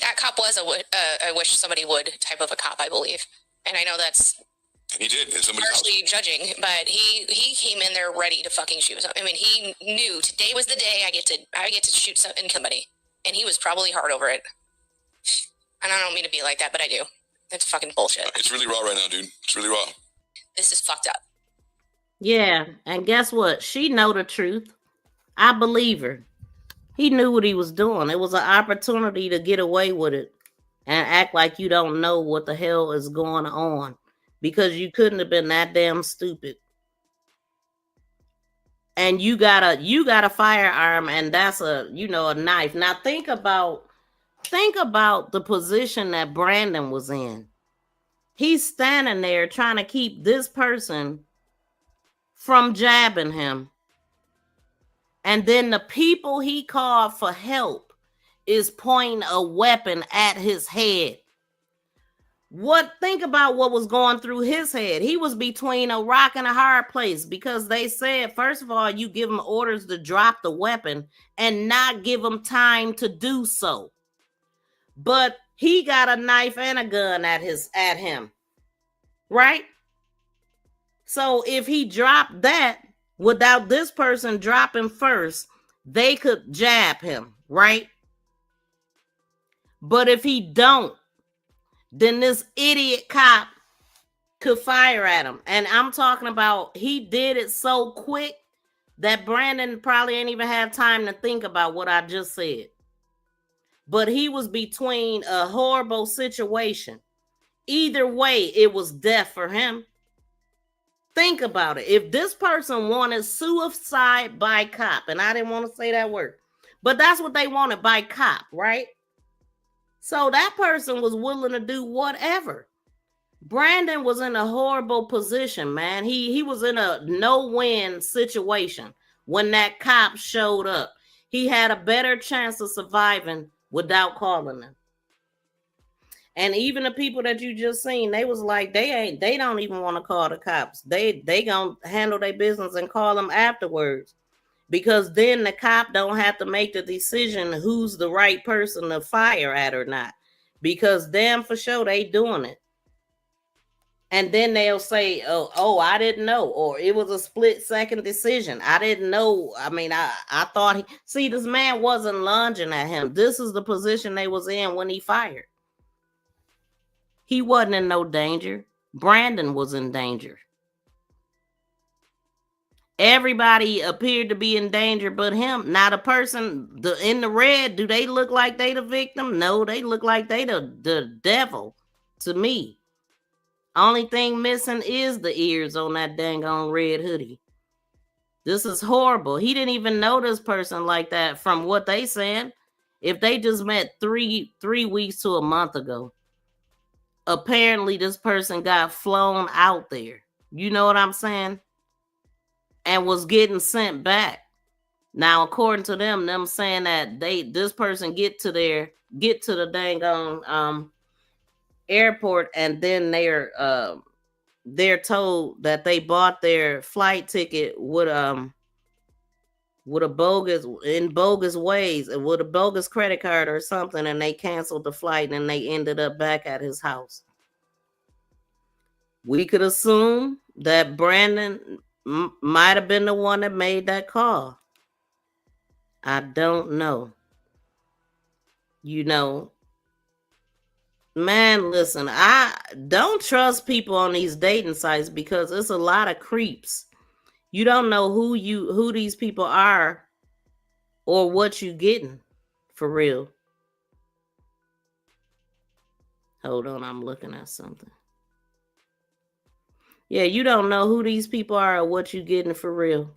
That cop was a wish somebody would type of a cop, I believe, and I know that's. And he did. And somebody harshly judging, but he came in there ready to fucking shoot. I mean, he knew today was the day I get to shoot somebody, and he was probably hard over it. And I don't mean to be like that, but I do. It's fucking bullshit. It's really raw right now, dude. It's really raw. This is fucked up. Yeah, and guess what? She know the truth. I believe her. He knew what he was doing. It was an opportunity to get away with it and act like you don't know what the hell is going on because you couldn't have been that damn stupid. And you got a firearm, and that's a knife. Now think about the position that Brandon was in. He's standing there trying to keep this person from jabbing him. And then the people he called for help is pointing a weapon at his head. Think about what was going through his head. He was between a rock and a hard place because they said, first of all, you give him orders to drop the weapon and not give him time to do so. But he got a knife and a gun at him. Right? So if he dropped that without this person dropping first, they could jab him, right? But if he don't, then this idiot cop could fire at him. And I'm talking about he did it so quick that Brandon probably ain't even had time to think about what I just said. But he was between a horrible situation. Either way, it was death for him. Think about it. If this person wanted suicide by cop, and I didn't want to say that word, but that's what they wanted, by cop, right? So that person was willing to do whatever. Brandon was in a horrible position, man. He was in a no-win situation when that cop showed up. He had a better chance of surviving without calling them. And even the people that you just seen, they was like, they don't even want to call the cops. They gonna handle their business and call them afterwards. Because then the cop don't have to make the decision who's the right person to fire at or not. Because damn for sure they doing it. And then they'll say, oh, I didn't know. Or it was a split-second decision. I didn't know. I mean, I thought this man wasn't lunging at him. This is the position they was in when he fired. He wasn't in no danger. Brandon was in danger. Everybody appeared to be in danger but him. Now the person in the red, do they look like they the victim? No, they look like they the devil to me. Only thing missing is the ears on that dang on red hoodie. This is horrible. He didn't even know this person like that from what they said. If they just met three weeks to a month ago. Apparently this person got flown out there. You know what I'm saying? And was getting sent back. Now, according to them saying that this person get to the dang on airport, and then they're told that they bought their flight ticket with with a bogus ways, with a bogus credit card or something, and they canceled the flight and they ended up back at his house. We could assume that Brandon might have been the one that made that call. I don't know. You know, man, listen, I don't trust people on these dating sites because it's a lot of creeps. You don't know who these people are or what you getting for real. Hold on, I'm looking at something. Yeah, you don't know who these people are or what you getting for real.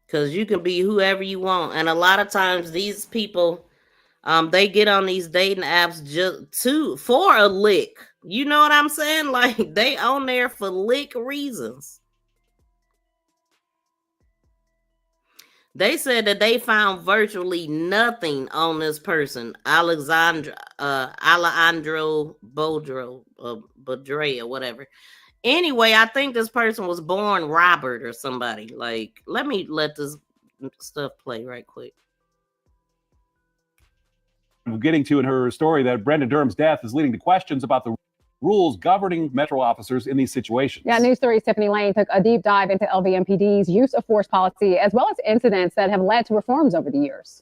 Because you can be whoever you want. And a lot of times these people, they get on these dating apps just for a lick. You know what I'm saying? Like, they on there for lick reasons. They said that they found virtually nothing on this person, Alejandro Buro, Badre or whatever. Anyway, I think this person was born Robert or somebody. Like, let me let this stuff play right quick. We're getting to in her story that Brandon Durham's death is leading to questions about the rules governing Metro officers in these situations. Yeah, News 3's Tiffany Lane took a deep dive into LVMPD's use of force policy, as well as incidents that have led to reforms over the years.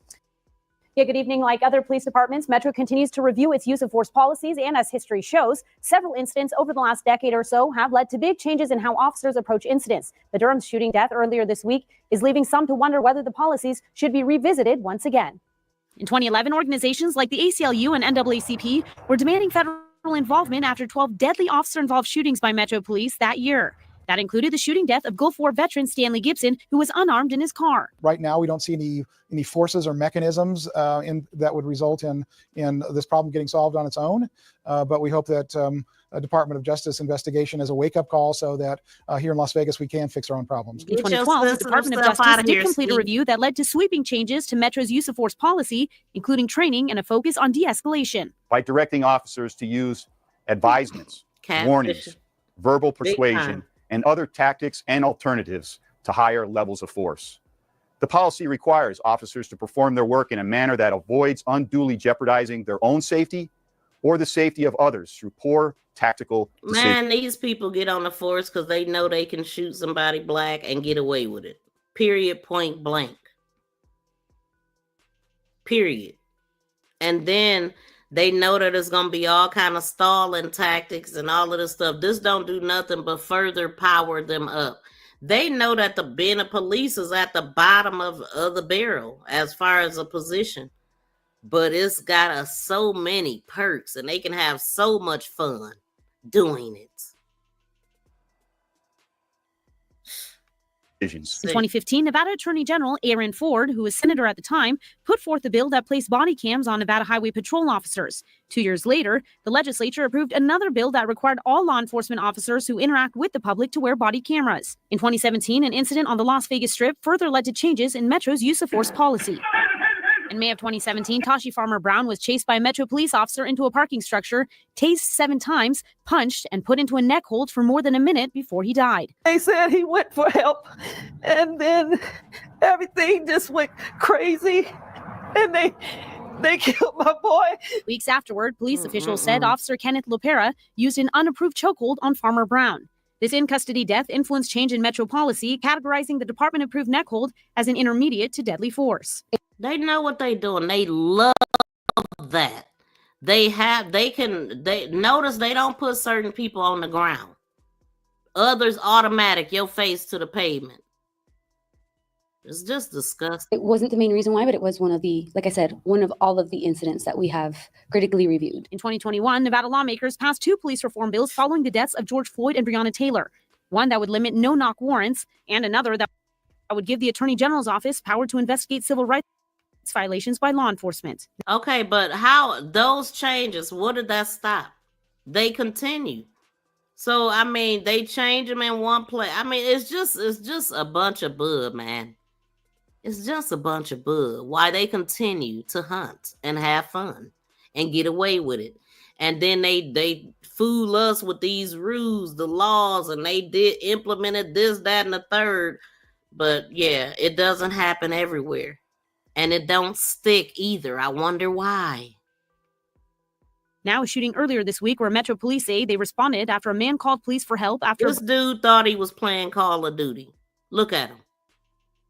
Yeah, good evening. Like other police departments, Metro continues to review its use of force policies, and as history shows, several incidents over the last decade or so have led to big changes in how officers approach incidents. The Durham shooting death earlier this week is leaving some to wonder whether the policies should be revisited once again. In 2011, organizations like the ACLU and NAACP were demanding federal involvement after 12 deadly officer-involved shootings by Metro Police that year. That included the shooting death of Gulf War veteran Stanley Gibson, who was unarmed in his car. Right now, we don't see any forces or mechanisms that would result in this problem getting solved on its own. But we hope that a Department of Justice investigation is a wake-up call so that here in Las Vegas, we can fix our own problems. In 2012, the Department of Justice did complete a review that led to sweeping changes to Metro's use of force policy, including training and a focus on de-escalation. By directing officers to use advisements, warnings, verbal persuasion, and other tactics and alternatives to higher levels of force. The policy requires officers to perform their work in a manner that avoids unduly jeopardizing their own safety or the safety of others through poor tactical decisions. Man, these people get on the force because they know they can shoot somebody black and get away with it. Period, point blank. Period. And then they know that there's going to be all kind of stalling tactics and all of this stuff. This don't do nothing but further power them up. They know that the being a police is at the bottom of the barrel as far as a position. But it's got so many perks and they can have so much fun doing it. In 2015, Nevada Attorney General Aaron Ford, who was senator at the time, put forth a bill that placed body cams on Nevada Highway Patrol officers. 2 years later, the legislature approved another bill that required all law enforcement officers who interact with the public to wear body cameras. In 2017, an incident on the Las Vegas Strip further led to changes in Metro's use of force policy. In May of 2017, Tashi Farmer Brown was chased by a Metro police officer into a parking structure, tased 7 times, punched, and put into a neck hold for more than a minute before he died. They said he went for help, and then everything just went crazy, and they killed my boy. Weeks afterward, police officials said Officer Kenneth Lopera used an unapproved chokehold on Farmer Brown. This in-custody death influenced change in Metro policy, categorizing the department-approved neck hold as an intermediate to deadly force. They know what they're doing. They love that. They notice they don't put certain people on the ground. Others automatic, your face to the pavement. It's just disgusting. It wasn't the main reason why, but it was one of the, like I said, one of all of the incidents that we have critically reviewed. In 2021, Nevada lawmakers passed 2 police reform bills following the deaths of George Floyd and Breonna Taylor. One that would limit no-knock warrants, and another that would give the Attorney General's office power to investigate civil rights violations by law enforcement. Okay, but how those changes, what did that stop? They continue. So, I mean, they change them in one place. I mean, it's just a bunch of bud, man. It's just a bunch of bud. Why they continue to hunt and have fun and get away with it. And then they fool us with these rules, the laws, and they implemented this, that, and the third. But yeah, it doesn't happen everywhere. And it don't stick either. I wonder why. Now, a shooting earlier this week where Metro Police say they responded after a man called police for help after... This dude thought he was playing Call of Duty. Look at him.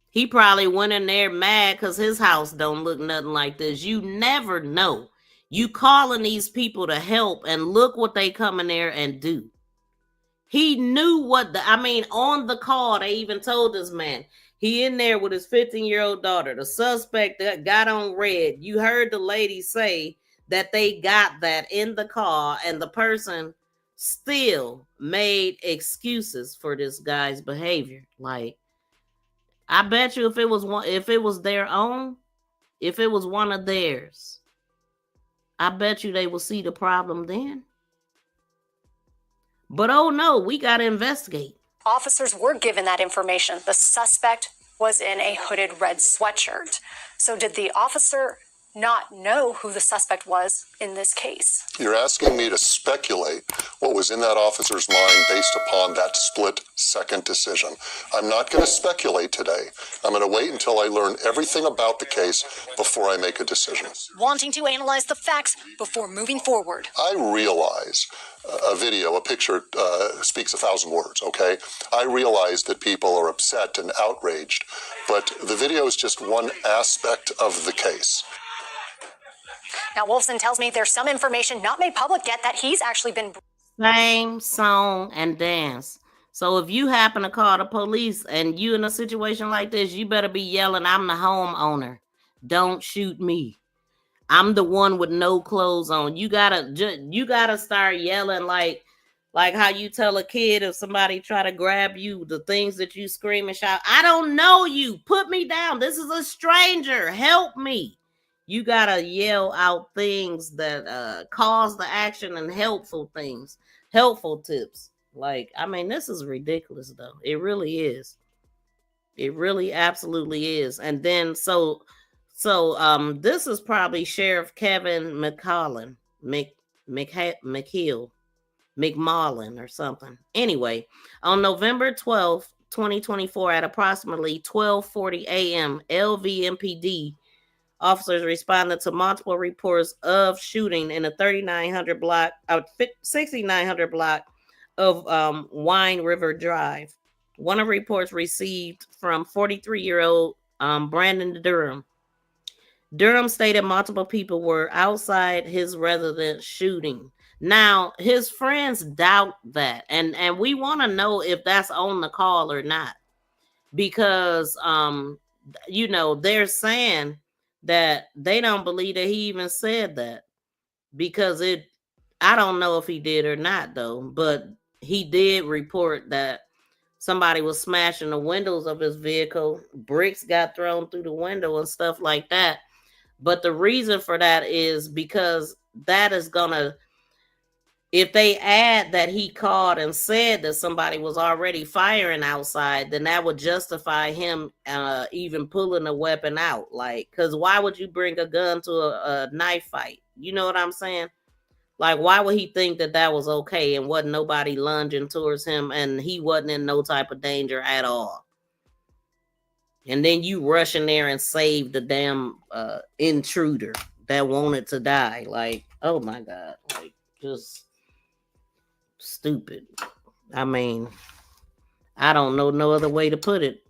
He probably went in there mad because his house don't look nothing like this. You never know. You calling these people to help and look what they come in there and do. He knew what on the call, they even told this man, he in there with his 15-year-old daughter. The suspect that got on red. You heard the lady say that they got that in the car, and the person still made excuses for this guy's behavior. Like, I bet you if it was one of theirs, I bet you they will see the problem then. But oh no, we got to investigate. Officers were given that information. The suspect was in a hooded red sweatshirt. So did the officer not know who the suspect was in this case? You're asking me to speculate what was in that officer's mind based upon that split-second decision. I'm not going to speculate today. I'm going to wait until I learn everything about the case before I make a decision. Wanting to analyze the facts before moving forward. I realize a picture speaks 1,000 words, okay? I realize that people are upset and outraged, but the video is just one aspect of the case. Now, Wolfson tells me there's some information not made public yet that he's actually been... Same song and dance. So if you happen to call the police and you in a situation like this, you better be yelling, I'm the homeowner. Don't shoot me. I'm the one with no clothes on. You gotta start yelling like how you tell a kid if somebody try to grab you, the things that you scream and shout, I don't know you. Put me down. This is a stranger. Help me. You gotta yell out things that cause the action and helpful things, helpful tips. Like, this is ridiculous though. It really is. It really absolutely is. And then so this is probably Sheriff Kevin McMullen or something. Anyway, on November 12th, 2024, at approximately 12:40 a.m., LVMPD officers responded to multiple reports of shooting in the 6900 block of Wine River Drive. One of the reports received from 43-year-old Brandon Durham. Durham stated multiple people were outside his residence shooting. Now, his friends doubt that, and we want to know if that's on the call or not, because they're saying that they don't believe that he even said that, because I don't know if he did or not though, but he did report that somebody was smashing the windows of his vehicle, bricks got thrown through the window and stuff like that. But the reason for that is because that is gonna, if they add that he called and said that somebody was already firing outside, then that would justify him even pulling a weapon out. Like, because why would you bring a gun to a knife fight? You know what I'm saying? Like, why would he think that that was okay and wasn't nobody lunging towards him and he wasn't in no type of danger at all? And then you rush in there and save the damn intruder that wanted to die. Like, oh my God. Like, just stupid. I don't know no other way to put it.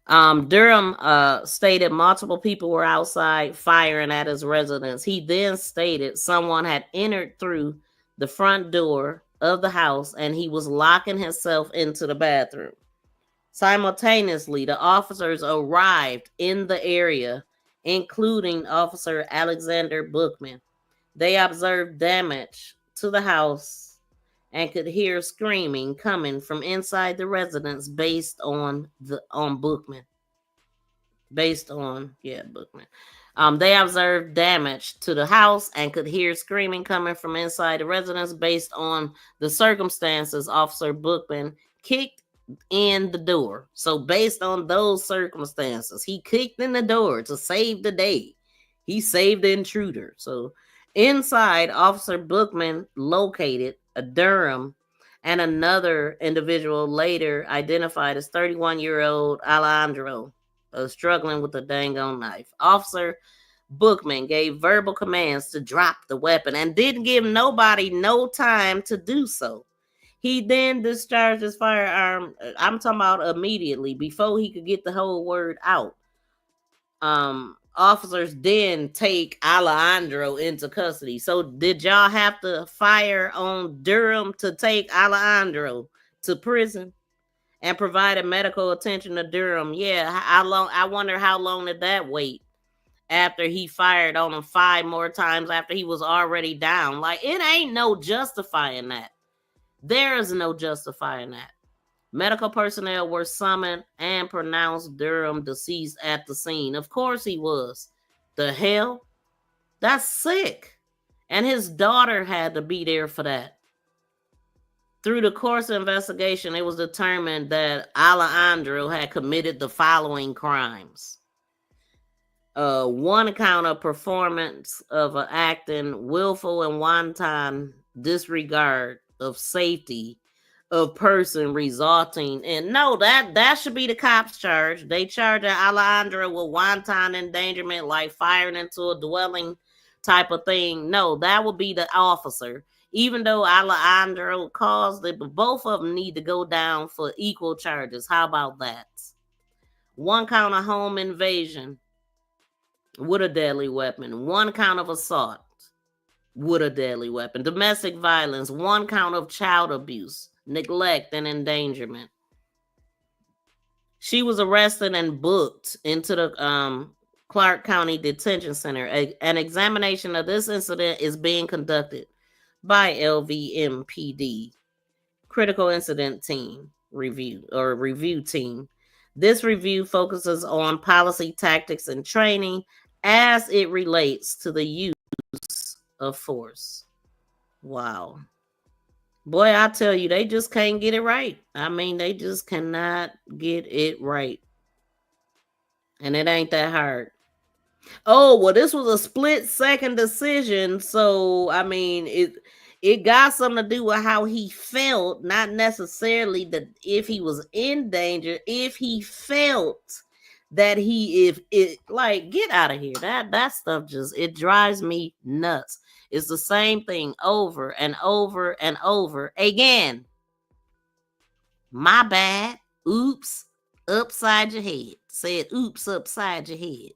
Durham stated multiple people were outside firing at his residence. He then stated someone had entered through the front door of the house and he was locking himself into the bathroom. Simultaneously, the officers arrived in the area, including Officer Alexander Bookman. They observed damage to the house and could hear screaming coming from inside the residence based on Bookman. Bookman. They observed damage to the house and could hear screaming coming from inside the residence based on the circumstances. Officer Bookman kicked in the door. So based on those circumstances, he kicked in the door to save the day. He saved the intruder. So inside, Officer Bookman located a Durham And another individual later identified as 31-year-old Alejandro, struggling with a dang on knife. Officer Bookman gave verbal commands to drop the weapon and didn't give nobody no time to do so. He then discharged his firearm, I'm talking about immediately, before he could get the whole word out. Officers then take Alejandro into custody. So did y'all have to fire on Durham to take Alejandro to prison and provided medical attention to Durham? Yeah, how long? I wonder how long did that wait after he fired on him 5 more times after he was already down? Like, it ain't no justifying that. There is no justifying that. Medical personnel were summoned and pronounced Durham deceased at the scene. Of course he was. The hell? That's sick. And his daughter had to be there for that. Through the course of investigation, it was determined that Alejandro had committed the following crimes. 1 count of performance of an act in willful and wanton disregard of safety of person resulting in, no, that should be the cops' charge. They charge Alejandro with wanton endangerment, like firing into a dwelling type of thing. No, that would be the officer. Even though Alejandro caused it, but both of them need to go down for equal charges. How about that? 1 count of home invasion with a deadly weapon. 1 count of assault with a deadly weapon. Domestic violence. 1 count of child abuse, neglect, and endangerment. She was arrested and booked into the Clark County Detention Center. An examination of this incident is being conducted by LVMPD Critical Incident Team review team. This review focuses on policy, tactics, and training as it relates to the use of force. Wow. Boy, I tell you, they just can't get it right. I mean, they just cannot get it right. And it ain't that hard. Oh, well, this was a split-second decision. So, I mean, it got something to do with how he felt, not necessarily that if he was in danger, if he felt that like, get out of here. That stuff just, it drives me nuts. It's the same thing over and over and over again. My bad. Oops. Upside your head. Said oops upside your head.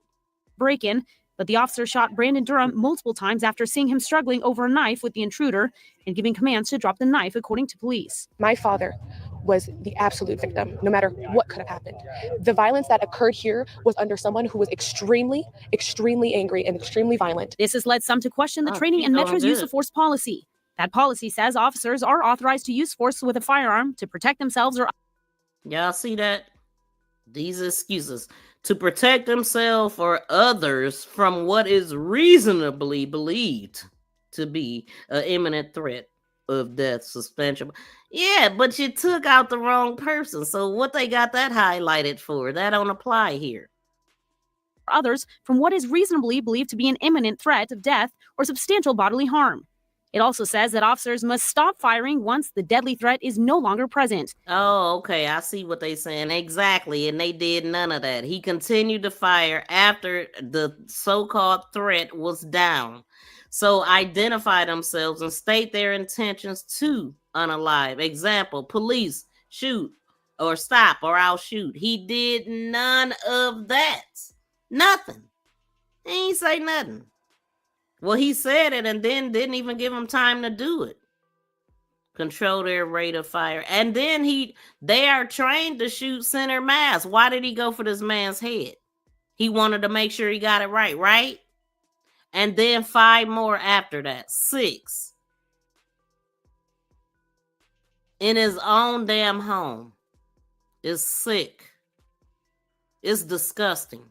Break-in, but the officer shot Brandon Durham multiple times after seeing him struggling over a knife with the intruder and giving commands to drop the knife, according to police. My father was the absolute victim, no matter what could have happened. The violence that occurred here was under someone who was extremely, extremely angry and extremely violent. This has led some to question the training and Metro's use of force policy. That policy says officers are authorized to use force with a firearm to protect themselves or... Y'all see that? These excuses. To protect themselves or others from what is reasonably believed to be an imminent threat of death, suspension. Yeah, but you took out the wrong person. So what they got that highlighted for? That don't apply here. Others from what is reasonably believed to be an imminent threat of death or substantial bodily harm. It also says that officers must stop firing once the deadly threat is no longer present. Oh, okay. I see what they're saying. Exactly. And they did none of that. He continued to fire after the so-called threat was down. So identify themselves and state their intentions to unalive. Example, police, shoot or stop or I'll shoot. He did none of that. Nothing. He ain't say nothing. Well, he said it and then didn't even give them time to do it. Control their rate of fire. And then they are trained to shoot center mass. Why did he go for this man's head? He wanted to make sure he got it right, right? And then 5 more after that. 6. In his own damn home. It's sick. It's disgusting.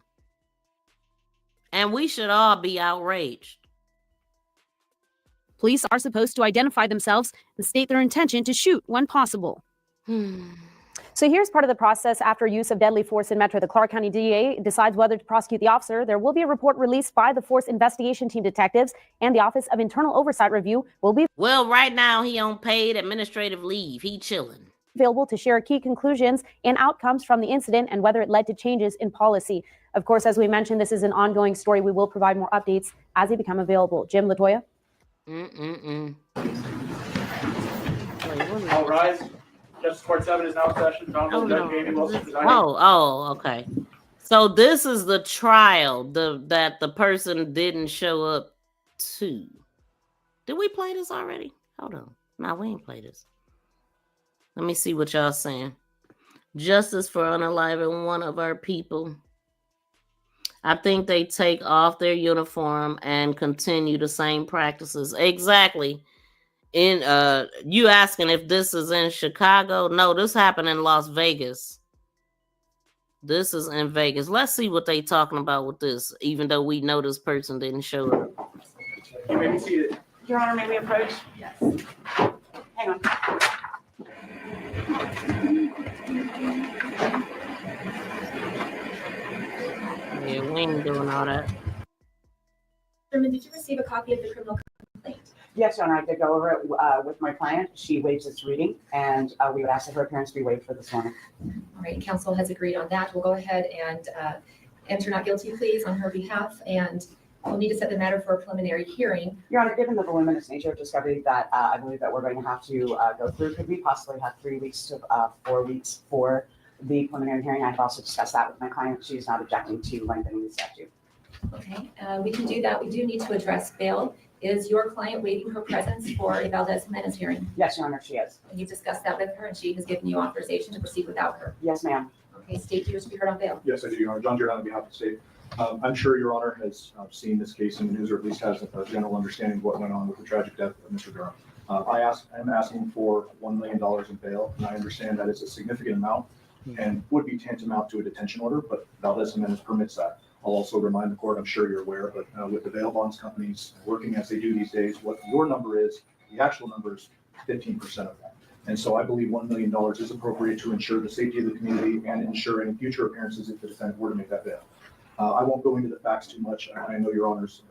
And we should all be outraged. Police are supposed to identify themselves and state their intention to shoot when possible. So here's part of the process after use of deadly force in Metro. The Clark County DA decides whether to prosecute the officer. There will be a report released by the Force Investigation Team detectives, and the Office of Internal Oversight Review will be right now he on paid administrative leave. He chilling. Available to share key conclusions and outcomes from the incident and whether it led to changes in policy. Of course, as we mentioned, this is an ongoing story. We will provide more updates as they become available. Jim, Latoya. All rise. Justice Court 7 is now in session. Judge Jamie Wilson presiding. Okay. So this is the trial that the person didn't show up to. Did we play this already? Hold on. No, we ain't play this. Let me see what y'all saying. Justice for unaliving one of our people. I think they take off their uniform and continue the same practices. Exactly. In you asking if this is in Chicago? No, this happened in Las Vegas. This is in Vegas. Let's see what they talking about with this, even though we know this person didn't show up. You may be seated. Your Honor, may we approach? Yes. Hang on. Yeah, we ain't doing all that. Chairman, did you receive a copy of the criminal complaint? Yes, Your Honor, I did go over it with my client. She waived its reading, and we would ask that her appearance be waived for this morning. All right, counsel has agreed on that. We'll go ahead and enter not guilty pleas on her behalf, and we'll need to set the matter for a preliminary hearing. Your Honor, given the voluminous nature of discovery that I believe that we're going to have to go through, could we possibly have 3 weeks to 4 weeks for the preliminary hearing? I've also discussed that with my client. She's not objecting to lengthening the statute. Okay, we can do that. We do need to address bail. Is your client waiving her presence for a Valdez-Jimenez hearing? Yes, Your Honor, she is. And you've discussed that with her, and she has given you authorization to proceed without her? Yes, ma'am. Okay, State, do you wish to be heard on bail? Yes, I do, Your Honor. John Jordan on behalf of the state. I'm sure Your Honor has seen this case in the news, or at least has a general understanding of what went on with the tragic death of Mr. Durham. I'm asking for $1 million in bail, and I understand that it's a significant amount and would be tantamount to a detention order, but Valdez-Jimenez permits that. I'll also remind the court, I'm sure you're aware, but with the bail bonds companies working as they do these days, what your number is, the actual number is 15% of that. And so I believe $1 million is appropriate to ensure the safety of the community and ensure any future appearances if the defendant were to make that bail. I won't go into the facts too much. I know your Honor's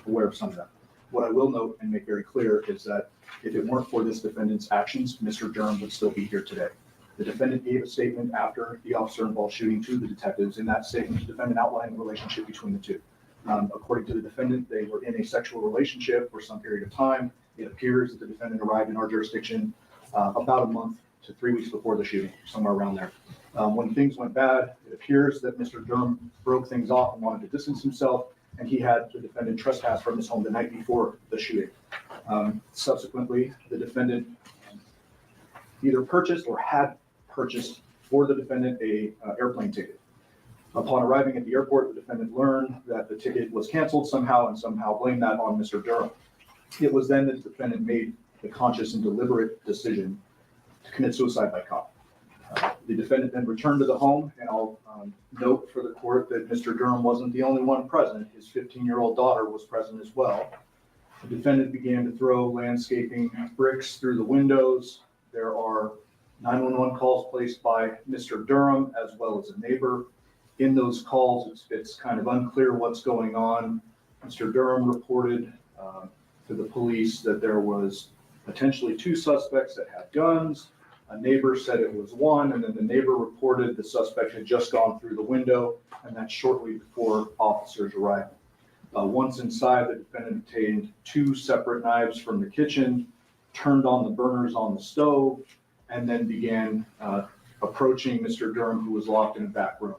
aware of some of that. What I will note and make very clear is that if it weren't for this defendant's actions, Mr. Durham would still be here today. The defendant gave a statement after the officer involved shooting to the detectives. In that statement, the defendant outlined the relationship between the two. According to the defendant, they were in a sexual relationship for some period of time. It appears that the defendant arrived in our jurisdiction about a month to 3 weeks before the shooting, somewhere around there. When things went bad, it appears that Mr. Durham broke things off and wanted to distance himself, and he had the defendant trespass from his home the night before the shooting. Subsequently, the defendant either purchased or had purchased for the defendant a airplane ticket. Upon arriving at the airport, the defendant learned that the ticket was canceled somehow and somehow blamed that on Mr. Durham. It was then that the defendant made the conscious and deliberate decision to commit suicide by cop. The defendant then returned to the home, and I'll note for the court that Mr. Durham wasn't the only one present. His 15-year-old daughter was present as well. The defendant began to throw landscaping bricks through the windows. There are 911 calls placed by Mr. Durham as well as a neighbor. In those calls, it's kind of unclear what's going on. Mr. Durham reported to the police that there was potentially 2 suspects that had guns. A neighbor said it was 1, and then the neighbor reported the suspect had just gone through the window, and that's shortly before officers arrived. Once inside, the defendant obtained 2 separate knives from the kitchen, turned on the burners on the stove, and then began approaching Mr. Durham, who was locked in a back room.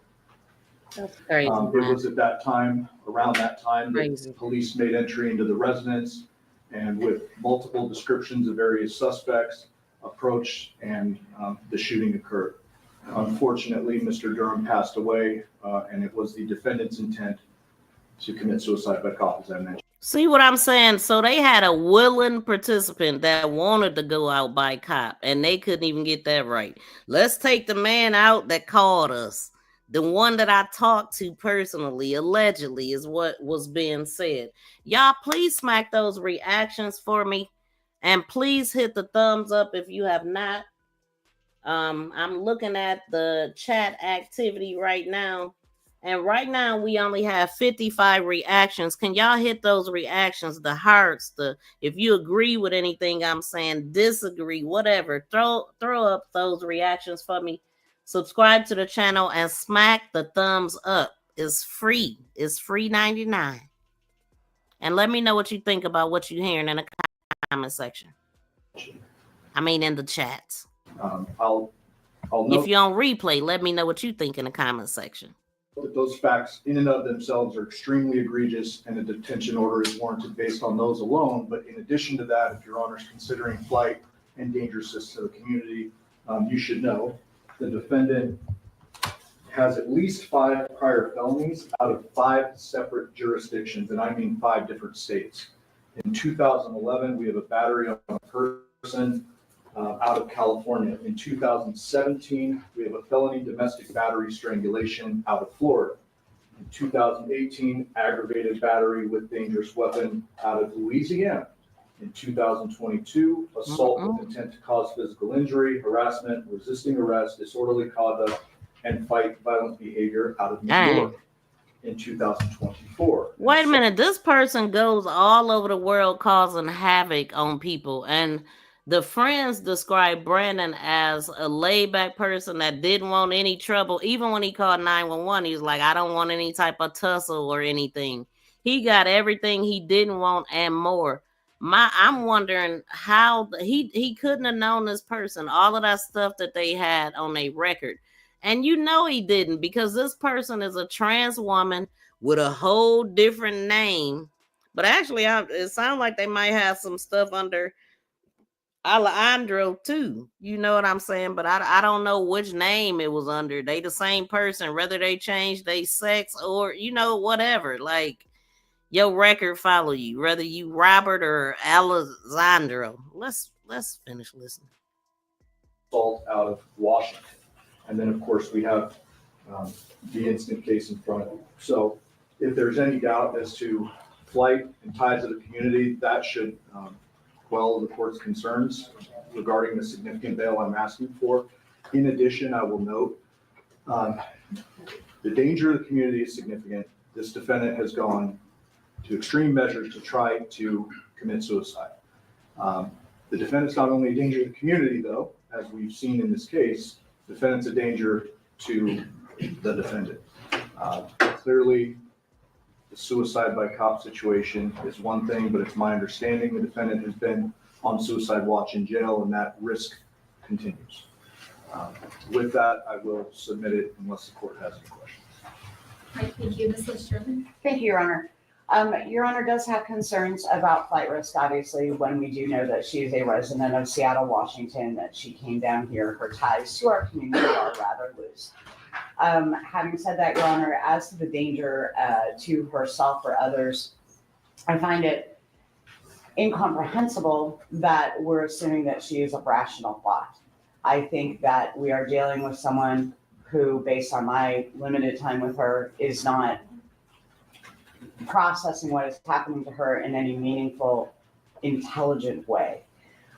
That's crazy. It was at that time, around that time, that police made entry into the residence, and with multiple descriptions of various suspects, approached, and the shooting occurred. Unfortunately, Mr. Durham passed away, and it was the defendant's intent to commit suicide by cop, as I mentioned. See what I'm saying? So they had a willing participant that wanted to go out by cop, and they couldn't even get that right. Let's take the man out that called us. The one that I talked to personally, allegedly, is what was being said. Y'all, please smack those reactions for me. And please hit the thumbs up if you have not. I'm looking at the chat activity right now. And right now we only have 55 reactions. Can y'all hit those reactions, the hearts, if you agree with anything I'm saying, disagree, whatever, throw up those reactions for me. Subscribe to the channel and smack the thumbs up. It's free. It's free 99. And let me know what you think about what you're hearing in the comment section. I mean, in the chats. I'll note if you're on replay, let me know what you think in the comment section. that those facts in and of themselves are extremely egregious and a detention order is warranted based on those alone. But in addition to that, if your honor is considering flight and dangerousness to the community, you should know the defendant has at least 5 prior felonies out of 5 separate jurisdictions, and I mean 5 different states. In 2011, we have a battery on a person out of California. In 2017, we have a felony domestic battery strangulation out of Florida. In 2018, aggravated battery with dangerous weapon out of Louisiana. In 2022, assault with intent to cause physical injury, harassment, resisting arrest, disorderly conduct, and fight violent behavior out of New York. In 2024. Wait a minute, this person goes all over the world causing havoc on people, and the friends describe Brandon as a laid-back person that didn't want any trouble. Even when he called 911, he was like, I don't want any type of tussle or anything. He got everything he didn't want and more. I'm wondering how he couldn't have known this person, all of that stuff that they had on their record. And you know he didn't, because this person is a trans woman with a whole different name. But actually, it sounds like they might have some stuff under Alejandro too. You know what I'm saying? But I don't know which name it was under. They the same person, whether they changed their sex or, whatever. Like, your record follow you, whether you Robert or Alejandro. Let's finish listening. Assault out of Washington. And then, of course, we have the instant case in front of you. So if there's any doubt as to flight and ties to the community, that should quell the court's concerns regarding the significant bail I'm asking for. In addition, I will note the danger of the community is significant. This defendant has gone to extreme measures to try to commit suicide. The defendant's not only a danger to the community, though, as we've seen in this case, the defendant's a danger to the defendant. Clearly, the suicide by cop situation is one thing, but it's my understanding the defendant has been on suicide watch in jail, and that risk continues. With that, I will submit it unless the court has any questions. Right, thank you, Ms. Listerman. Thank you, Your Honor. Your Honor does have concerns about flight risk, obviously, when we do know that she is a resident of Seattle, Washington, that she came down here. Her ties to our community are rather loose. Having said that, Your Honor, as to the danger to herself or others, I find it incomprehensible that we're assuming that she is of rational thought. I think that we are dealing with someone who, based on my limited time with her, is not processing what is happening to her in any meaningful, intelligent way.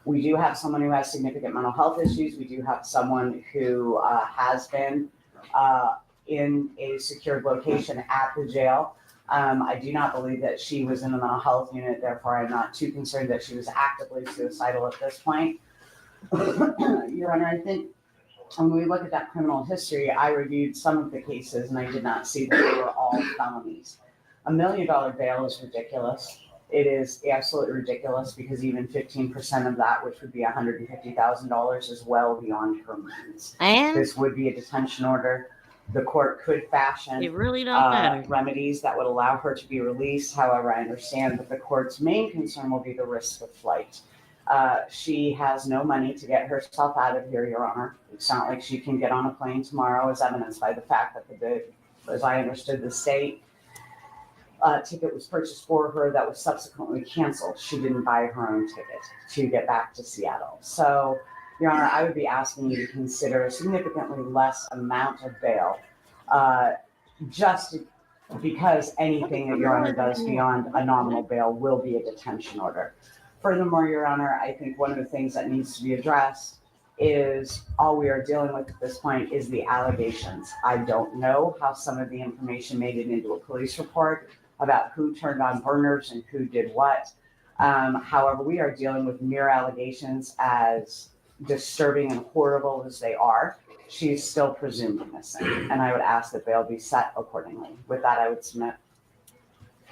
We do have someone who has significant mental health issues. We do have someone who has been in a secured location at the jail. I do not believe that she was in the mental health unit. Therefore, I'm not too concerned that she was actively suicidal at this point. Your Honor, I think when we look at that criminal history, I reviewed some of the cases and I did not see that they were all felonies. $1 million bail is ridiculous. It is absolutely ridiculous because even 15% of that, which would be $150,000, is well beyond her means. And this would be a detention order. The court could fashion remedies that would allow her to be released. However, I understand that the court's main concern will be the risk of flight. She has no money to get herself out of here, Your Honor. It's not like she can get on a plane tomorrow, as evidenced by the fact that as I understood, the state ticket was purchased for her that was subsequently canceled. She didn't buy her own ticket to get back to Seattle. So, Your Honor, I would be asking you to consider a significantly less amount of bail, just because anything that Your Honor does beyond a nominal bail will be a detention order. Furthermore, Your Honor, I think one of the things that needs to be addressed is all we are dealing with at this point is the allegations. I don't know how some of the information made it into a police report about who turned on burners and who did what. However, we are dealing with mere allegations, as disturbing and horrible as they are. She's still presumed innocent, and I would ask that bail be set accordingly. With that, I would submit.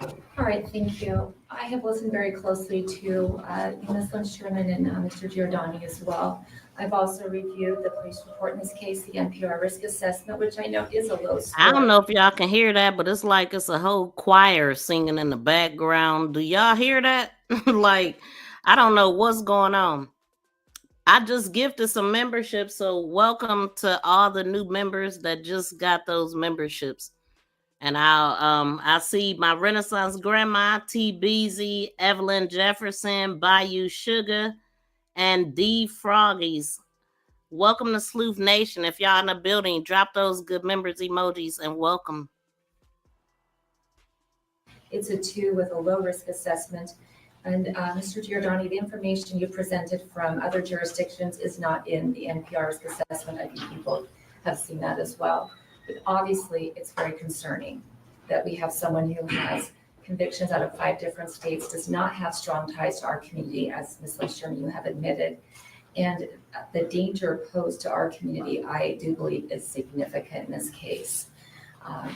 All right, thank you. I have listened very closely to Ms. Lynch-Sherman and Mr. Giordani as well. I've also reviewed the police report in this case, the NPR risk assessment, which I know is a low score. I don't know if y'all can hear that, but it's like it's a whole choir singing in the background. Do y'all hear that? Like, I don't know what's going on. I just gifted some memberships, so welcome to all the new members that just got those memberships. And I see my Renaissance Grandma, T. Beezy, Evelyn Jefferson, Bayou Sugar, and D. Froggies. Welcome to Sleuth Nation. If y'all in the building, drop those good members emojis and welcome. It's a 2 with a low risk assessment. And Mr. Giordani, the information you presented from other jurisdictions is not in the NPR risk assessment. I think people have seen that as well. But obviously, it's very concerning that we have someone who has convictions out of 5 different states, does not have strong ties to our community, as Ms. Lynch-Sherman, you have admitted. And the danger posed to our community, I do believe, is significant in this case. I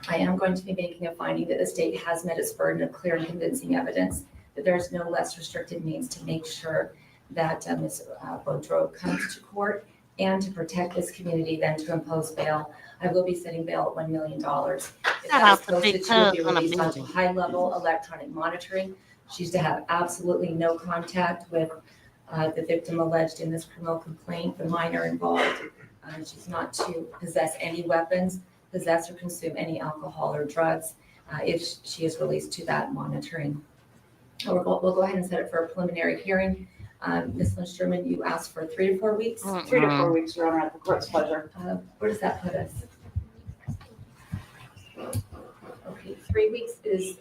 am going to be making a finding that the state has met its burden of clear and convincing evidence, that there's no less restricted means to make sure that Ms. Boudreaux comes to court and to protect this community than to impose bail. I will be setting bail at $1 million. If that is posted, she will be released onto high-level electronic monitoring. She's to have absolutely no contact with the victim alleged in this criminal complaint, the minor involved. She's not to possess any weapons, possess or consume any alcohol or drugs if she is released to that monitoring. We'll go ahead and set it for a preliminary hearing. Ms. Lynch-Sherman, you asked for 3 to 4 weeks? 3 to 4 weeks, Your Honor, at the court's pleasure. Where does that put us? Okay, 3 weeks is,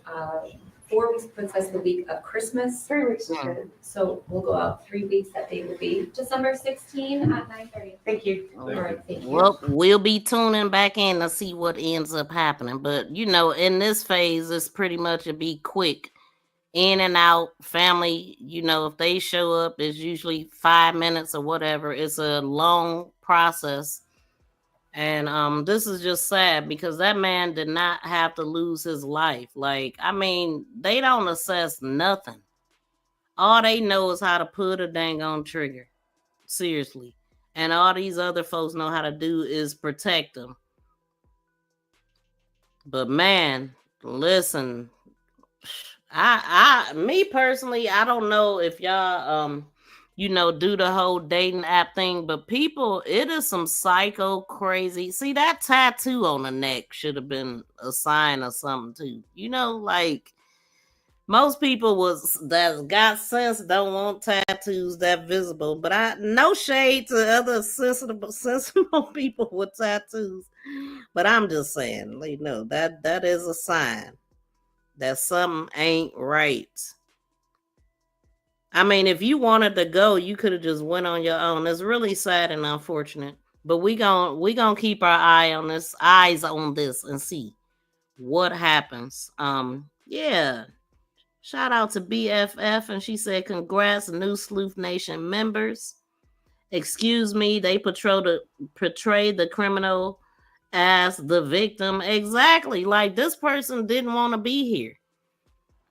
4 weeks puts us the week of Christmas. 3 weeks is good. So we'll go out 3 weeks. That date will be December 16 at 9:30. Thank you. all right. Thank you. Well, we'll be tuning back in to see what ends up happening. But, you know, in this phase, it's pretty much a be quick. In and out, family, you know, if they show up, it's usually 5 minutes or whatever. It's a long process. And this is just sad because that man did not have to lose his life. Like, I mean, they don't assess nothing. All they know is how to put a dang on trigger. Seriously. And all these other folks know how to do is protect them. But man, listen, me personally, I don't know if y'all you know, do the whole dating app thing, but people, it is some psycho crazy. See, that tattoo on the neck should have been a sign or something too. You know, like most people that got sense don't want tattoos that visible, but no shade to other sensible people with tattoos. But I'm just saying, you know, that is a sign that something ain't right. I mean, if you wanted to go, you could have just went on your own. It's really sad and unfortunate. But we gonna keep our eyes on this and see what happens. Yeah. Shout out to BFF, and she said, congrats, new Sleuth Nation members. Excuse me, they portray the criminal as the victim. Exactly. Like, this person didn't want to be here.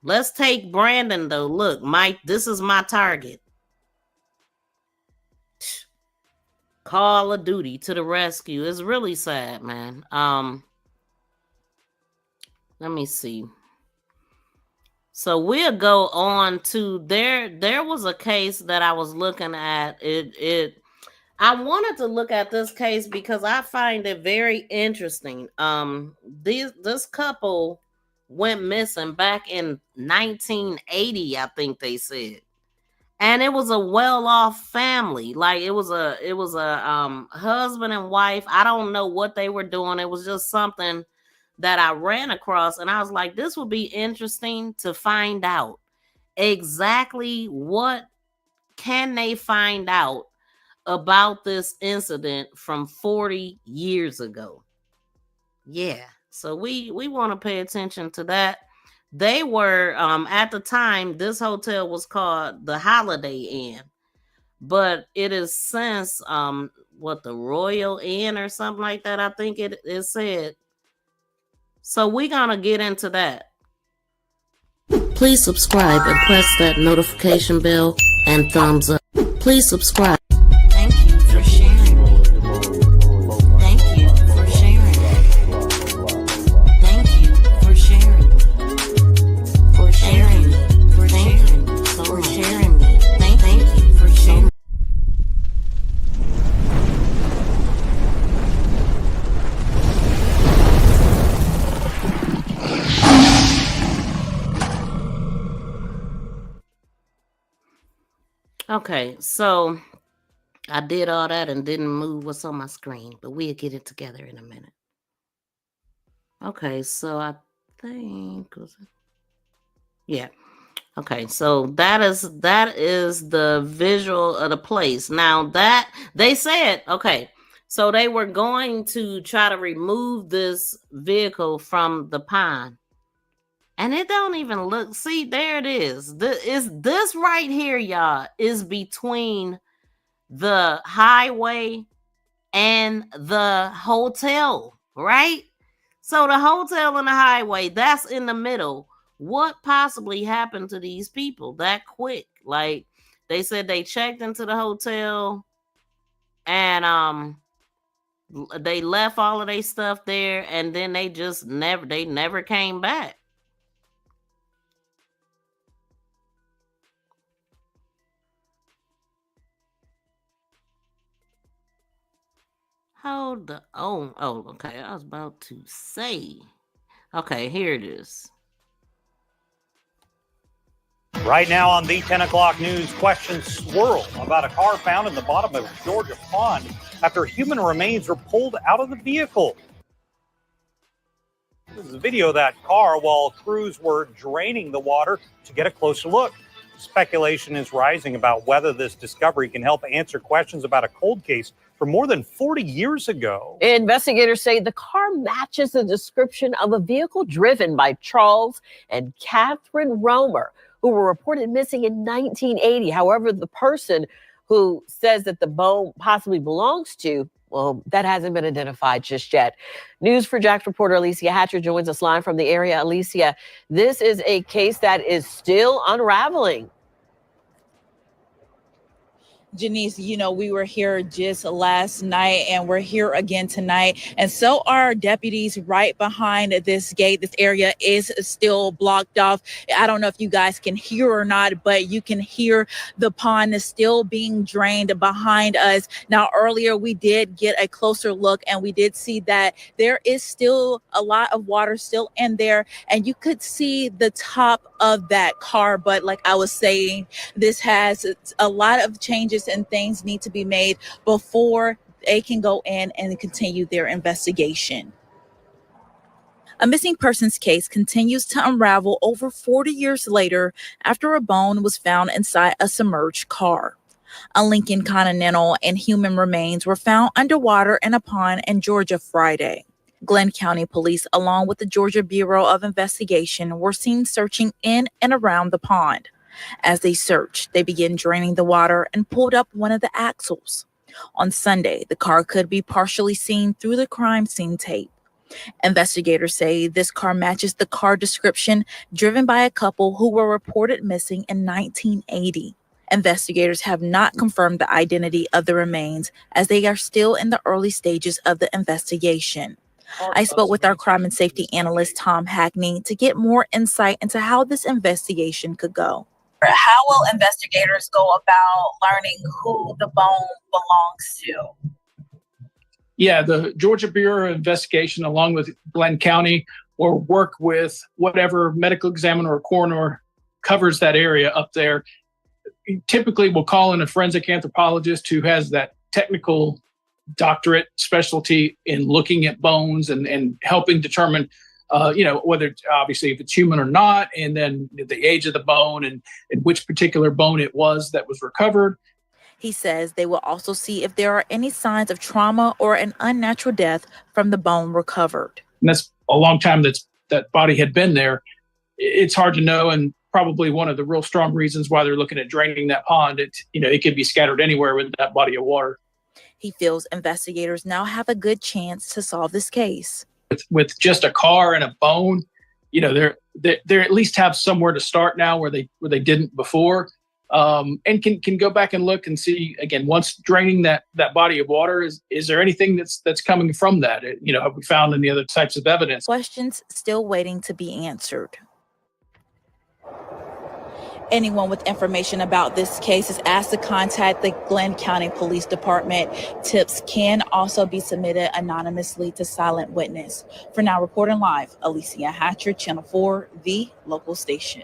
Let's take Brandon, though. Look, Mike, this is my target. Call of Duty to the rescue. It's really sad, man. Let me see. So we'll go on to there was a case that I was looking at. I wanted to look at this case because I find it very interesting. This couple went missing back in 1980, I think they said. And it was a well-off family. Like it was a husband and wife. I don't know what they were doing. It was just something that I ran across, and I was like, this would be interesting to find out exactly what can they find out about this incident from 40 years ago. Yeah, so we want to pay attention to that. They were at the time, this hotel was called the Holiday Inn, but it is since the Royal Inn or something like that, I think it is said. So we're gonna get into that. Please subscribe and press that notification bell and thumbs up. Please subscribe. Thank you for sharing. Thank you for sharing. Thank you for sharing. For sharing. For sharing. For sharing. Thank you for sharing. Okay, so I did all that and didn't move what's on my screen, but we'll get it together in a minute. Okay, so I think yeah. Okay, so that is the visual of the place. Now that they said, okay, so they were going to try to remove this vehicle from the pond. And it don't even look, see, there it is. This right here, y'all, is between the highway and the hotel, right? So the hotel and the highway, that's in the middle. What possibly happened to these people that quick? Like, they said they checked into the hotel and they left all of their stuff there, and then they just never came back. Hold the okay. I was about to say. Okay, here it is. Right now on the 10 o'clock news, questions swirl about a car found in the bottom of Georgia Pond after human remains were pulled out of the vehicle. This is a video of that car while crews were draining the water to get a closer look. Speculation is rising about whether this discovery can help answer questions about a cold case from more than 40 years ago. Investigators say the car matches the description of a vehicle driven by Charles and Catherine Romer, who were reported missing in 1980. However, the person who says that the bone possibly belongs to, well, that hasn't been identified just yet. News4Jax reporter Alicia Hatcher joins us live from the area. Alicia, this is a case that is still unraveling. Janice, you know, we were here just last night and we're here again tonight. And so are deputies right behind this gate. This area is still blocked off. I don't know if you guys can hear or not, but you can hear the pond is still being drained behind us. Now, earlier we did get a closer look and we did see that there is still a lot of water still in there. And you could see the top of that car. But like I was saying, this has a lot of changes and things need to be made before they can go in and continue their investigation. A missing persons case continues to unravel over 40 years later after a bone was found inside a submerged car. A Lincoln Continental and human remains were found underwater in a pond in Georgia Friday. Glenn County Police, along with the Georgia Bureau of Investigation, were seen searching in and around the pond. As they searched, they began draining the water and pulled up one of the axles. On Sunday, the car could be partially seen through the crime scene tape. Investigators say this car matches the car description driven by a couple who were reported missing in 1980. Investigators have not confirmed the identity of the remains as they are still in the early stages of the investigation. I spoke with our crime and safety analyst, Tom Hackney, to get more insight into how this investigation could go. How will investigators go about learning who the bone belongs to? Yeah, the Georgia Bureau of Investigation, along with Glenn County, will work with whatever medical examiner or coroner covers that area up there. Typically, we'll call in a forensic anthropologist who has that technical doctorate specialty in looking at bones and helping determine whether obviously if it's human or not, and then the age of the bone and which particular bone it was that was recovered. He says they will also see if there are any signs of trauma or an unnatural death from the bone recovered. And that's a long time that body had been there. It's hard to know, and probably one of the real strong reasons why they're looking at draining that pond. It could be scattered anywhere with that body of water. He feels investigators now have a good chance to solve this case. With just a car and a bone, they at least have somewhere to start now where they didn't before, and can go back and look and see again. Once draining that body of water, is there anything that's coming from that? Have we found any other types of evidence? Questions still waiting to be answered. Anyone with information about this case is asked to contact the Glenn County Police Department. Tips can also be submitted anonymously to Silent Witness. For now, reporting live, Alicia Hatcher, Channel 4, the local station.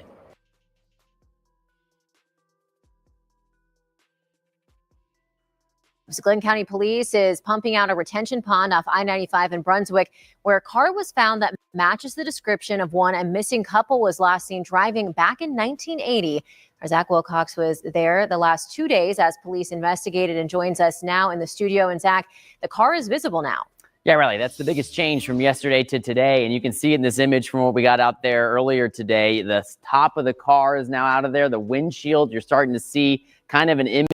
Glenn County Police is pumping out a retention pond off I-95 in Brunswick, where a car was found that matches the description of one a missing couple was last seen driving back in 1980. Our Zach Wilcox was there the last 2 days as police investigated and joins us now in the studio. And Zach, the car is visible now. Yeah, Riley, that's the biggest change from yesterday to today. And you can see in this image from what we got out there earlier today, the top of the car is now out of there. The windshield, you're starting to see kind of an image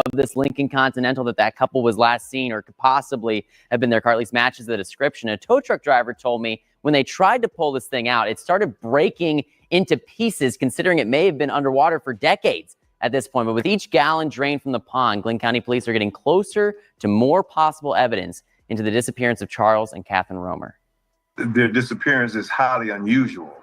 of this Lincoln Continental that couple was last seen or could possibly have been their car, at least matches the description. A tow truck driver told me when they tried to pull this thing out, it started breaking into pieces, considering it may have been underwater for decades at this point. But with each gallon drained from the pond, Glenn County Police are getting closer to more possible evidence into the disappearance of Charles and Catherine Romer. Their disappearance is highly unusual.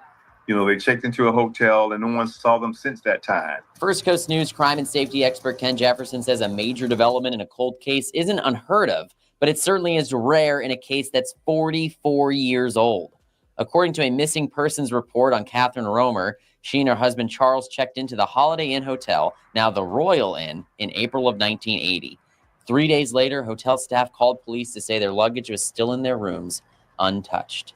They checked into a hotel and no one saw them since that time. First Coast News crime and safety expert Ken Jefferson says a major development in a cold case isn't unheard of, but it certainly is rare in a case that's 44 years old. According to a missing persons report on Catherine Romer, she and her husband Charles checked into the Holiday Inn Hotel, now the Royal Inn, in April of 1980. 3 days later, hotel staff called police to say their luggage was still in their rooms, untouched.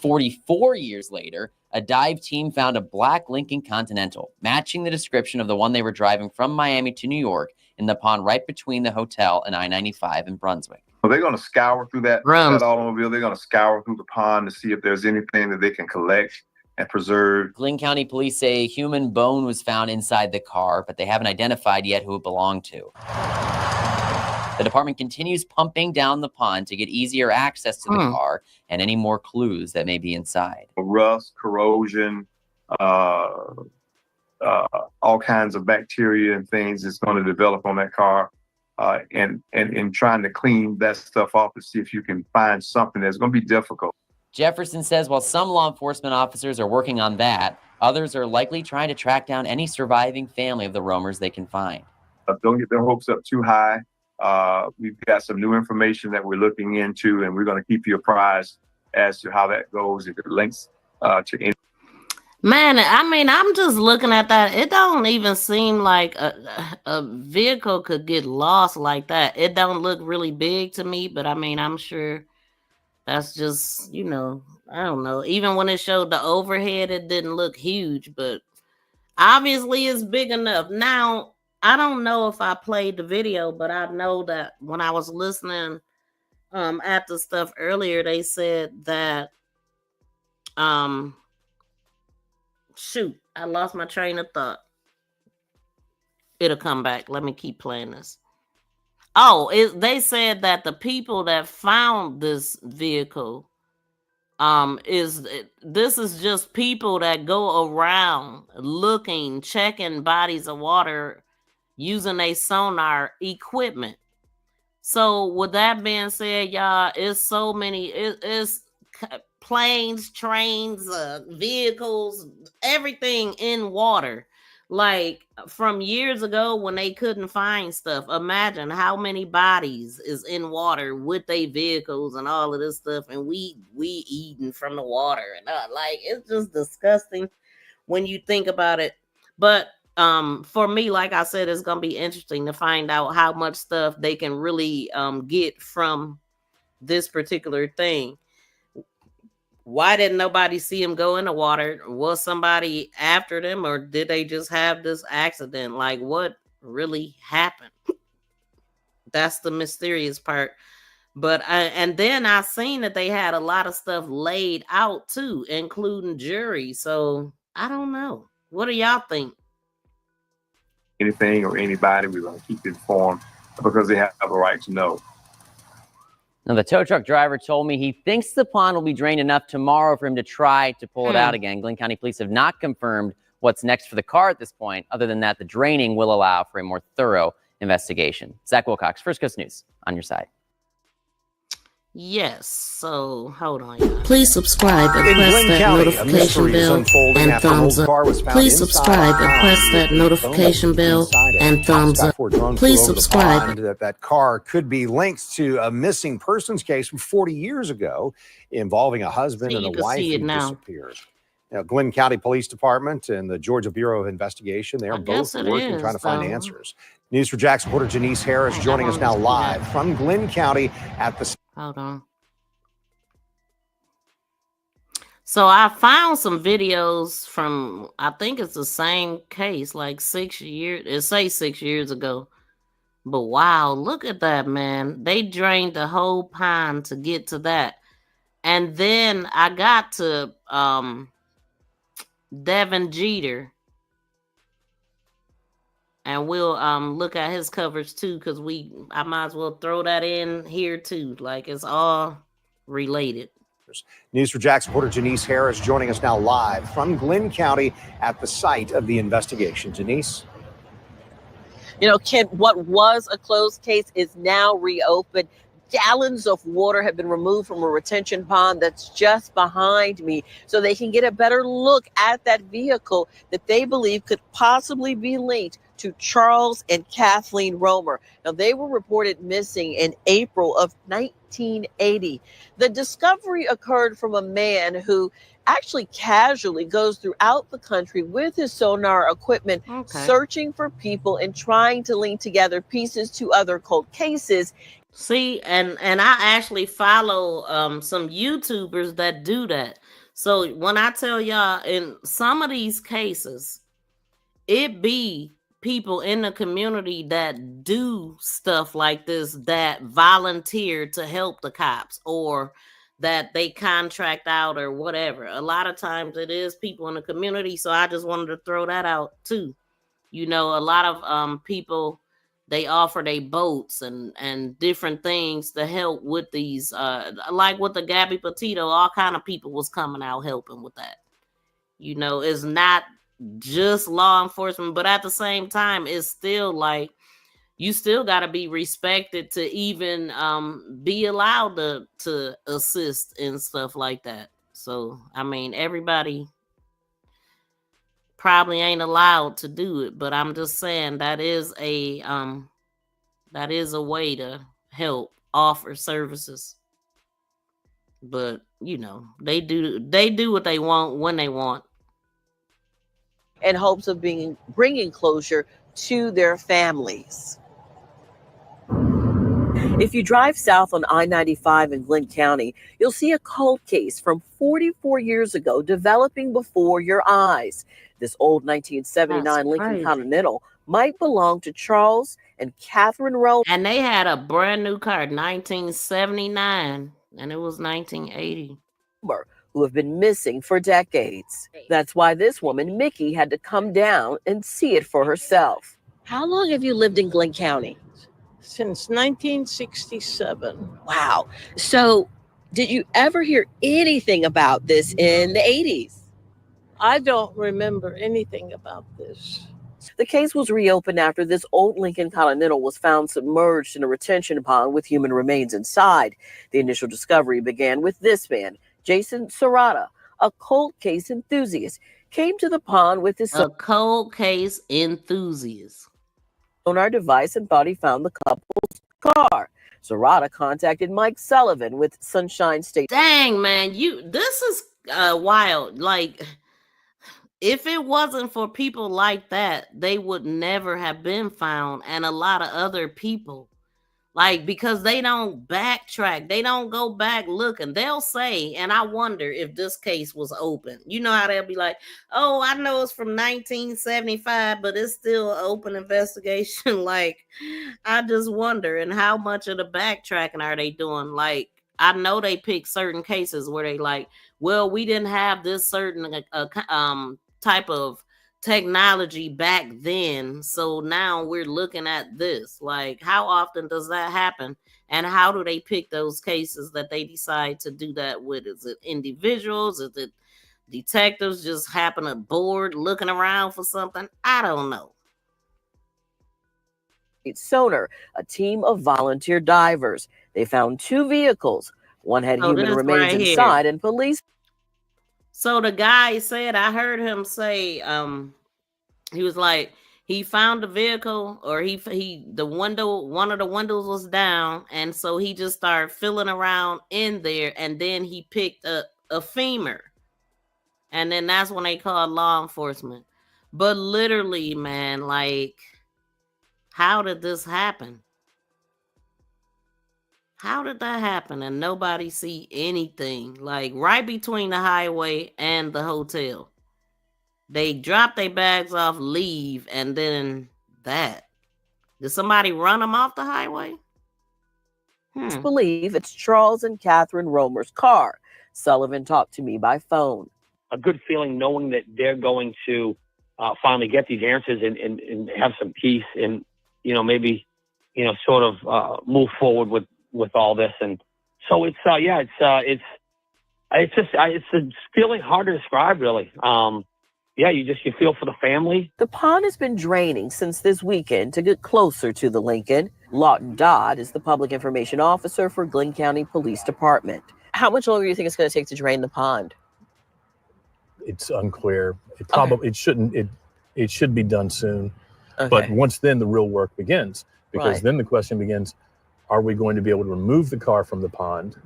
44 years later, a dive team found a black Lincoln Continental, matching the description of the one they were driving from Miami to New York in the pond right between the hotel and I-95 in Brunswick. Well, they're going to scour through that automobile. They're going to scour through the pond to see if there's anything that they can collect and preserve. Glenn County Police say a human bone was found inside the car, but they haven't identified yet who it belonged to. The department continues pumping down the pond to get easier access to the car and any more clues that may be inside. Rust, corrosion, all kinds of bacteria and things is going to develop on that car. And trying to clean that stuff off to see if you can find something that's going to be difficult. Jefferson says while some law enforcement officers are working on that, others are likely trying to track down any surviving family of the Romers they can find. Don't get their hopes up too high. We've got some new information that we're looking into, and we're going to keep you apprised as to how that goes, if it links to any. Man, I mean, I'm just looking at that. It don't even seem like a vehicle could get lost like that. It don't look really big to me, but I mean, I'm sure that's just, I don't know. Even when it showed the overhead, it didn't look huge, but obviously it's big enough. Now, I don't know if I played the video, but I know that when I was listening at the stuff earlier, they said that shoot, I lost my train of thought. It'll come back. Let me keep playing this. They said that the people that found this vehicle this is just people that go around looking, checking bodies of water using a sonar equipment. So with that being said, y'all, it's so many, it's planes, trains, vehicles, everything in water. Like from years ago when they couldn't find stuff, imagine how many bodies is in water with their vehicles and all of this stuff, and we eating from the water, and like it's just disgusting when you think about it. But for me, like I said, it's gonna be interesting to find out how much stuff they can really get from this particular thing. Why didn't nobody see him go in the water? Was somebody after them, or did they just have this accident? Like, what really happened. That's the mysterious part. But and then I seen that they had a lot of stuff laid out too, including jury. So I don't know. What do y'all think? Anything or anybody, we're going to keep informed because they have a right to know. Now, the tow truck driver told me he thinks the pond will be drained enough tomorrow for him to try to pull it out again. Glenn County Police have not confirmed what's next for the car at this point. Other than that, the draining will allow for a more thorough investigation. Zach Wilcox, First Coast News, on your side. Yes, so hold on, y'all. Please subscribe and press that County, notification bell and thumbs up. Please subscribe and press that notification bell and thumbs up. Please subscribe. That car could be linked to a missing persons case from 40 years ago involving a husband and a wife who disappeared. Now, Glenn County Police Department and the Georgia Bureau of Investigation, they are both working trying to find answers. News for Jax reporter Janice Harris joining us now live from Glenn County at the... Hold on. So I found some videos from, I think it's the same case, like 6 years, it say 6 years ago. But wow, look at that, man. They drained the whole pond to get to that. And then I got to Devin Jeter. And we'll look at his coverage too, because I might as well throw that in here too. Like it's all related. News for Jax reporter Janice Harris joining us now live from Glenn County at the site of the investigation. Janice? You know, Ken, what was a closed case is now reopened. Gallons of water have been removed from a retention pond that's just behind me so they can get a better look at that vehicle that they believe could possibly be linked to Charles and Kathleen Romer. Now, they were reported missing in April of 1980. The discovery occurred from a man who actually casually goes throughout the country with his sonar equipment, searching for people and trying to link together pieces to other cold cases. See, and I actually follow some YouTubers that do that. So when I tell y'all, in some of these cases, it be people in the community that do stuff like this, that volunteer to help the cops or that they contract out or whatever. A lot of times it is people in the community. So I just wanted to throw that out too. You know, a lot of people, they offer their boats and different things to help with these, like with the Gabby Petito, all kind of people was coming out helping with that. You know, it's not just law enforcement, but at the same time, it's still like, you still got to be respected to even be allowed to assist in stuff like that. So, I mean, everybody probably ain't allowed to do it, but I'm just saying that is a way to help offer services. But you know, they do what they want when they want, in hopes of bringing closure to their families. If you drive south on I-95 in Glenn County, you'll see a cold case from 44 years ago developing before your eyes. This old 1979 Lincoln Continental might belong to Charles and Kathleen Romer. And they had a brand new car, 1979, and it was 1980. Who have been missing for decades. That's why this woman, Mickey, had to come down and see it for herself. How long have you lived in Glenn County? Since 1967. Wow. So did you ever hear anything about this in the 80s? I don't remember anything about this. The case was reopened after this old Lincoln Continental was found submerged in a retention pond with human remains inside. The initial discovery began with this man, Jason Serrata, a cold case enthusiast, came to the pond with his cold case enthusiast sonar device and thought he found the couple's car. Serrata contacted Mike Sullivan with Sunshine State. Dang, man, this is wild. Like, if it wasn't for people like that, they would never have been found, and a lot of other people. Like, because they don't backtrack, they don't go back looking. They'll say, and I wonder if this case was open. You know how they'll be like, oh, I know it's from 1975, but it's still an open investigation. Like, I just wonder, and how much of the backtracking are they doing? Like, I know they pick certain cases where they like, well, we didn't have this certain type of technology back then, so now we're looking at this. Like, how often does that happen, and how do they pick those cases that they decide to do that with? Is it individuals? Is it detectives just happen to bored looking around for something? I don't know. Sonar, a team of volunteer divers. They found 2 vehicles. One had human remains inside, and police. So the guy said, I heard him say, he was like, he found the vehicle, or the window, one of the windows was down, and so he just started feeling around in there, and then he picked up a femur, and then that's when they called law enforcement. But literally, man, like, how did this happen? How did that happen and nobody see anything? Like, right between the highway and the hotel. They drop their bags off, leave, and then that. Did somebody run them off the highway? Believe it's Charles and Catherine Romer's car. Sullivan talked to me by phone. A good feeling knowing that they're going to finally get these answers and have some peace and, maybe, sort of move forward with all this. And so it's a feeling hard to describe, really. You feel for the family. The pond has been draining since this weekend to get closer to the Lincoln. Lawton Dodd is the public information officer for Glenn County Police Department. How much longer do you think it's going to take to drain the pond? It's unclear. It should be done soon. Okay. But once then the real work begins, because then the question begins, are we going to be able to remove the car from the pond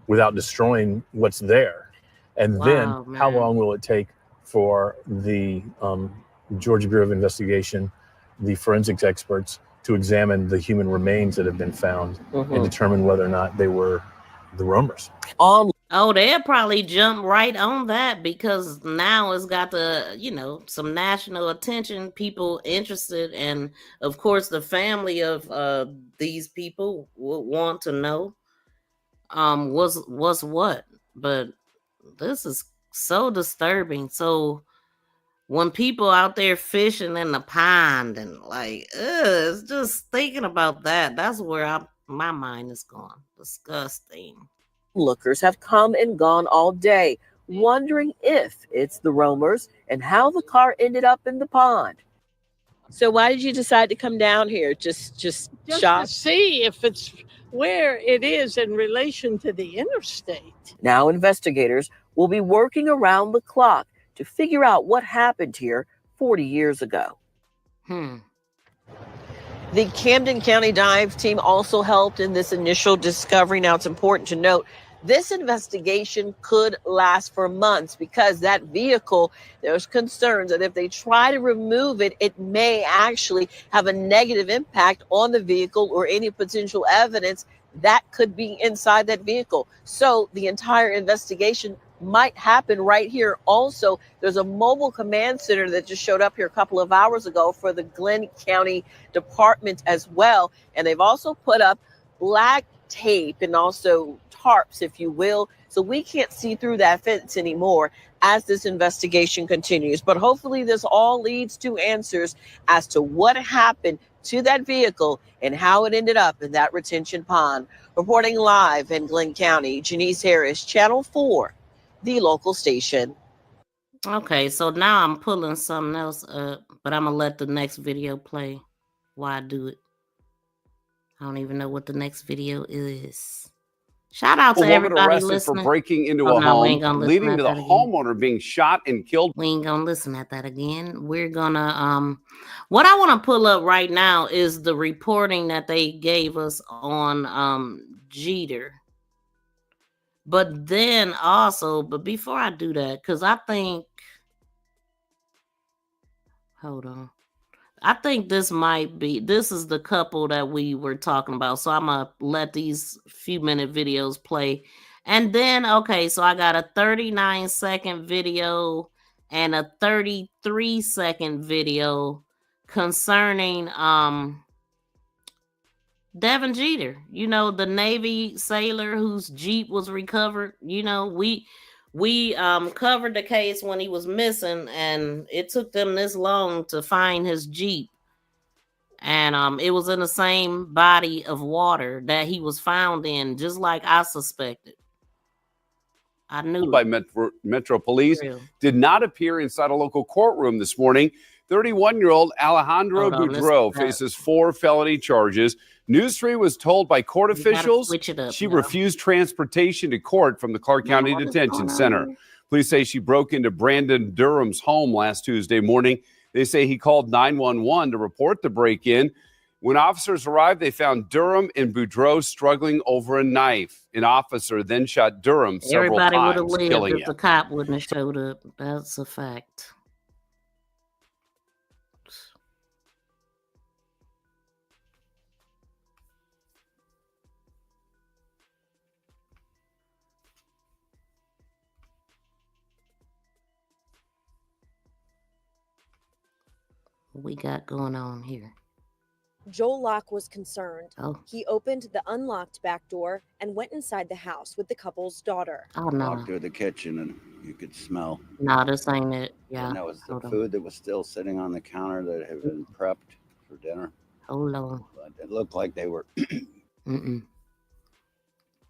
without destroying what's there? And then how long will it take for the Georgia Bureau of Investigation, the forensics experts, to examine the human remains that have been found and determine whether or not they were the Romers? Oh, they'll probably jump right on that, because now it's got the, some national attention, people interested, and of course the family of these people would want to know was what. But this is so disturbing. So when people out there fishing in the pond and like, it's just thinking about that, that's where my mind is going. Disgusting. Lookers have come and gone all day, wondering if it's the Romers and how the car ended up in the pond. So why did you decide to come down here? Just shop? To see if it's where it is in relation to the interstate. Now investigators will be working around the clock to figure out what happened here 40 years ago. The Camden County Dive Team also helped in this initial discovery. Now, it's important to note this investigation could last for months, because that vehicle, there's concerns that if they try to remove it, it may actually have a negative impact on the vehicle or any potential evidence that could be inside that vehicle. So the entire investigation might happen right here. Also, there's a mobile command center that just showed up here a couple of hours ago for the Glenn County Department as well. And they've also put up black tape and also tarps, if you will, so we can't see through that fence anymore as this investigation continues. But hopefully this all leads to answers as to what happened to that vehicle and how it ended up in that retention pond. Reporting live in Glenn County, Janice Harris, Channel 4, the local station. Okay, so now I'm pulling something else up, but I'm gonna let the next video play while I do it. I don't even know what the next video is. Shout out to everybody listening. For breaking into a home, leading to the homeowner being shot and killed. We ain't gonna listen at that again. We're gonna what I want to pull up right now is the reporting that they gave us on Jeter. But then also, but before I do that, because I think, hold on, I think this is the couple that we were talking about. So I'm going to let these few-minute videos play. And then, okay, so I got a 39-second video and a 33-second video concerning Devin Jeter, the Navy sailor whose Jeep was recovered. We covered the case when he was missing, and it took them this long to find his Jeep. And it was in the same body of water that he was found in, just like I suspected. I knew. By Metro Police did not appear inside a local courtroom this morning. 31-year-old Alejandro Buro faces 4 felony charges. News 3 was told by court officials she refused transportation to court from the Clark County Detention Center. Police say she broke into Brandon Durham's home last Tuesday morning. They say he called 911 to report the break-in. When officers arrived, they found Durham and Boudreaux struggling over a knife. An officer then shot Durham several times, Everybody would have lived killing if him. the cop wouldn't have showed up. That's a fact. What we got going on here? Joel Locke was concerned. Oh. He opened the unlocked back door and went inside the house with the couple's daughter. Oh, no. Walked through the kitchen and you could smell. No, this ain't it. Yeah. And that was the Hold on. food that was still sitting on the counter that had been prepped for dinner. Hold on. But it looked like they were.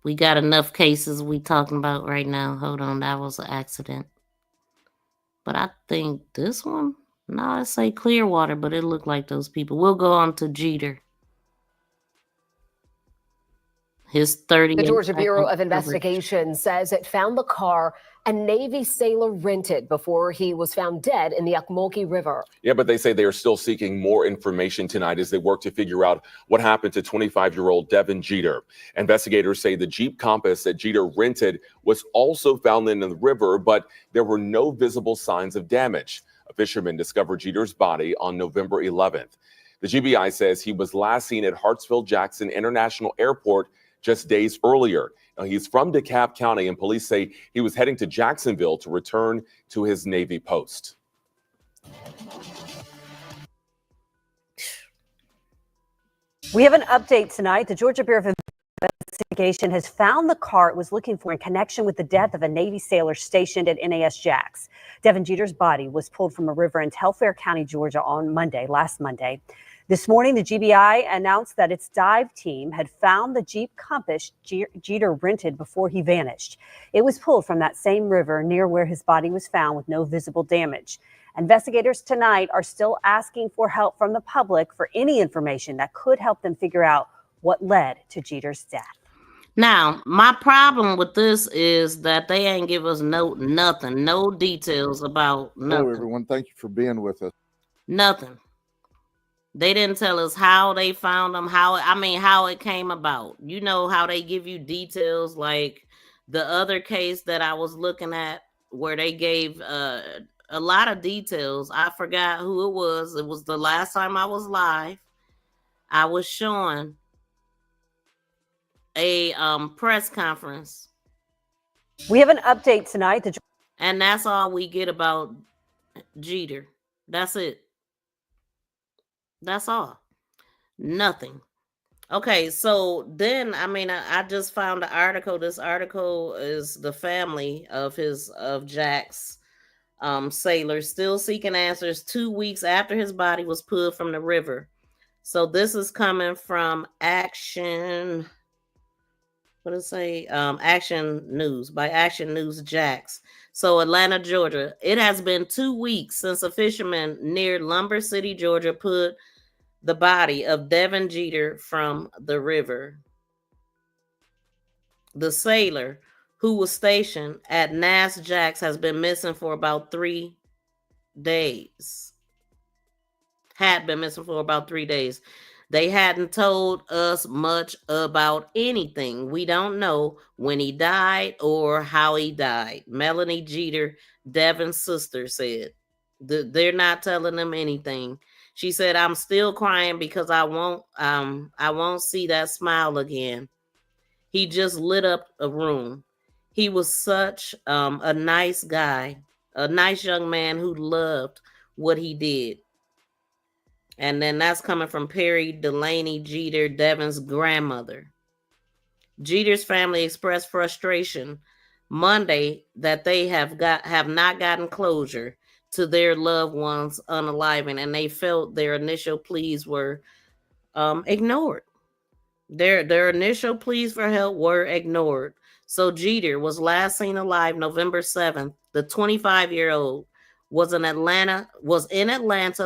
We got enough cases we talking about right now. Hold on. That was an accident. But I think this one, no, I say Clearwater, but it looked like those people. We'll go on to Jeter. His 30. The Georgia Bureau of Investigation says it found the car a Navy sailor rented before he was found dead in the Ocmulgee River. Yeah, but they say they are still seeking more information tonight as they work to figure out what happened to 25-year-old Devin Jeter. Investigators say the Jeep Compass that Jeter rented was also found in the river, but there were no visible signs of damage. A fisherman discovered Jeter's body on November 11th. The GBI says he was last seen at Hartsfield-Jackson International Airport just days earlier. Now, he's from DeKalb County, and police say he was heading to Jacksonville to return to his Navy post. We have an update tonight. The Georgia Bureau of Investigation has found the car it was looking for in connection with the death of a Navy sailor stationed at NAS Jax. Devin Jeter's body was pulled from a river in Telfair County, Georgia on last Monday. This morning, the GBI announced that its dive team had found the Jeep Compass Jeter rented before he vanished. It was pulled from that same river near where his body was found with no visible damage. Investigators tonight are still asking for help from the public for any information that could help them figure out what led to Jeter's death. Now, my problem with this is that they ain't give us no details about nothing. Hello, everyone. Thank you for being with us. Nothing. They didn't tell us how they found them, how it came about. You know how they give you details, like the other case that I was looking at where they gave a lot of details. I forgot who it was. It was the last time I was live. I was showing a press conference. We have an update tonight. And that's all we get about Jeter. That's it. That's all. Nothing. Okay, so then, I just found the article. This article is the family of Jack's sailor still seeking answers 2 weeks after his body was pulled from the river. So this is coming from Action. What does it say? Action News by Action News Jax. So Atlanta, Georgia. It has been 2 weeks since a fisherman near Lumber City, Georgia, put the body of Devin Jeter from the river. The sailor, who was stationed at NAS Jax, has been missing for about 3 days. Had been missing for about 3 days. They hadn't told us much about anything. We don't know when he died or how he died. Melanie Jeter, Devin's sister, said. They're not telling them anything. She said, I'm still crying because I won't see that smile again. He just lit up a room. He was such a nice guy, a nice young man who loved what he did. And then that's coming from Perry Delaney Jeter, Devin's grandmother. Jeter's family expressed frustration Monday that they have not gotten closure to their loved ones unaliving, and they felt their initial pleas were ignored. Their initial pleas for help were ignored. So Jeter was last seen alive November 7th. The 25-year-old was in Atlanta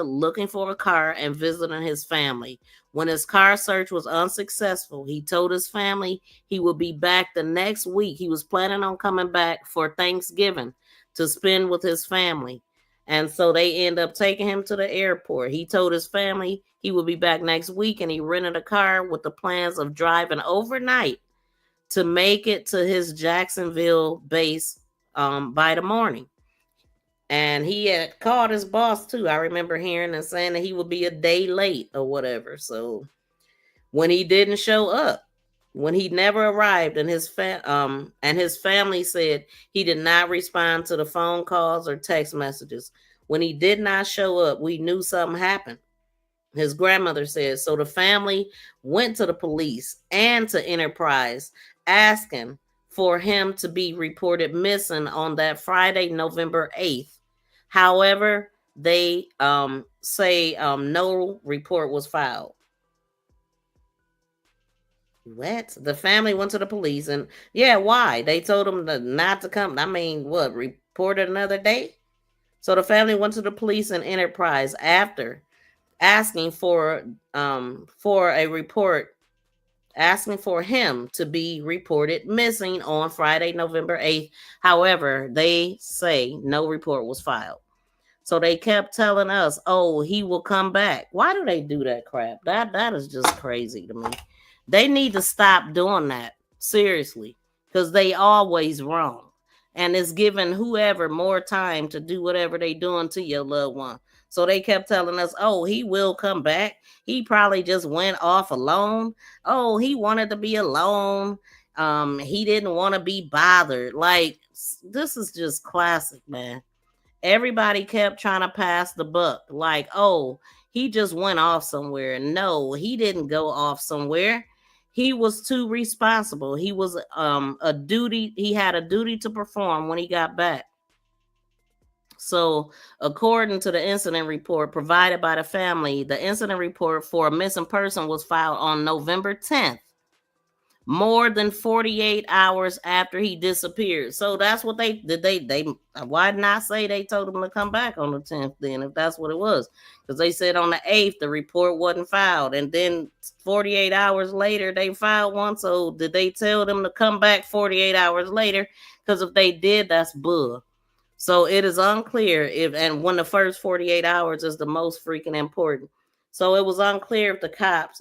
looking for a car and visiting his family. When his car search was unsuccessful, he told his family he would be back the next week. He was planning on coming back for Thanksgiving to spend with his family. And so they end up taking him to the airport. He told his family he would be back next week, and he rented a car with the plans of driving overnight to make it to his Jacksonville base by the morning. And he had called his boss too. I remember hearing and saying that he would be a day late or whatever. So when he didn't show up, when he never arrived, and his family said he did not respond to the phone calls or text messages. When he did not show up, we knew something happened. His grandmother said, so the family went to the police and to Enterprise asking for him to be reported missing on that Friday, November 8th. However, they say no report was filed. What? The family went to the police, and yeah, why? They told him not to come. I mean, what? Report it another day? So the family went to the police and Enterprise after asking for a report, asking for him to be reported missing on Friday, November 8th. However, they say no report was filed. So they kept telling us, oh, he will come back. Why do they do that crap? That is just crazy to me. They need to stop doing that, seriously, because they always wrong. And it's giving whoever more time to do whatever they doing to your loved one. So they kept telling us, oh, he will come back. He probably just went off alone. Oh, he wanted to be alone. He didn't want to be bothered. Like, this is just classic, man. Everybody kept trying to pass the buck. Like, oh, he just went off somewhere. No, he didn't go off somewhere. He was too responsible. He was he had a duty to perform when he got back. So, according to the incident report provided by the family, the incident report for a missing person was filed on November 10th, more than 48 hours after he disappeared. So that's what they did. They why not say they told him to come back on the 10th then, if that's what it was? Because they said on the 8th the report wasn't filed, and then 48 hours later they filed one. So did they tell them to come back 48 hours later? Because if they did, that's bull. So it is unclear and when the first 48 hours is the most freaking important. So it was unclear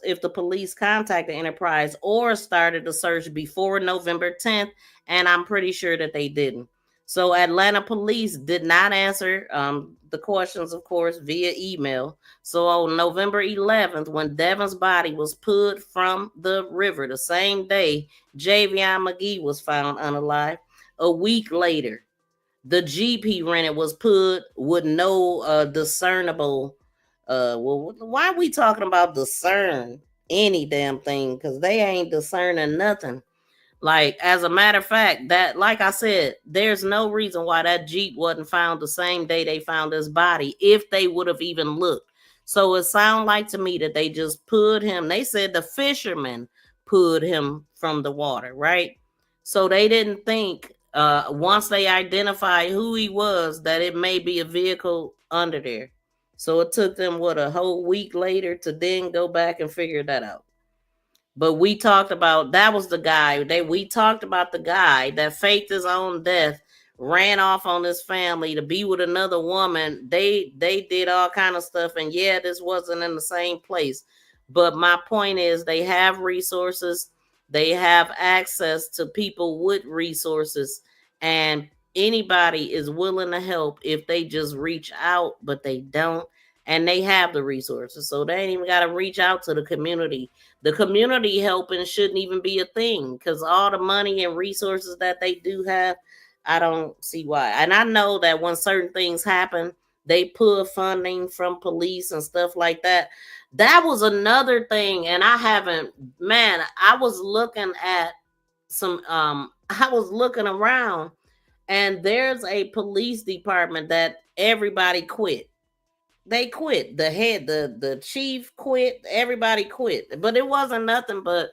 if the police contacted Enterprise or started the search before November 10th, and I'm pretty sure that they didn't. So Atlanta police did not answer the questions, of course, via email. So on November 11th, when Devin's body was pulled from the river, the same day Javion McGee was found unalive, a week later, the Jeep he rented was put with no discernible. Well, why are we talking about discern any damn thing? Because they ain't discerning nothing. Like, as a matter of fact, that, like I said, there's no reason why that Jeep wasn't found the same day they found his body, if they would have even looked. So it sounds like to me that they just pulled him. They said the fishermen pulled him from the water, right? So they didn't think, once they identified who he was, that it may be a vehicle under there. So it took them, a whole week later to then go back and figure that out. But we talked about, that was the guy, we talked about the guy that faked his own death, ran off on his family to be with another woman. They did all kind of stuff. And yeah, this wasn't in the same place. But my point is, they have resources. They have access to people with resources. And anybody is willing to help if they just reach out, but they don't. and they have the resources, so they ain't even got to reach out to the community. The community helping shouldn't even be a thing, because all the money and resources that they do have, I don't see why. And I know that when certain things happen, they pull funding from police and stuff like that. That was another thing. And I was looking at I was looking around, and there's a police department that everybody quit. They quit. The head, the chief quit. Everybody quit. But it wasn't nothing but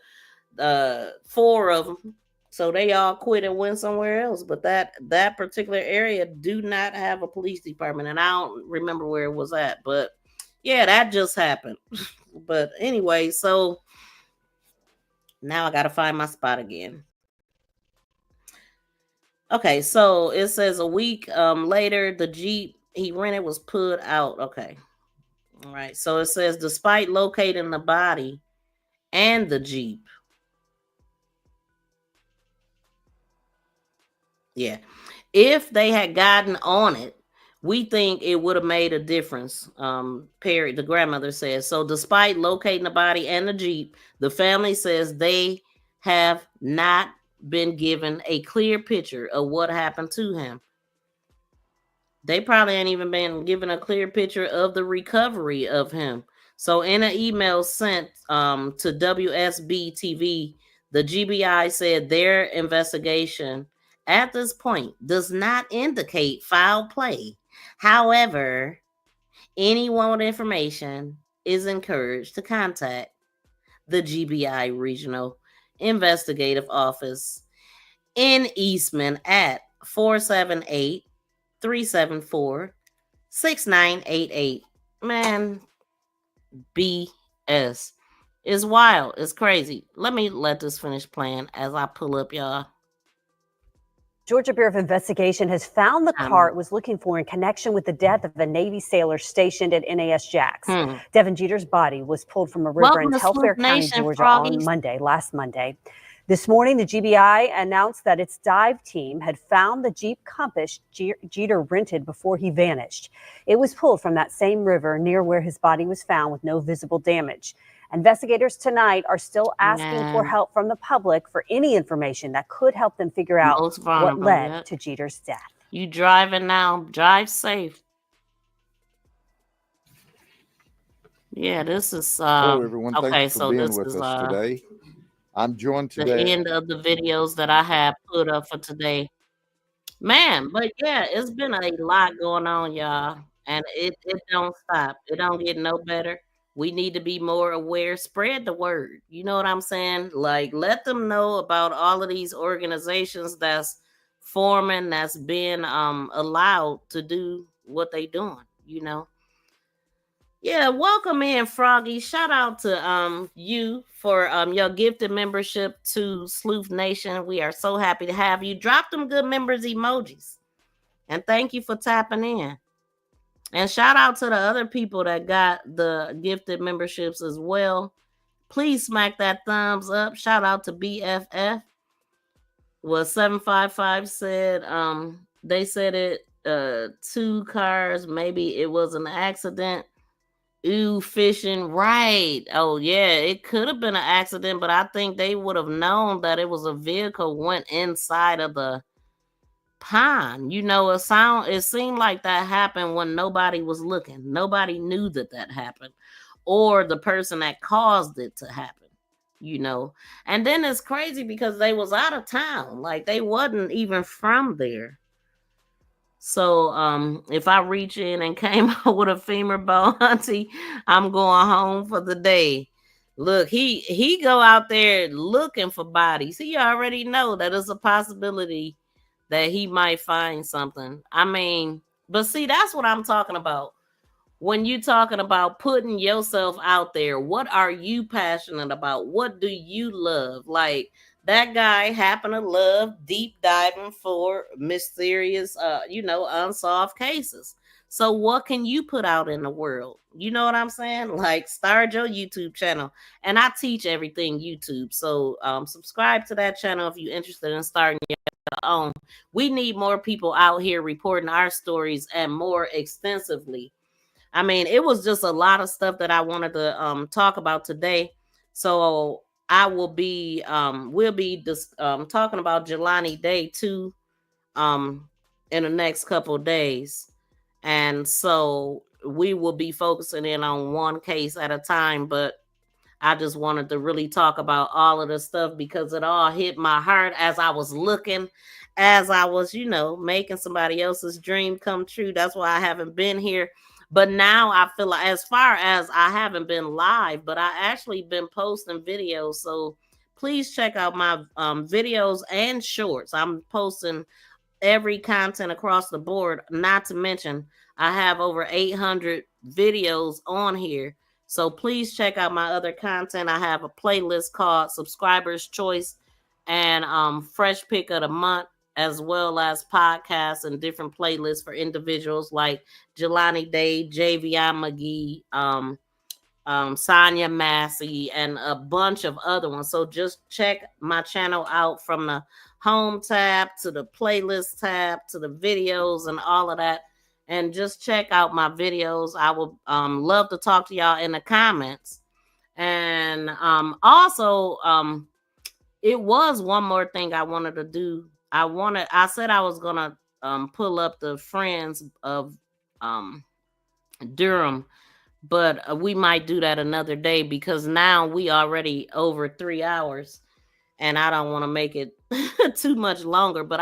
4 of them. So they all quit and went somewhere else. But that particular area do not have a police department, and I don't remember where it was at. But yeah, that just happened. But anyway, so now I got to find my spot again. Okay, so it says a week later, the Jeep he rented was put out. Okay. All right. So it says, despite locating the body and the Jeep. Yeah. If they had gotten on it, we think it would have made a difference. Perry, the grandmother says. So despite locating the body and the Jeep, the family says they have not been given a clear picture of what happened to him. They probably ain't even been given a clear picture of the recovery of him. So in an email sent to WSB TV, the GBI said their investigation at this point does not indicate foul play. However, anyone with information is encouraged to contact the GBI Regional Investigative Office in Eastman at 478-374-6988. Man, BS. It's wild. It's crazy. Let this finish playing as I pull up, y'all. Georgia Bureau of Investigation has found the car it was looking for in connection with the death of a Navy sailor stationed at NAS Jax. Devin Jeter's body was pulled from a river in Telfair County, Georgia on last Monday. This morning, the GBI announced that its dive team had found the Jeep Compass Jeter rented before he vanished. It was pulled from that same river near where his body was found with no visible damage. Investigators tonight are still asking for help from the public for any information that could help them figure out what led to Jeter's death. You driving now, drive safe. Yeah, this is hello everyone. Okay, thanks for so being this with is us today. I'm joined today. The end of the videos that I have put up for today. Man, but yeah, it's been a lot going on, y'all. And it don't stop. It don't get no better. We need to be more aware. Spread the word. You know what I'm saying? Like, let them know about all of these organizations that's forming, that's been allowed to do what they doing, you know. Yeah, welcome in, Froggy. Shout out to you for your gifted membership to Sleuth Nation. We are so happy to have you. Drop them good members emojis. And thank you for tapping in. And shout out to the other people that got the gifted memberships as well. Please smack that thumbs up. Shout out to BFF. Well, 755 said they said it 2 cars, maybe it was an accident. Ooh, fishing, right. Oh, yeah, it could have been an accident, but I think they would have known that it was a vehicle went inside of the pond. You know, it seemed like that happened when nobody was looking. Nobody knew that happened, or the person that caused it to happen, you know. And then it's crazy because they was out of town. Like, they wasn't even from there. So if I reach in and came out with a femur bone, auntie, I'm going home for the day. Look, he go out there looking for bodies. He already know that it's a possibility that he might find something. I mean, but see, that's what I'm talking about. When you're talking about putting yourself out there, what are you passionate about? What do you love? Like, that guy happened to love deep diving for mysterious, unsolved cases. So what can you put out in the world? You know what I'm saying? Like, start your YouTube channel. And I teach everything YouTube. So subscribe to that channel if you're interested in starting your own. We need more people out here reporting our stories and more extensively. I mean, it was just a lot of stuff that I wanted to talk about today. So I will be we'll be talking about Jelani Day too in the next couple of days. And so we will be focusing in on one case at a time, but I just wanted to really talk about all of the stuff because it all hit my heart as I was looking, as I was, making somebody else's dream come true. That's why I haven't been here. But now I feel like, as far as I haven't been live, but I actually been posting videos. So please check out my videos and shorts. I'm posting every content across the board. Not to mention, I have over 800 videos on here. So please check out my other content. I have a playlist called Subscriber's Choice and Fresh Pick of the Month, as well as podcasts and different playlists for individuals like Jelani Day, Javion McGee, Sonia Massey, and a bunch of other ones. So just check my channel out from the home tab to the playlist tab to the videos and all of that. And just check out my videos. I would love to talk to y'all in the comments. And also, it was one more thing I wanted to do. I said I was gonna pull up the Friends of Durham, but we might do that another day because now we already over 3 hours and I don't want to make it too much longer. But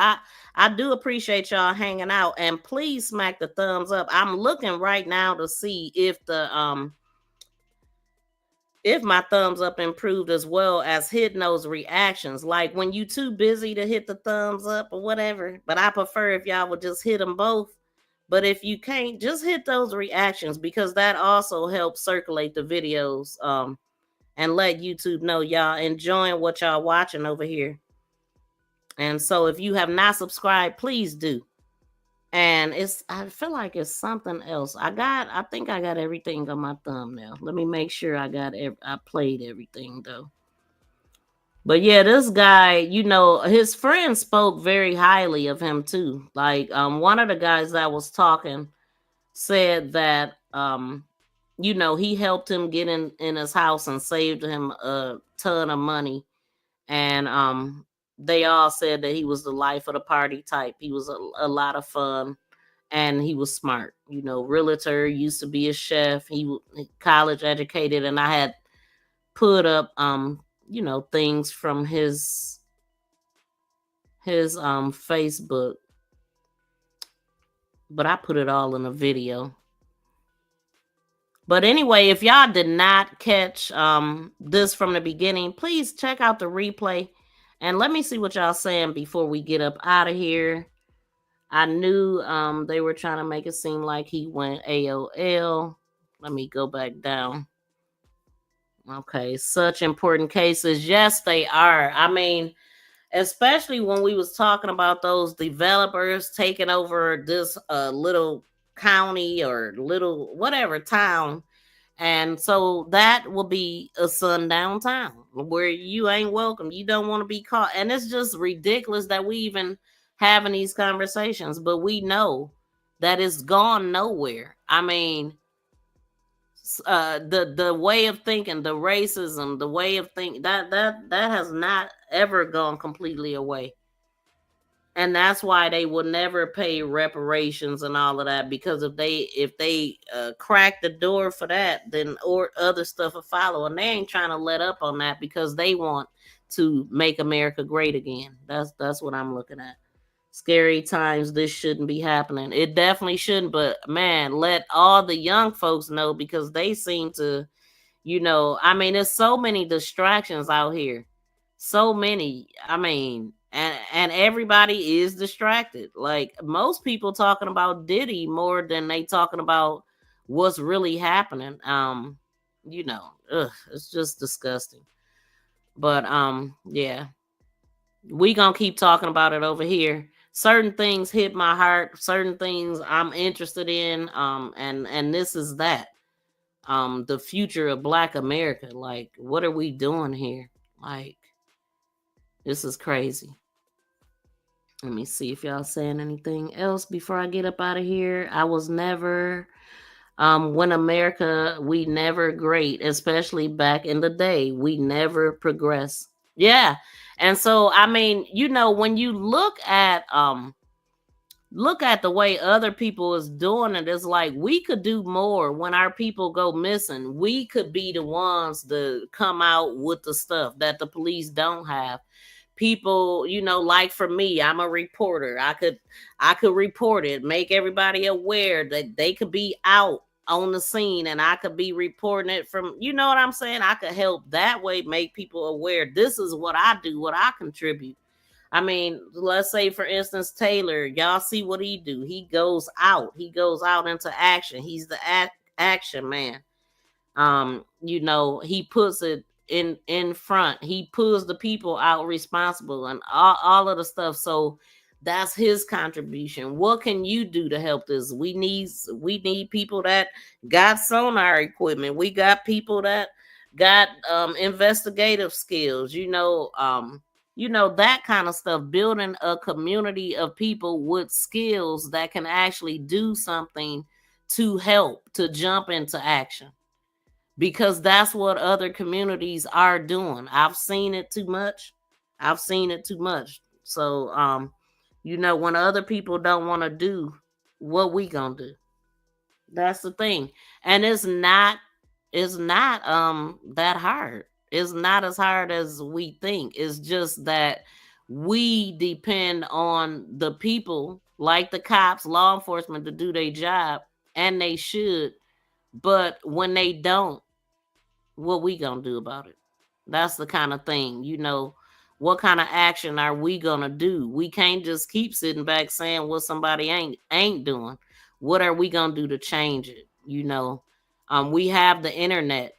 I do appreciate y'all hanging out, and please smack the thumbs up. I'm looking right now to see if my thumbs up improved, as well as hitting those reactions. Like when you too busy to hit the thumbs up or whatever, but I prefer if y'all would just hit them both. But if you can't, just hit those reactions, because that also helps circulate the videos and let YouTube know y'all enjoying what y'all watching over here. And so if you have not subscribed, please do. And I feel like it's something else. I think I got everything on my thumbnail. Let me make sure I played everything though. But yeah, this guy, his friends spoke very highly of him too. Like one of the guys that was talking said that he helped him get in his house and saved him a ton of money. And they all said that he was the life of the party type. He was a lot of fun, and he was smart. Realtor, used to be a chef. He college educated, and I had put up things from his Facebook, but I put it all in a video. But anyway, if y'all did not catch this from the beginning, please check out the replay and let me see what y'all saying before we get up out of here. I knew they were trying to make it seem like he went AOL. Let me go back down. Okay, such important cases. Yes, they are. I mean, especially when we was talking about those developers taking over this little county or little whatever town. And so that will be a sundown town where you ain't welcome. You don't want to be caught. And it's just ridiculous that we even having these conversations, but we know that it's gone nowhere. I mean, the way of thinking, the racism, the way of thinking, that has not ever gone completely away. And that's why they will never pay reparations and all of that, because if they crack the door for that, then or other stuff will follow, and they ain't trying to let up on that because they want to make America great again. That's what I'm looking at. Scary times. This shouldn't be happening. It definitely shouldn't. But man, let all the young folks know, because they seem to, I mean, there's so many distractions out here. So many. I mean, and everybody is distracted. Like most people talking about Diddy more than they talking about what's really happening. It's just disgusting. But yeah, we gonna keep talking about it over here. Certain things hit my heart, certain things I'm interested in, and this is that. The future of Black America. Like, what are we doing here? Like, this is crazy. Let me see if y'all saying anything else before I get up out of here. I was never When America, we never great, especially back in the day, we never progress. Yeah. And so, I mean, when you look at the way other people is doing it, it's like we could do more. When our people go missing, we could be the ones to come out with the stuff that the police don't have. People, like for me, I'm a reporter. I could report it, make everybody aware that they could be out on the scene, and I could be reporting it from, you know what I'm saying? I could help that way, make people aware. This is what I do, what I contribute. I mean, let's say, for instance, Taylor, y'all see what he do. He goes out into action. He's the action man. He puts it in front. He pulls the people out responsible and all of the stuff. So that's his contribution. What can you do to help this? We need people that got sonar equipment. We got people that got investigative skills, that kind of stuff. Building a community of people with skills that can actually do something to help, to jump into action. Because that's what other communities are doing. I've seen it too much. So, when other people don't want to do, what we gonna do? That's the thing. And it's not that hard. It's not as hard as we think. It's just that we depend on the people, like the cops, law enforcement, to do their job, and they should. But when they don't, what we gonna do about it? That's the kind of thing, what kind of action are we gonna do? We can't just keep sitting back saying what somebody ain't doing. What are we gonna do to change it? We have the internet,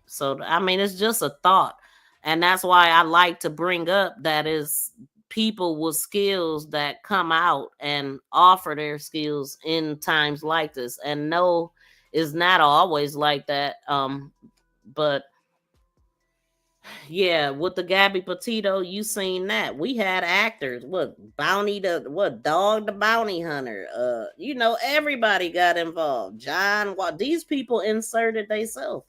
so I mean, it's just a thought. And that's why I like to bring up that is people with skills that come out and offer their skills in times like this. And no, it's not always like that. But yeah, with the Gabby Petito, you seen that. We had actors, Dog the Bounty Hunter. Everybody got involved. These people inserted themselves.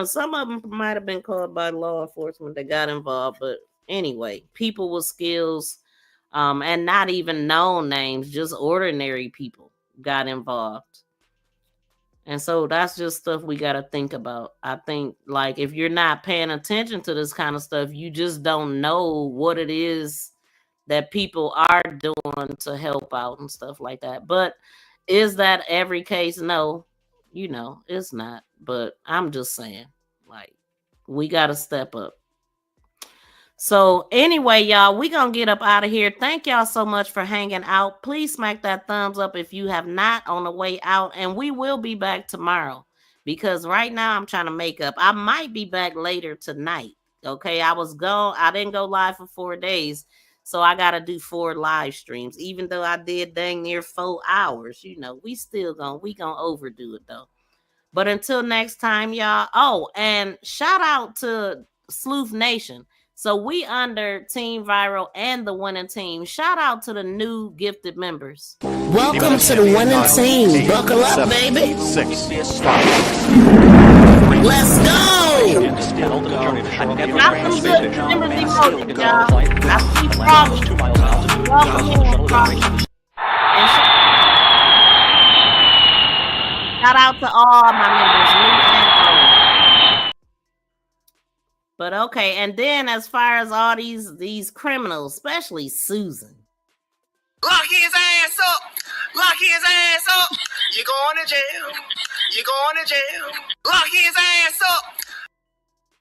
Some of them might have been called by law enforcement that got involved, but anyway, people with skills, and not even known names, just ordinary people got involved. And so that's just stuff we got to think about. I think, like, if you're not paying attention to this kind of stuff, you just don't know what it is that people are doing to help out and stuff like that. But is that every case? No, it's not. But I'm just saying, like, we got to step up. So anyway, y'all, we gonna get up out of here. Thank y'all so much for hanging out. Please smack that thumbs up if you have not on the way out. And we will be back tomorrow, because right now I'm trying to make up. I might be back later tonight. Okay, I didn't go live for 4 days, so I gotta do 4 live streams. Even though I did dang near 4 hours, we gonna overdo it though. But until next time, y'all. Oh, and shout out to Sleuth Nation. So we under Team Viral and the winning team. Shout out to the new gifted members. Welcome to the winning team. Buckle up, baby. 6. Let's go. Got some good members emoji, y'all. I see Froggy. Welcome in, Froggy. And shout out to all my members, new and old. But okay, and then as far as all these criminals, especially Susan. Lock his ass up. Lock his ass up. You're going to jail. You're going to jail. Lock his ass up.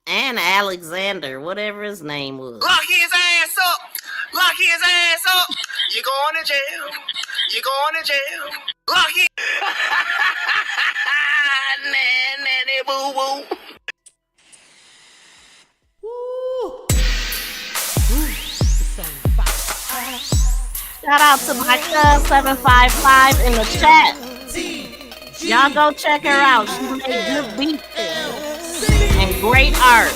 And Alexander, whatever his name was. Lock his ass up. Lock his ass up. You're going to jail. You're going to jail. Lock his nanny boo boo. Shout out to my cuz 755 in the chat. Y'all go check her out. She made good beats and great art.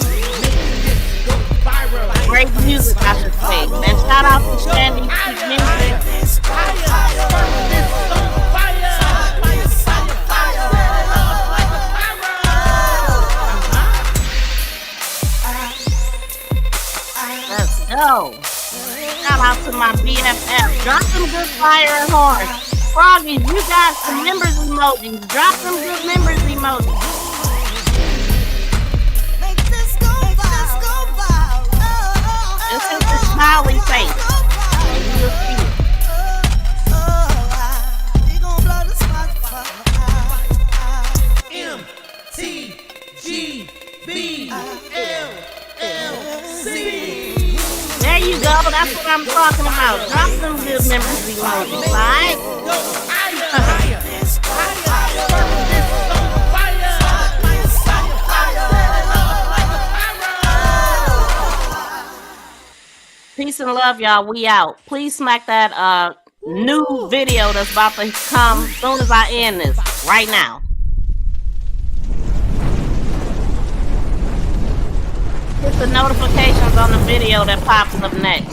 Great music, I should say. And shout out to Shandy Music. go. Shout out to my BFF. Drop some good fire and horns. Froggies, you got some members emojis. Drop some good members emojis. This is the smiley face. You'll see it. There you go. That's what I'm talking about. Drop some good members emojis, alright? Peace and love, y'all. We out. Please smack that new video that's about to come as soon as I end this right now. Hit the notifications on the video that pops up next.